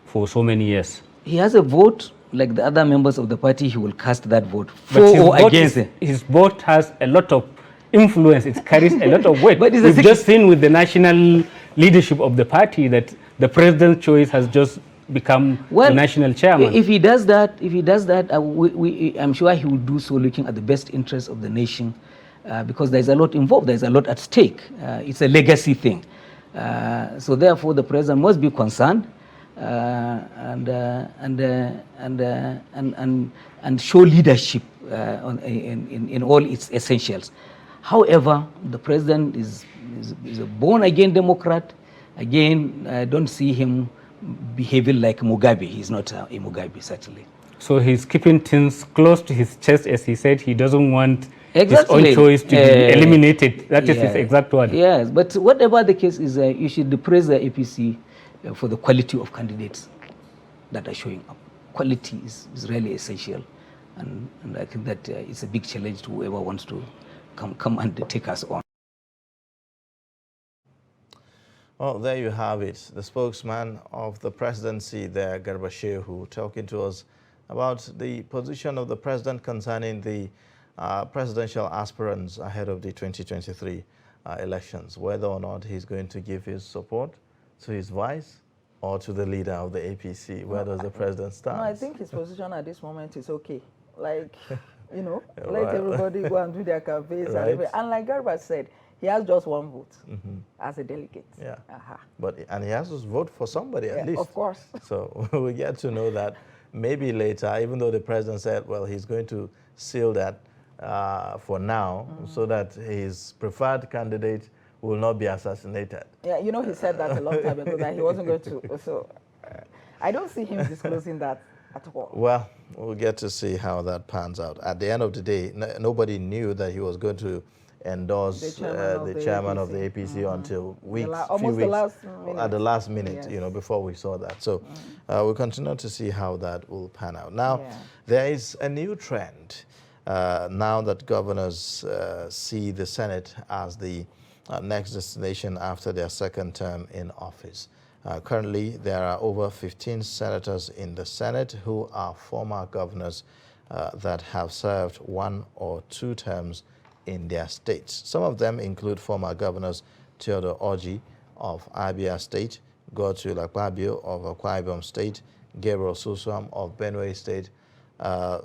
for so many years. He has a vote, like the other members of the party, he will cast that vote for But or against it. His vote has a lot of influence, it carries a lot of weight. But we've just seen with the national leadership of the party that the president's choice has just become the national chairman. If he does that, I'm sure he will do so looking at the best interests of the nation, because there's a lot involved, there's a lot at stake. It's a legacy thing. So therefore, the president must be concerned and show leadership in all its essentials. However, the president is a born-again Democrat. Again, I don't see him behaving like Mugabe. He's not a Mugabe, certainly. So he's keeping things close to his chest, as he said. He doesn't want Exactly. his own choice to be eliminated. That is his exact word. Yes, but whatever the case is, you should praise the APC for the quality of candidates that are showing up. Quality is really essential, and I think that it's a big challenge to whoever wants to come and take us on. Well, there you have it. The spokesman of the presidency there, Garba Shehu, talking to us about the position of the president concerning the presidential aspirants ahead of the 2023 elections, whether or not he's going to give his support to his vice or to the leader of the APC. Where does the president stand? No, I think his position at this moment is okay. Like, you know, let everybody go and do their campaigns. And like Garba said, he has just one vote as a delegate. Yeah. And he has to vote for somebody at least. Of course. So we get to know that maybe later, even though the president said, well, he's going to seal that for now so that his preferred candidate will not be assassinated. Yeah, you know, he said that a long time ago that he wasn't going to. So I don't see him disclosing that at all. Well, we'll get to see how that pans out. At the end of the day, nobody knew that he was going to endorse the chairman of the APC until at the last minute, you know, before we saw that. So we'll continue to see how that will pan out. Now, there is a new trend now that governors see the Senate as the next destination after their second term in office. Currently, there are over 15 senators in the Senate who are former governors that have served 1 or 2 terms in their states. Some of them include former governors Theodore Orji of Abia State, Godswill Akpabio of Akwa Ibom State, Gabriel Suswam of Benue State,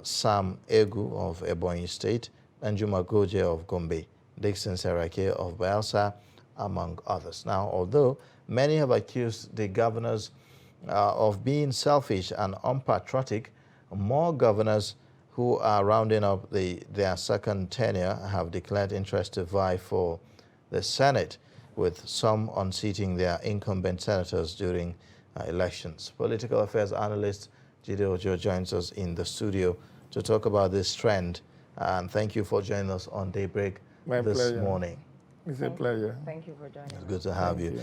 Sam Egu of Ebonyi State, and Juma Goje of Gombe, Dixon Serake of Bayelsa, among others. Now, although many have accused the governors of being selfish and unpatriotic, more governors who are rounding up their second tenure have declared interest to vie for the Senate, with some unseating their incumbent senators during elections. Political affairs analyst Jide Ojo joins us in the studio to talk about this trend. And thank you for joining us on Daybreak this morning. It's a pleasure. Thank you for joining us. It's good to have you.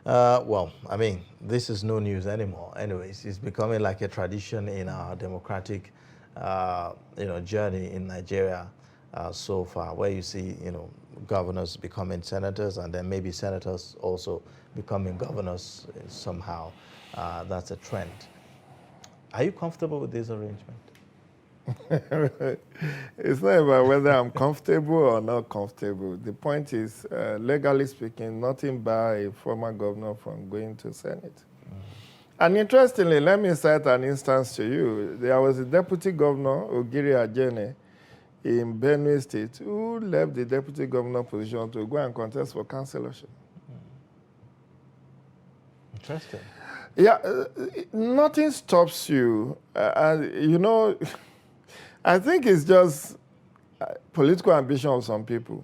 Well, I mean, this is no news anymore. Anyways, it's becoming like a tradition in our democratic journey in Nigeria so far, where you see, governors becoming senators and then maybe senators also becoming governors somehow. That's a trend. Are you comfortable with this arrangement? It's not about whether I'm comfortable or not comfortable. The point is, legally speaking, nothing bars a former governor from going to Senate. And interestingly, let me cite an instance to you. There was a deputy governor, Ogiri Ajene, in Benue State, who left the deputy governor position to go and contest for councillorship. Interesting. Yeah, nothing stops you. I think it's just political ambition of some people.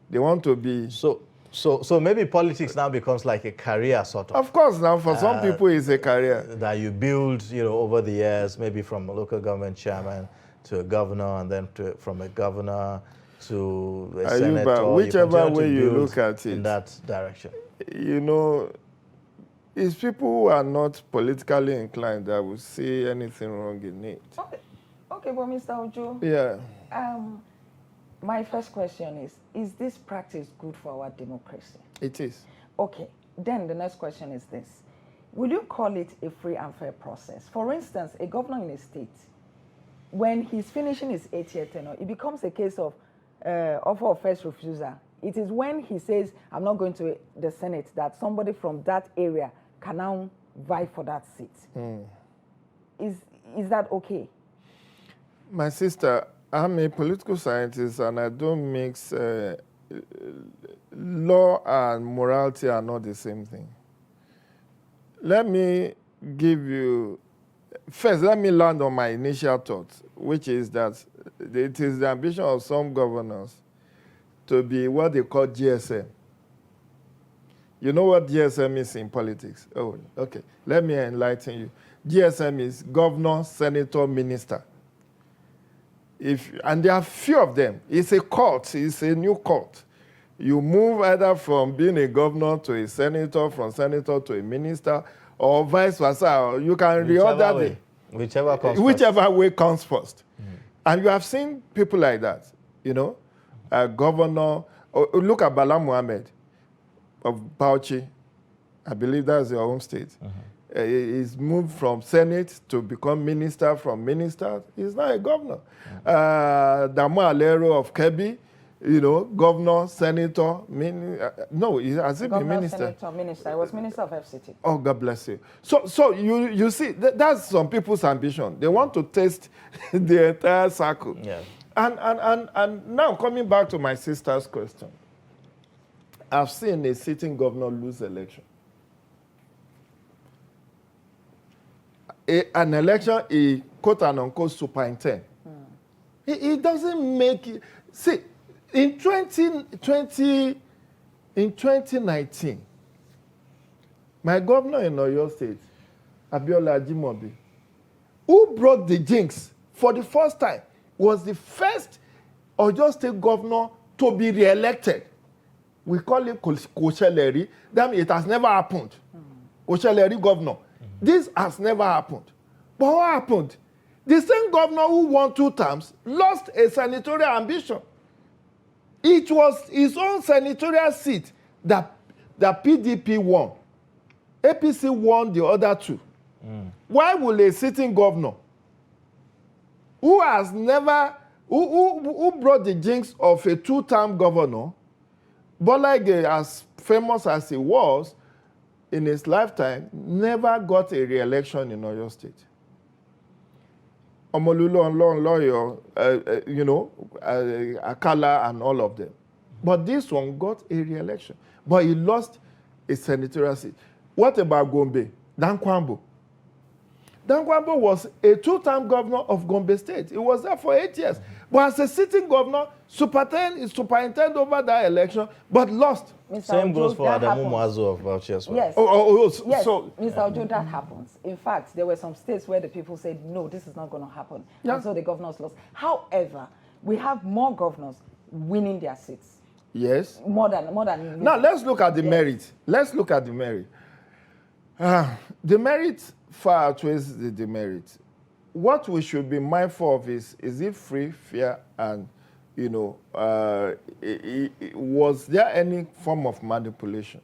They want to be... So maybe politics now becomes like a career sort of. Of course, now for some people it's a career. That you build, over the years, maybe from a local government chairman to a governor, and then from a governor to a senator. Whichever way you look at it. In that direction. It's people who are not politically inclined that will see anything wrong in it. Okay, but Mr. Ojo. Yeah. My first question is this practice good for our democracy? It is. Okay, then the next question is this. will you call it a free and fair process? For instance, a governor in a state, when he's finishing his 8-year tenure, it becomes a case of offer of first refusal. It is when he says, I'm not going to the Senate, that somebody from that area can now vie for that seat. Is that okay? My sister, I'm a political scientist and I don't mix law and morality are not the same thing. Let me give you, first let me land on my initial thought, which is that it is the ambition of some governors to be what they call GSM. You know what GSM is in politics? Oh, okay. Let me enlighten you. GSM is governor, senator, minister. And there are few of them. It's a cult. It's a new cult. You move either from being a governor to a senator, from senator to a minister, or vice versa. You can reorder way. Whichever way comes first. And you have seen people like that, you know, a governor. Look at Bala Mohammed of Bauchi. I believe that's your home state. He's moved from Senate to become minister, from minister. He's now a governor. Damo Alero of Kebbi, you know, governor, senator, no, has he been minister? Senator, minister. He was minister of FCT. Oh, God bless you. So you see, that's some people's ambition. They want to taste the entire circle. Yeah. And now coming back to my sister's question, I've seen a sitting governor lose election. An election, a quote and unquote superintendent. It doesn't make it. See, in 2019, my governor in Oyo State, Abiola Ajimobi, who brought the jinx for the first time, was the first Oyo State governor to be re-elected. We call it Kosheleri. That means it has never happened. Kosheleri governor. This has never happened. But what happened? The same governor who won 2 terms lost a senatorial ambition. It was his own senatorial seat that PDP won. APC won the other 2. Why will a sitting governor who has never, who brought the jinx of a 2-term governor, Bola Ige, as famous as he was, in his lifetime, never got a re-election in Oyo State. Omolulo and Lawyer, you know, Akala and all of them. But this one got a re-election. But he lost a senatorial seat. What about Gombe? Dan Kwambo. Dan Kwambo was a 2-term governor of Gombe State. He was there for 8 years. But as a sitting governor, superintended over that election, but lost. Same goes for Adamu Muazu of Bauchi as well. Yes. Yes. So, Mr. Ojo, that happens. In fact, there were some states where the people said, no, this is not going to happen. Yeah. And so the governors lost. However, we have more governors winning their seats. Yes. More than. Now, let's look at the merit. Let's look at the merit. The merit far outweighs the demerit. What we should be mindful of is it free, fair, and, you know, was there any form of manipulation?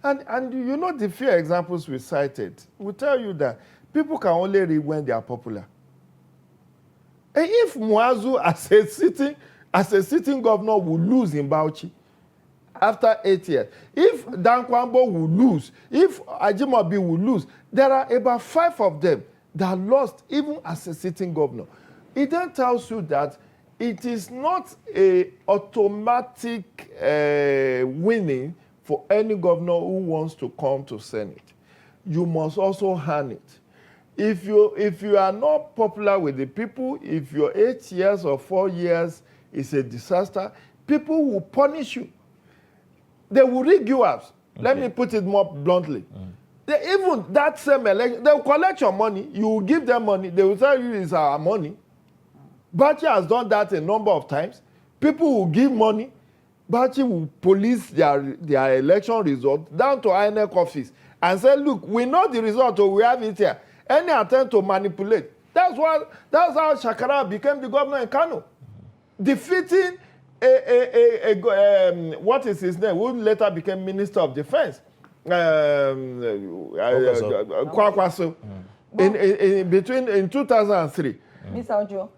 And you know, the few examples we cited will tell you that people can only read when they are popular. And if Muazu, as a sitting governor, will lose in Bauchi after 8 years, if Dan Kwambo will lose, if Ajimobi will lose, there are about 5 of them that lost even as a sitting governor. It then tells you that it is not a automatic winning for any governor who wants to come to Senate. You must also earn it. If you are not popular with the people, if your 8 years or 4 years is a disaster, people will punish you. They will rig you up. Okay. Let me put it more bluntly. Even that same election, they will collect your money, you will give them money, they will tell you it's our money. Bauchi has done that a number of times. People will give money, Bauchi will police their election result down to INEC office and say, look, we know the result, or we have it here. Any attempt to manipulate. That's how Shakara became the governor in Kano. Defeating what is his name, who later became Minister of Defense. Kwakwaso. In 2003. Mr. Ojo,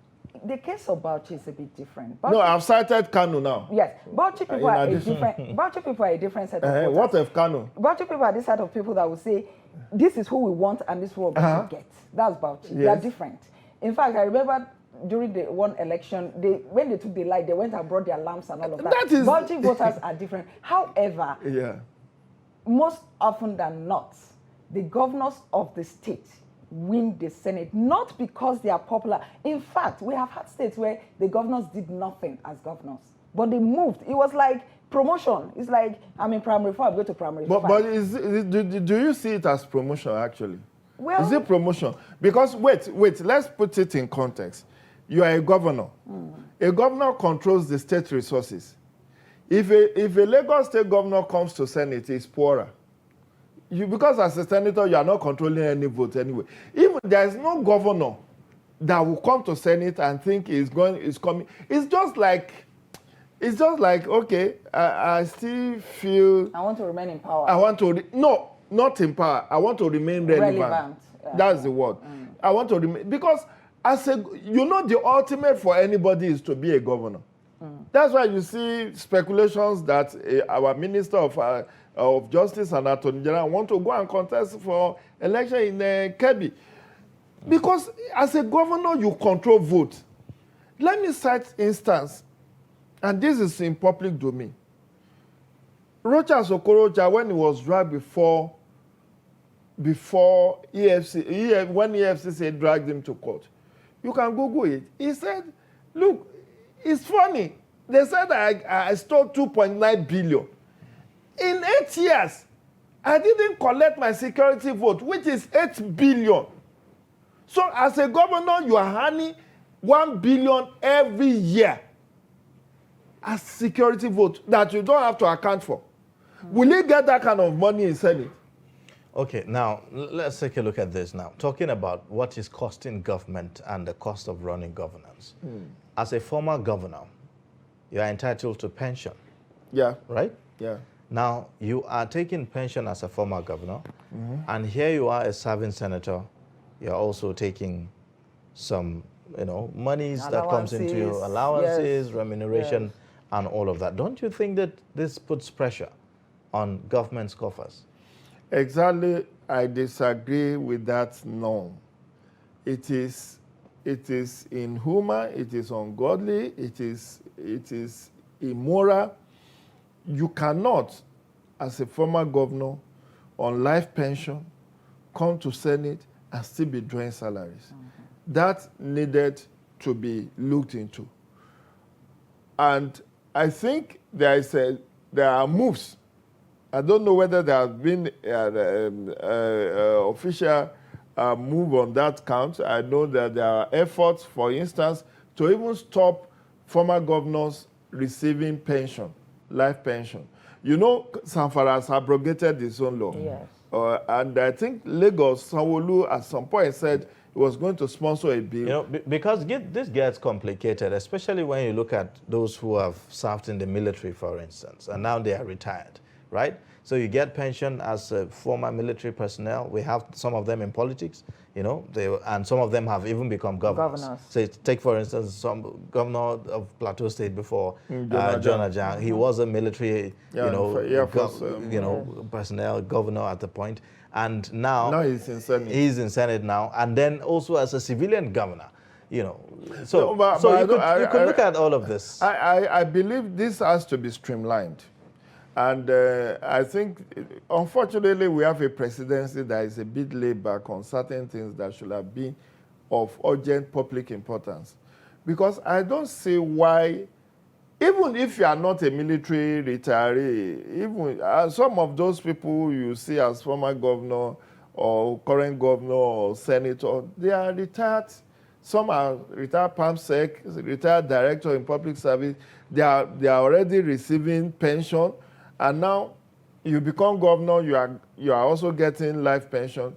the case of Bauchi is a bit different. No, I've cited Kanu now. Yes, Bauchi people are a different. Bauchi people are a different set of voters. What if Kanu? Bauchi people are this set of people that will say, "This is who we want, and this is what we're going to get." That's Bauchi. Yes. They are different. In fact, I remember during the one election, when they took the light, they went and brought their lamps and all of that. Bauchi voters are different. However, most often than not, the governors of the state win the Senate, not because they are popular. In fact, we have had states where the governors did nothing as governors, but they moved. It was like promotion. It's like, I'm in primary 4, I go to primary 5. But do you see it as promotion, actually? Well, is it promotion? Because, wait, let's put it in context. You are a governor. A governor controls the state resources. If a Lagos state governor comes to Senate, he's poorer. Because as a senator, you are not controlling any vote anyway. Even there is no governor that will come to Senate and think is coming. It's just like, okay, I still feel I want to remain in power. No, not in power. I want to remain relevant. Yeah. That's the word. I want to remain, because the ultimate for anybody is to be a governor. That's why you see speculations that our Minister of Justice and Attorney General want to go and contest for election in Kebbi. Because as a governor, you control vote. Let me cite instance, and this is in public domain. Rochas Okorocha, when he was dragged before EFCC, when EFCC dragged him to court, you can Google it. He said, look, it's funny. They said I stole 2.9 billion. In 8 years, I didn't collect my security vote, which is 8 billion. So as a governor, you are earning 1 billion every year as security vote that you don't have to account for. Will you get that kind of money in Senate? Okay, now let's take a look at this now. Talking about what is costing government and the cost of running governance. As a former governor, you are entitled to pension. Yeah. Right? Yeah. Now, you are taking pension as a former governor, and here you are a serving senator. You're also taking some, monies that comes into your allowances, remuneration, and all of that. Don't you think that this puts pressure on government's coffers? Exactly, I disagree with that norm. It is inhuman, it is ungodly, it is immoral. You cannot, as a former governor on life pension, come to Senate and still be drawing salaries. That needed to be looked into. And I think there are moves. I don't know whether there has been official move on that count. I know that there are efforts, for instance, to even stop former governors receiving pension, life pension. Sanfara has abrogated his own law. Yes. And I think Lagos, Sanwo-Olu at some point said he was going to sponsor a bill. Because this gets complicated, especially when you look at those who have served in the military, for instance, and now they are retired, right? So you get pension as a former military personnel. We have some of them in politics, and some of them have even become governors. So take, for instance, some governor of Plateau State before, John Ajang. He was a military, personnel governor at the point. And now he's in Senate. He's in Senate now. And then also as a civilian governor, So, you could look at all of this. I believe this has to be streamlined. And I think, unfortunately, we have a presidency that is a bit laid back on certain things that should have been of urgent public importance. Because I don't see why, even if you are not a military retiree, even some of those people you see as former governor or current governor or senator, they are retired. Some are retired PAMSEC, retired director in public service. They are already receiving pension. And now you become governor, you are also getting life pension.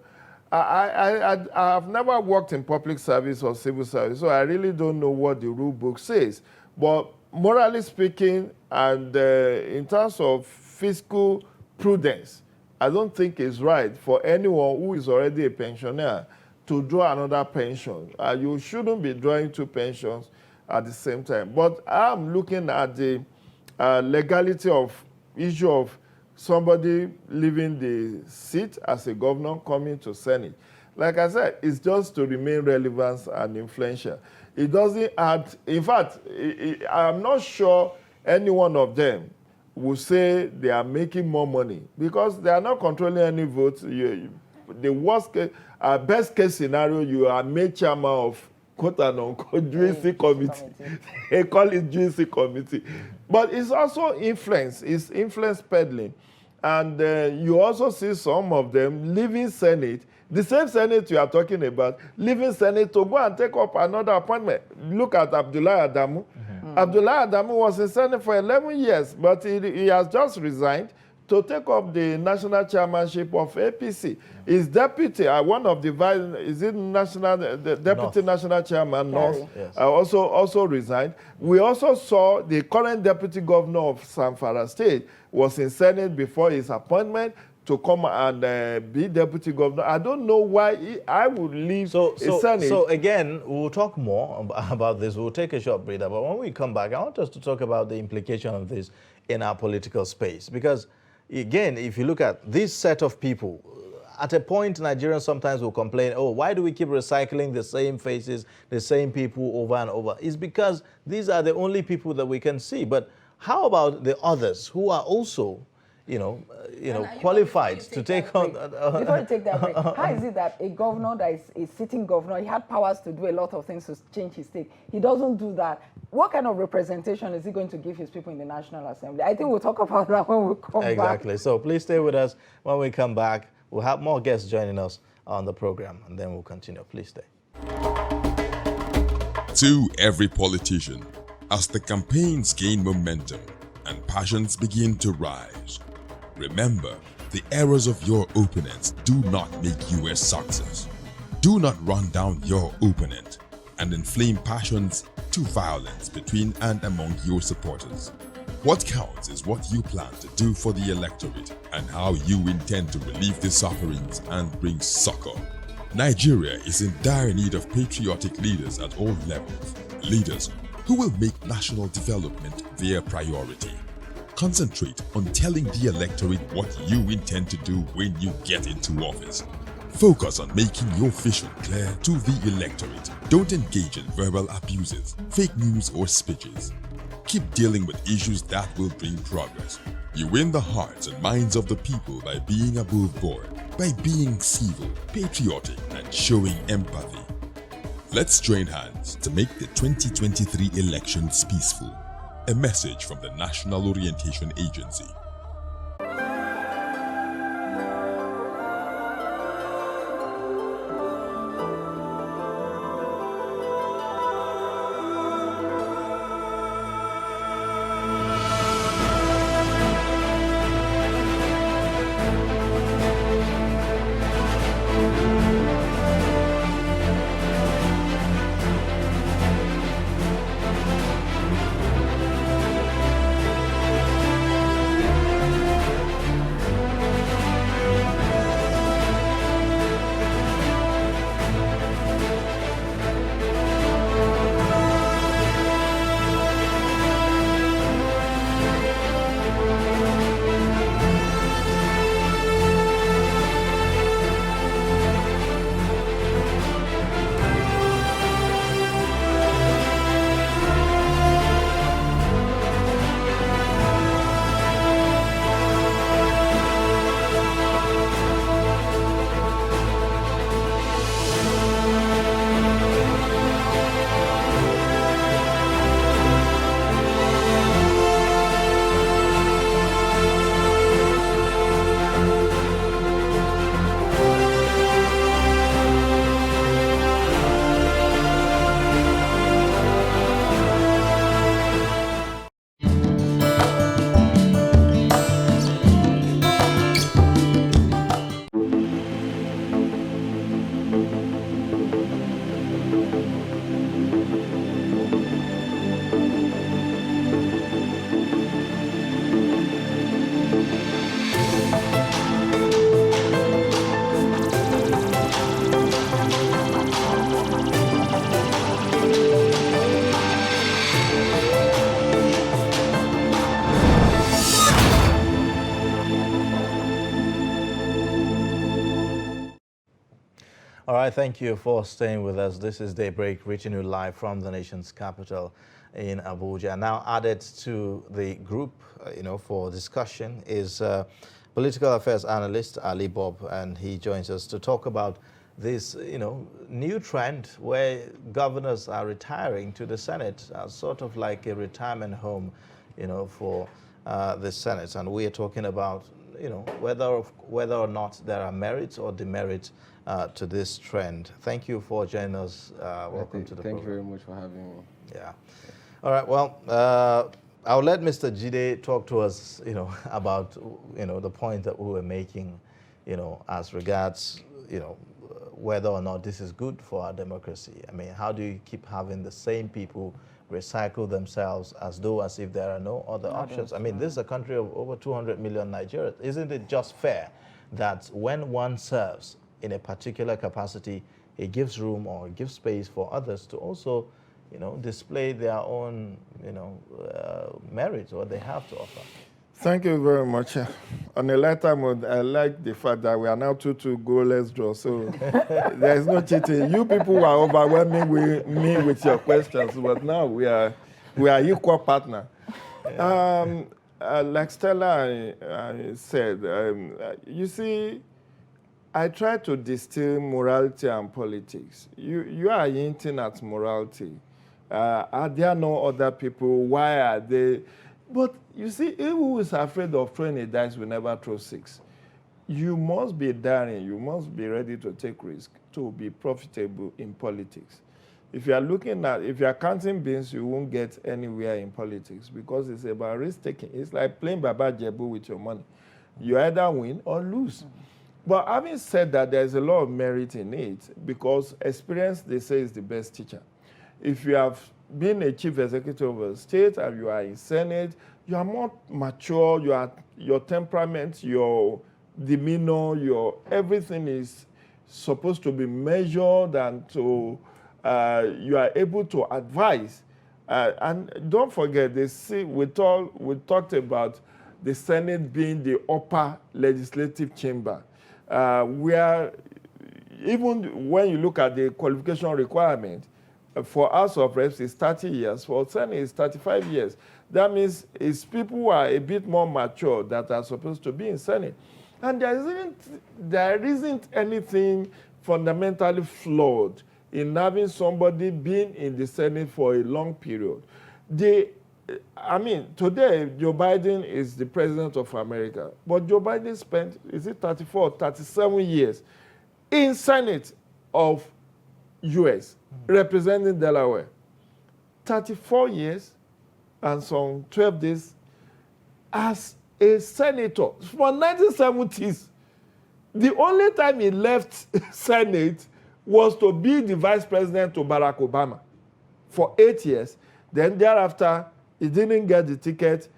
I have never worked in public service or civil service, so I really don't know what the rule book says. But morally speaking, and in terms of fiscal prudence, I don't think it's right for anyone who is already a pensioner to draw another pension. You shouldn't be drawing two pensions at the same time. But I'm looking at the legality of issue of somebody leaving the seat as a governor coming to Senate. Like I said, it's just to remain relevant and influential. It doesn't add, in fact, I'm not sure any one of them will say they are making more money because they are not controlling any votes. The worst case, best case scenario, you are made chairman of quote and unquote juicy committee. They call it juicy committee. But it's also influence, it's influence peddling. And you also see some of them leaving Senate, the same Senate you are talking about, leaving Senate to go and take up another appointment. Look at Abdullah Adamu. Abdullah Adamu was in Senate for 11 years, but he has just resigned to take up the national chairmanship of APC. His deputy, one of the vice, is it national, the deputy national chairman, North, yes. Also resigned. We also saw the current deputy governor of Zamfara State was in Senate before his appointment to come and be deputy governor. I don't know why I would leave Senate. So again, we'll talk more about this. We'll take a short breather. But when we come back, I want us to talk about the implication of this in our political space. Because again, if you look at this set of people, at a point, Nigerians sometimes will complain, oh, why do we keep recycling the same faces, the same people over and over? It's because these are the only people that we can see. But how about the others who are also, qualified to take on... Before you take that break, how is it that a governor that is a sitting governor, he had powers to do a lot of things to change his state. He doesn't do that. What kind of representation is he going to give his people in the National Assembly? I think we'll talk about that when we come back. Exactly. So please stay with us. When we come back, we'll have more guests joining us on the program, and then we'll continue. Please stay. To every politician, as the campaigns gain momentum and passions begin to rise, remember, the errors of your opponents do not make you a success. Do not run down your opponent and inflame passions to violence between and among your supporters. What counts is what you plan to do for the electorate and how you intend to relieve the sufferings and bring succor. Nigeria is in dire need of patriotic leaders at all levels. Leaders who will make national development their priority. Concentrate on telling the electorate what you intend to do when you get into office. Focus on making your vision clear to the electorate. Don't engage in verbal abuses, fake news or speeches. Keep dealing with issues that will bring progress. You win the hearts and minds of the people by being above board, by being civil, patriotic, and showing empathy. Let's join hands to make the 2023 elections peaceful. A message from the National Orientation Agency. right, thank you for staying with us. This is Daybreak, reaching you live from the nation's capital in Abuja. Now added to the group, for discussion is political affairs analyst Ali Bob, and he joins us to talk about this, new trend where governors are retiring to the Senate, sort of like a retirement home, for the Senate. And we are talking about, whether or not there are merits or demerits to this trend. Thank you for joining us. Welcome to the program. Thank you very much for having me. Yeah. All right. Well, I'll let Mr. Jide talk to us, about, the point that we were making, as regards, whether or not this is good for our democracy. I mean, how do you keep having the same people recycle themselves as if there are no other options? I mean, this is a country of over 200 million Nigerians. Isn't it just fair that when one serves in a particular capacity, it gives room or gives space for others to also, display their own, merits, what they have to offer? Thank you very much. On a lighter mode, I like the fact that we are now 2-2 goalless draw, so there is no cheating. You people were overwhelming me with your questions, but now we are equal partner. Like Stella said, you see, I try to distill morality and politics. You are hinting at morality. Are there no other people? Why are they? But you see, he who is afraid of throwing a dice will never throw six. You must be daring. You must be ready to take risk to be profitable in politics. If you are counting beans, you won't get anywhere in politics because it's about risk taking. It's like playing Baba Jebu with your money. You either win or lose. But having said that, there's a lot of merit in it because experience, they say, is the best teacher. If you have been a chief executive of a state and you are in Senate, you are more mature, your temperament, your demeanor, everything is supposed to be measured and you are able to advise. And don't forget, we talked about the Senate being the upper legislative chamber, where even when you look at the qualification requirement, for House of Reps is 30 years, for Senate is 35 years. That means it's people who are a bit more mature that are supposed to be in Senate. And there isn't anything fundamentally flawed in having somebody being in the Senate for a long period. Today, Joe Biden is the president of America, but Joe Biden spent, 34, 37 years in Senate of U.S., representing Delaware. 34 years and some 12 days as a senator from 1970s. The only time he left Senate was to be the vice president to Barack Obama for 8 years. Then thereafter, he didn't get the ticket.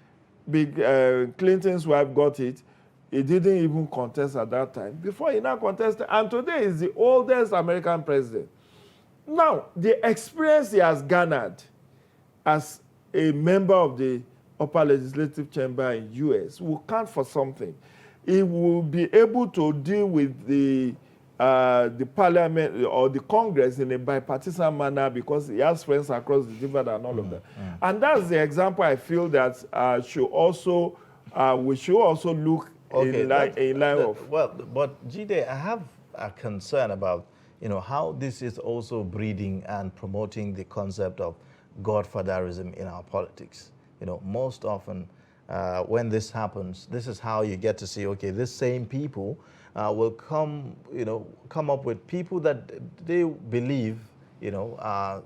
Clinton's wife got it. He didn't even contest at that time. Before he now contested, and today is the oldest American president. Now, the experience he has garnered as a member of the upper legislative chamber in U.S. will count for something. He will be able to deal with the parliament or the Congress in a bipartisan manner because he has friends across the river and all of that. And that's the example I feel that we should also look in line of. Well, but Jide, I have a concern about how this is also breeding and promoting the concept of godfatherism in our politics. Most often when this happens, this is how you get to see, okay, these same people will come up with people that they believe, are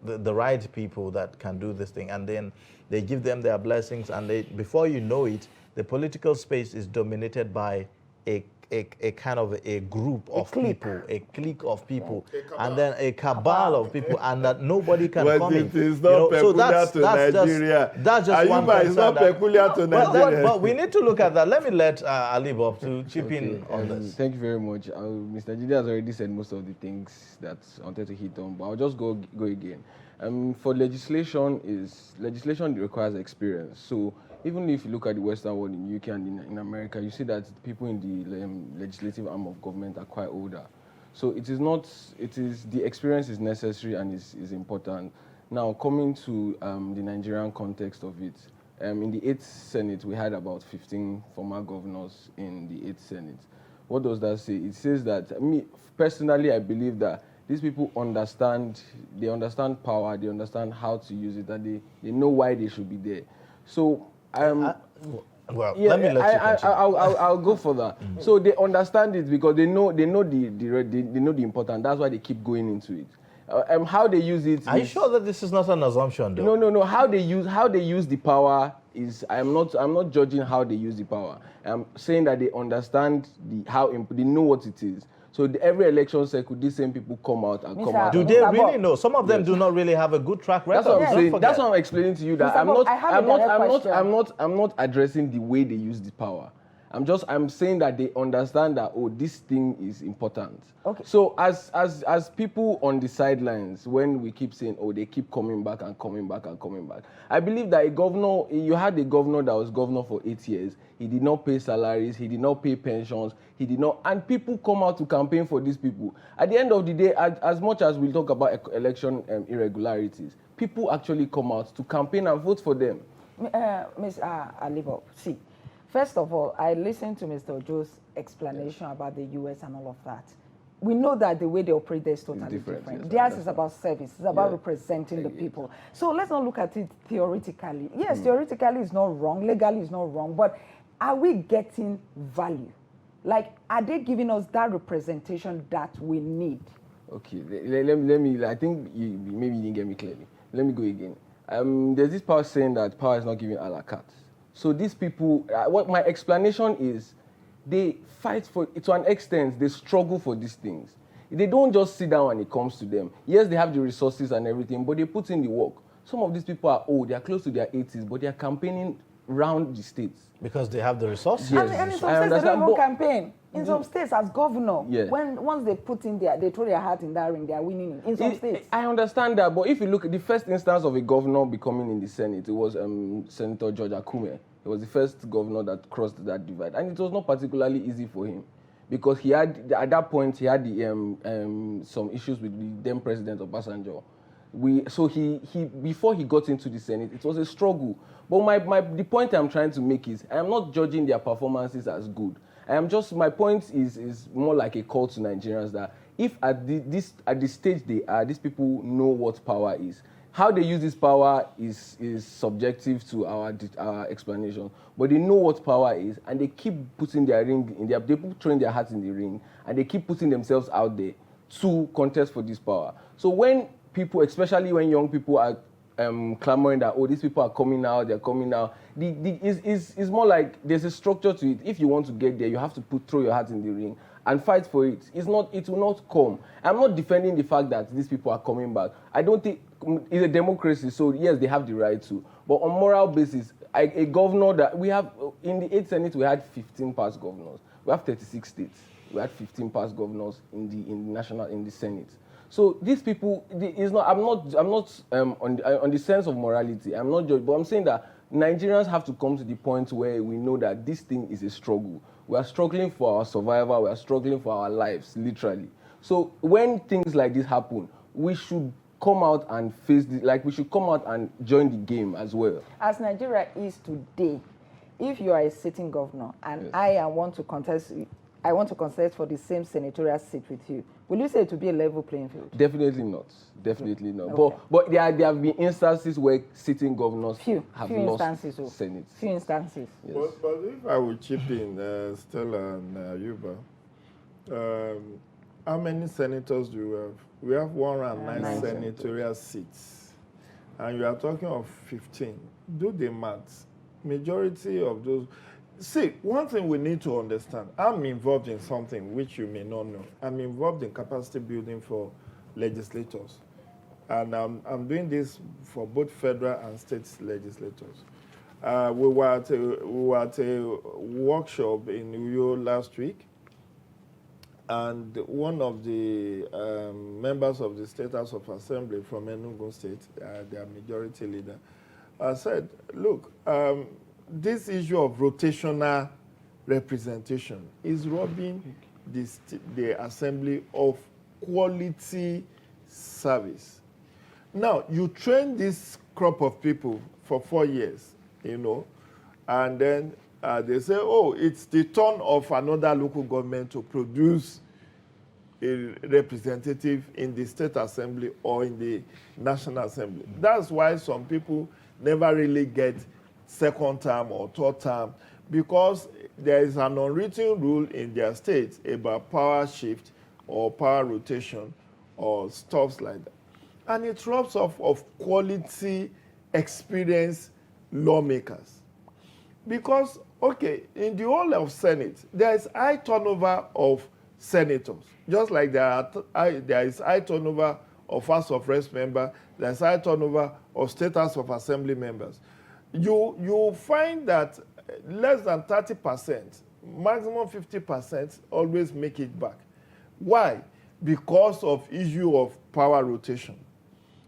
the right people that can do this thing. And then they give them their blessings, and before you know it, the political space is dominated by a kind of a group of people, a clique of people, and then a cabal of people, and that nobody can come in. It is not peculiar to Nigeria. That's just one concern. It's not peculiar to Nigeria. But we need to look at that. Let me let Ali Bob to chip in on this. Thank you very much. Mr. Jide has already said most of the things that I wanted to hit on, but I'll just go again. For legislation requires experience. So even if you look at the Western world, in UK and in America, you see that people in the legislative arm of government are quite older. So it is not, it is, the experience is necessary and is important. Now, coming to the Nigerian context of it, in the 8th Senate, we had about 15 former governors in the 8th Senate. What does that say? It says that, me, personally, I believe that these people understand, they understand power, they understand how to use it, and they know why they should be there. So, well, yeah, let me let you continue. I'll go for that. So they understand it because they know the importance. That's why they keep going into it. How they use it. Are you sure that this is not an assumption, though? No. How they use the power is. I'm not judging how they use the power. I'm saying that they understand they know what it is. So every election cycle, these same people come out and come out. Do they really know? Some of them do not really have a good track record. That's what I'm saying. That's what I'm explaining to you. That I'm not addressing the way they use the power. I'm saying that they understand that, oh, this thing is important. Okay. So as people on the sidelines, when we keep saying, oh, they keep coming back and coming back and coming back, I believe that you had a governor that was governor for 8 years. He did not pay salaries, he did not pay pensions, and people come out to campaign for these people. At the end of the day, as much as we talk about election irregularities, people actually come out to campaign and vote for them. Ms. Alibo, see, first of all, I listened to Mr. Ojo's explanation about the US and all of that. We know that the way they operate there is totally different. Yes, theirs is about service. It's about representing the people. So let's not look at it theoretically. Yes, theoretically it's not wrong. Legally it's not wrong. But are we getting value? Like, are they giving us that representation that we need? Okay, let me, I think maybe you didn't get me clearly. Let me go again. There's this power saying that power is not given a la carte. So these people, what my explanation is, they fight for, to an extent, they struggle for these things. They don't just sit down when it comes to them. Yes, they have the resources and everything, but they put in the work. Some of these people are old, they are close to their 80s, but they are campaigning around the states. Because they have the resources. Yes. And in some states, they don't even campaign. In some states, as governor, once they put in they throw their hat in that ring, they are winning in some states. I understand that, but if you look at the first instance of a governor becoming in the Senate, it was Senator George Akume. He was the first governor that crossed that divide, and it was not particularly easy for him, because he had, at that point, he had some issues with the then president Obasanjo. So he before he got into the Senate, it was a struggle. But the point I'm trying to make is, I am not judging their performances as good. My point is more like a call to Nigerians that if at the stage they are, these people know what power is. How they use this power is subjective to our explanation, but they know what power is, and they keep putting their ring in they keep throwing their hats in the ring, and they keep putting themselves out there to contest for this power. So when people, especially when young people are clamoring that, oh, these people are coming out, they're coming out, it's more like there's a structure to it. If you want to get there, you have to throw your hat in the ring and fight for it. It will not come. I'm not defending the fact that these people are coming back. I don't think it's a democracy, so yes, they have the right to. But on moral basis, a governor that we have in the 8th Senate, we had 15 past governors. We have 36 states. We had 15 past governors in the Senate. So these people, I'm not on the sense of morality. I'm not judging, but I'm saying that Nigerians have to come to the point where we know that this thing is a struggle. We are struggling for our survival. We are struggling for our lives, literally. So when things like this happen, we should come out and face this. Like, we should come out and join the game as well. As Nigeria is today, if you are a sitting governor and I want to contest for the same senatorial seat with you, will you say it to be a level playing field? Definitely not. Definitely not. Okay. But there have been instances where sitting governors have lost Senate. Few instances. Yes. But if I would chip in, Stella and Yuba, how many senators do we have? We have 109 senatorial seats. And you are talking of 15. Do the maths. Majority of those... See, one thing we need to understand, I'm involved in something which you may not know. I'm involved in capacity building for legislators. And I'm doing this for both federal and state legislators. We were at a workshop in Uyo last week, and one of the members of the State House of Assembly from Enugu State, their majority leader, said, look, this issue of rotational representation is robbing the assembly of quality service. Now, you train this crop of people for 4 years, and then they say, oh, it's the turn of another local government to produce a representative in the state assembly or in the national assembly. That's why some people never really get second term or third term, because there is an unwritten rule in their state about power shift or power rotation or stuff like that. And it robs off of quality, experienced lawmakers. Because, okay, in the whole of Senate, there is high turnover of senators. Just like there is high turnover of House of Reps members, there is high turnover of State House of Assembly members. You find that less than 30%, maximum 50% always make it back. Why? Because of issue of power rotation.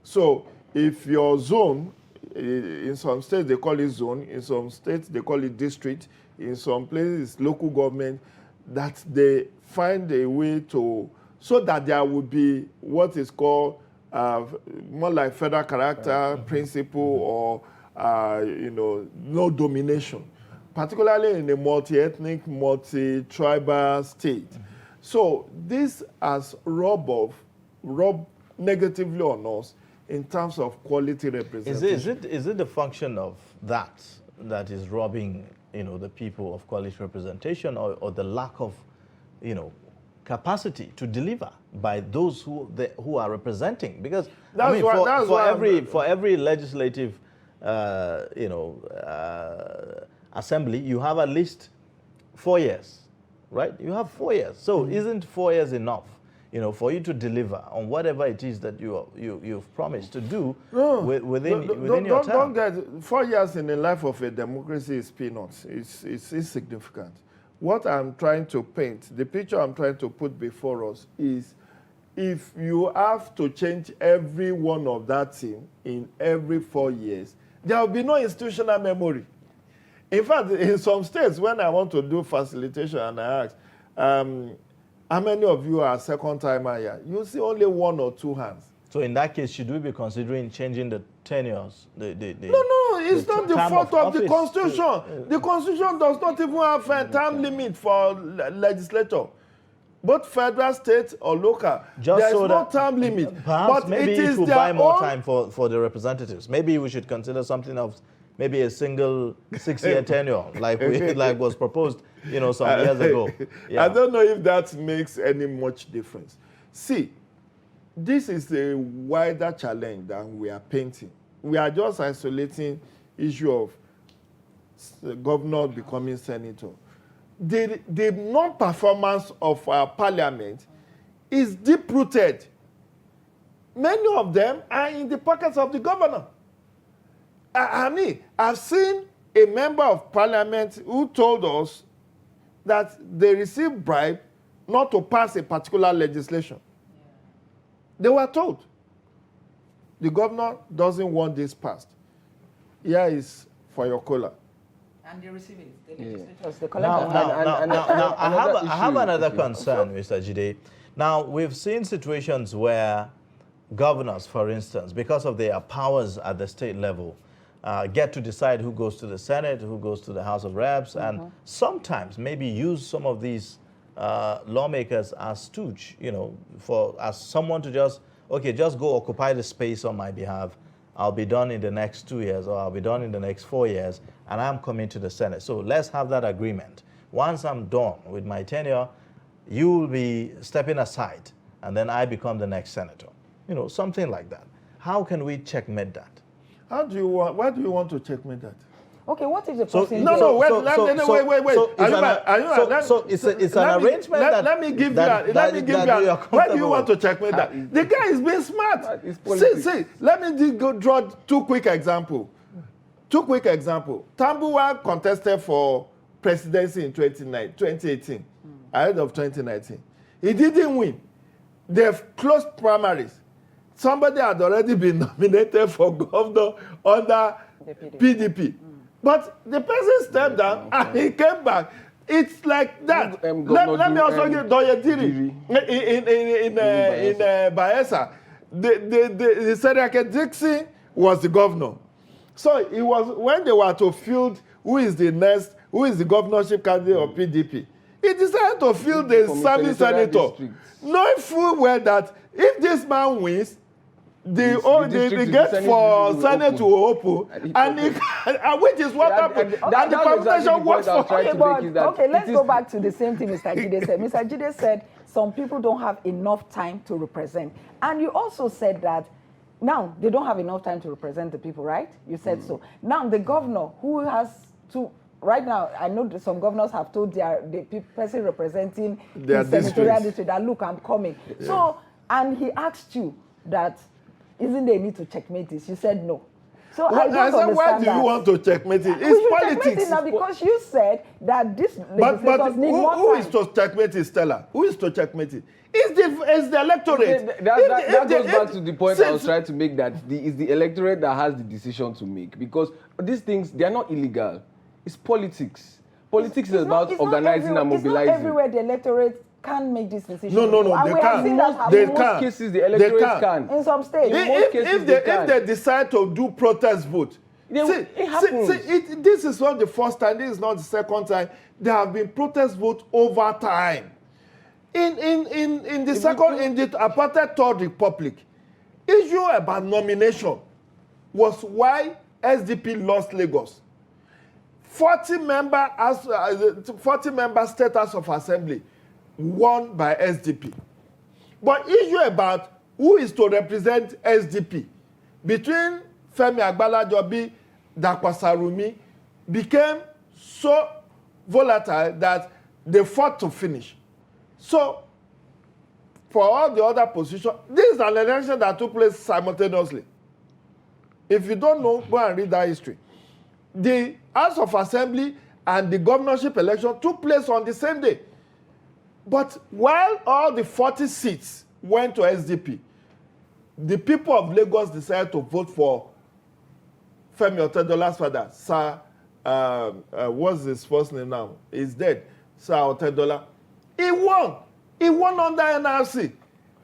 So if your zone, in some states they call it zone, in some states they call it district, in some places local government, that they find a way to, so that there would be what is called more like federal character principle, or no domination, particularly in a multi-ethnic, multi-tribal state. So this has rubbed negatively on us in terms of quality representation. Is it the function of that is robbing the people of quality representation, or the lack of capacity to deliver by those who are representing? Because for every legislative assembly, you have at least 4 years, right? You have 4 years. So isn't 4 years enough, for you to deliver on whatever it is that you've promised to do within your term? Don't get 4 years in the life of a democracy is peanuts. It's insignificant. What I'm trying to paint, the picture I'm trying to put before us is, if you have to change every one of that team in every 4 years, there will be no institutional memory. In fact, in some states, when I want to do facilitation and I ask, how many of you are second-timer here? You see only 1 or 2 hands. So in that case, should we be considering changing the tenures? No, it's not the fault of the Constitution. The Constitution does not even have a term limit for legislature. Both federal, state, or local. There is no term limit. Perhaps maybe it will buy more time for the representatives. Maybe we should consider something of maybe a single 6-year tenure, like was proposed, some years ago. Yeah. I don't know if that makes any much difference. See, this is a wider challenge than we are painting. We are just isolating issue of the governor becoming senator. The non-performance of our parliament is deep-rooted. Many of them are in the pockets of the governor. I've seen a member of parliament who told us that they received bribe not to pass a particular legislation. They were told, the governor doesn't want this passed. Here is for your cola. And they receive it. The legislators, they collect now, I have another concern, Mr. Jide. Now, we've seen situations where governors, for instance, because of their powers at the state level, get to decide who goes to the Senate, who goes to the House of Reps, and sometimes maybe use some of these lawmakers as stooge, as someone to just go occupy the space on my behalf. I'll be done in the next 2 years, or I'll be done in the next 4 years, and I'm coming to the Senate. So let's have that agreement. Once I'm done with my tenure, you will be stepping aside, and then I become the next senator. Something like that. How can we checkmate that? Why do you want to checkmate that? Okay, what is the person? So it's an arrangement that. Let me give you. Why do you want to checkmate that? The guy is being smart. See. Let me draw two quick examples. Tambuwal contested for presidency in 2018, ahead of 2019. He didn't win. They've closed primaries. Somebody had already been nominated for governor under PDP. But the person stepped down and he came back. It's like that. Let me also give Doyediri in Bayelsa. The Seriake Dixon was the governor. So it was when they were to field who is the governorship candidate of PDP. He decided to field the serving senator, knowing full well that if this man wins, the gate for Senate to open, and which is what happened. And the permutation works for. Okay, let's go back to the same thing Mr. Jide said. Mr. Jide said some people don't have enough time to represent. And you also said that now they don't have enough time to represent the people, right? You said so. Now the governor who has to, right now, I know that some governors have told the person representing the senatorial district that, look, I'm coming. Yeah. So, and he asked you that, isn't there a need to checkmate this? You said no. So well, I said, why do you want to checkmate it? It's politics. Checkmate it now because you said that this legislators need more time. Who is to checkmate it, Stella? Who is to checkmate it? It's the electorate. That goes back to the point I was trying to make, that it's the electorate that has the decision to make, because these things, they are not illegal. It's politics. Politics is about organizing and mobilizing. It's not everywhere the electorate can make this decision. No, they can. In most cases, the electorate can. In some states. If they decide to do protest vote, it happens. This is not the first time, this is not the second time. There have been protest votes over time. In the apartheid Third Republic, issue about nomination was why SDP lost Lagos. 40 member State House of Assembly won by SDP. But issue about who is to represent SDP between Femi Agbalajobi, Dapo Sarumi became so volatile that they fought to finish. So, for all the other positions, this is an election that took place simultaneously. If you don't know, go and read that history. The House of Assembly and the governorship election took place on the same day. But while all the 40 seats went to SDP, the people of Lagos decided to vote for Femi Otedola's father, Sir, what's his first name now? He's dead, Sir Otedola. He won. He won under NRC.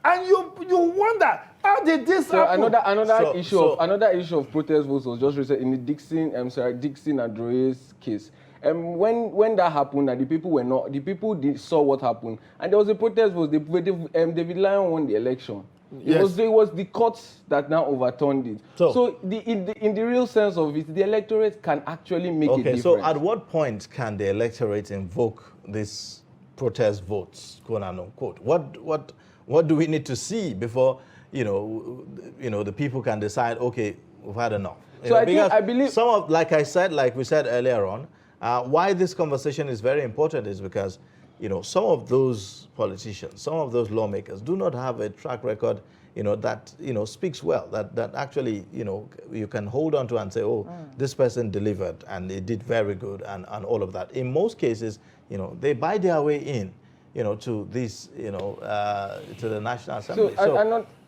And you wonder, how did this happen? Another issue of protest votes was just recent in the Dixon and Droye's case. When that happened, and the people saw what happened, and there was a protest vote. David Lyon won the election. It was the courts that now overturned it. So in the real sense of it, the electorate can actually make a difference. So at what point can the electorate invoke this protest votes, quote unquote? What do we need to see before the people can decide, okay, we've had enough? I believe some of, like we said earlier on, why this conversation is very important is because some of those politicians, some of those lawmakers do not have a track record that speaks well, that actually you can hold on to and say, oh, this person delivered and they did very good and all of that. In most cases, they buy their way in to this to the National Assembly.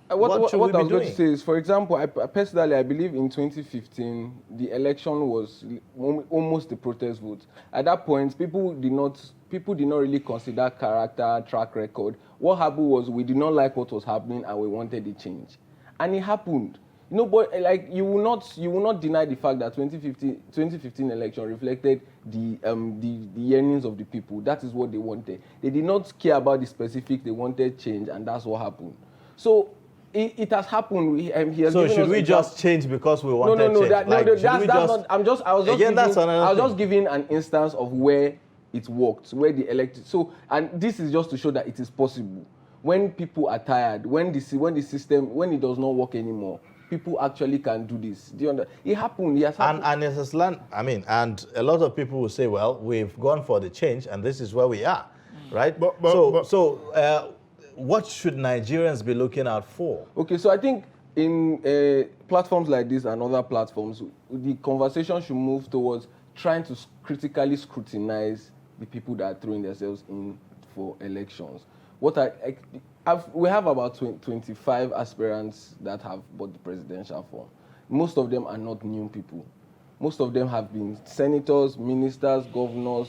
What I was going to say is, for example, I personally, I believe in 2015, the election was almost a protest vote. At that point, people did not really consider character, track record. What happened was we did not like what was happening and we wanted a change. And it happened. But like you will not deny the fact that 2015 election reflected the yearnings of the people. That is what they wanted. They did not care about the specific. They wanted change, and that's what happened. So it has happened. So should we just change because we wanted change? I was just giving an instance of where it worked, where the elected. So, and this is just to show that it is possible. When people are tired, when the system, when it does not work anymore, people actually can do this. Do you understand? It happened. Yes, and it has learned. And a lot of people will say, well, we've gone for the change, and this is where we are, right? What should Nigerians be looking out for? Okay, so I think in platforms like this and other platforms, the conversation should move towards trying to critically scrutinize the people that are throwing themselves in for elections. We have about 25 aspirants that have bought the presidential form. Most of them are not new people. Most of them have been senators, ministers, governors,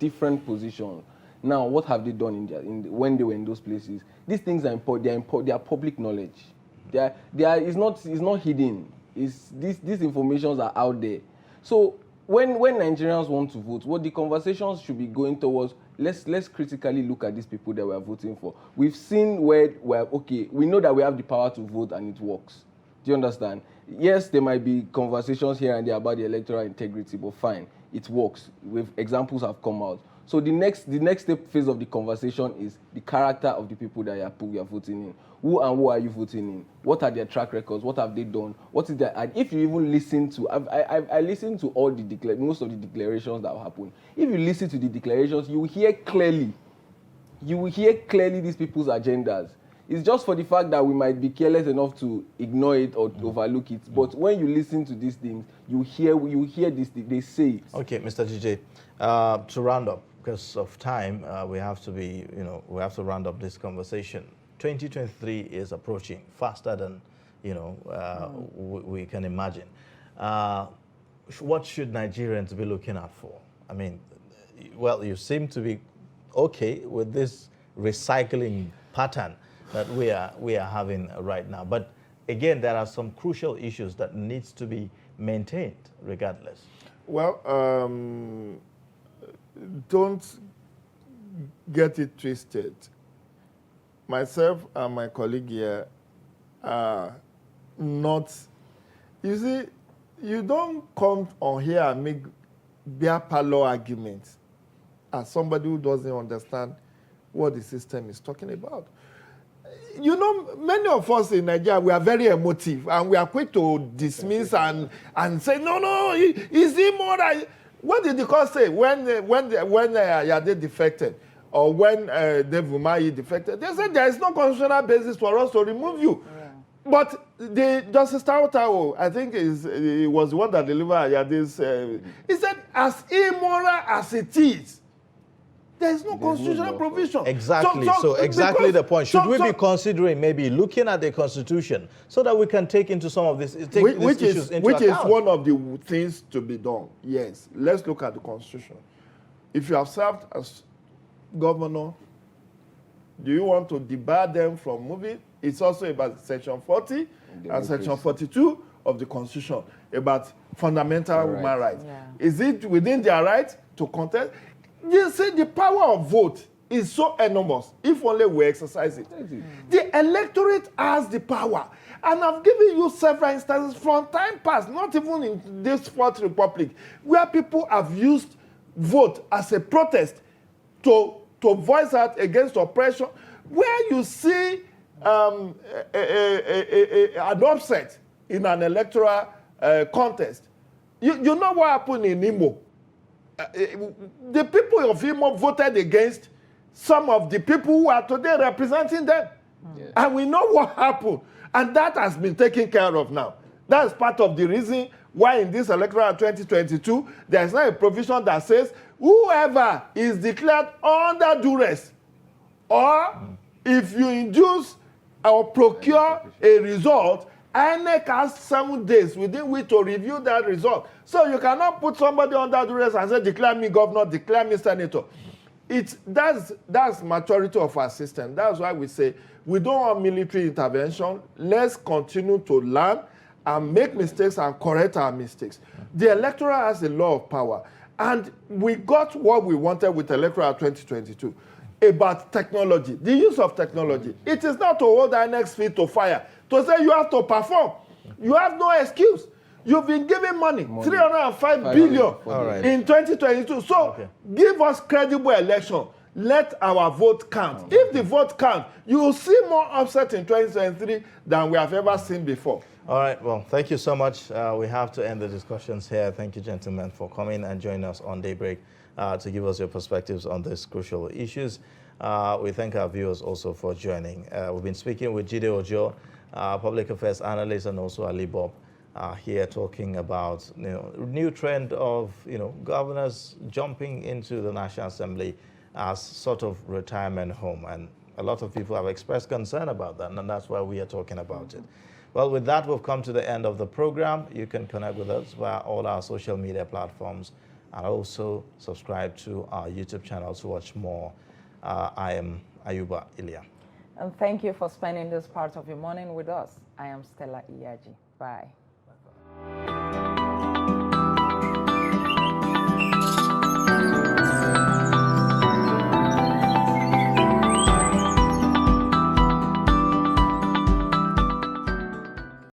different positions. Now, what have they done when they were in those places? These things are important. They are public knowledge. It's not hidden. These informations are out there. So when Nigerians want to vote, what the conversations should be going towards, let's critically look at these people that we are voting for. We've seen where we know that we have the power to vote and it works. Do you understand? Yes, there might be conversations here and there about the electoral integrity, but fine, it works. Examples have come out. So the next phase of the conversation is the character of the people that you are voting in. Who are you voting in? What are their track records? What have they done? What is their? And if you even listen to, I listened to all most of the declarations that will happen. If you listen to the declarations, you will hear clearly. You will hear clearly these people's agendas. It's just for the fact that we might be careless enough to ignore it or overlook it. But when you listen to these things, you hear this. They say it. Okay, Mr. GJ, to round up, because of time, we have to round up this conversation. 2023 is approaching faster than we can imagine. What should Nigerians be looking out for? I mean, well, you seem to be okay with this recycling pattern that we are having right now. But again, there are some crucial issues that needs to be maintained regardless. Well, don't get it twisted. Myself and my colleague here are not, you see, you don't come on here and make beer parlor arguments as somebody who doesn't understand what the system is talking about. You know, many of us in Nigeria, we are very emotive and we are quick to dismiss and say, no, is immoral. What did the court say when Yade defected or when Dave Umahi defected? They said there is no constitutional basis for us to remove you. Yeah. But the Justice Taotao, I think he was the one that delivered Yade's, he said, as immoral as it is, there is no constitutional provision. Exactly. So exactly the point. Should we be considering maybe looking at the Constitution so that we can take into some of this, which issues into account? Which is one of the things to be done. Yes. Let's look at the Constitution. If you have served as governor, do you want to debar them from moving? It's also about Section 40 and Section 42 of the Constitution about fundamental human rights. Yeah. Is it within their right to contest? You see, the power of vote is so enormous if only we exercise it. The electorate has the power. And I've given you several instances from time past, not even in this Fourth Republic, where people have used vote as a protest to voice out against oppression, where you see an upset in an electoral contest. You know what happened in Imo? The people of Imo voted against some of the people who are today representing them. Yeah. And we know what happened. And that has been taken care of now. That's part of the reason why in this electoral 2022, there is not a provision that says whoever is declared under duress, or if you induce or procure a result, INEC has 7 days within which to review that result. So you cannot put somebody under duress and say, declare me governor, declare me senator. That's maturity of our system. That's why we say we don't want military intervention. Let's continue to learn and make mistakes and correct our mistakes. The electoral has a lot of power. And we got what we wanted with electoral 2022 about technology, the use of technology. It is not to hold our next feet to fire, to say you have to perform. You have no excuse. You've been giving money. 305 billion in 2022. So give us credible election. Let our vote count. If the vote counts, you will see more upset in 2023 than we have ever seen before. All right. Well, thank you so much. We have to end the discussions here. Thank you, gentlemen, for coming and joining us on Daybreak to give us your perspectives on these crucial issues. We thank our viewers also for joining. We've been speaking with Jide Ojo, public affairs analyst, and also Ali Bob here talking about new trend of governors jumping into the National Assembly as sort of retirement home, and a lot of people have expressed concern about that, and that's why we are talking about it. Well, with that, we've come to the end of the program. You can connect with us via all our social media platforms and also subscribe to our YouTube channel to watch more. I am Ayuba Ilya. And thank you for spending this part of your morning with us. I am Stella Iyaji. Bye.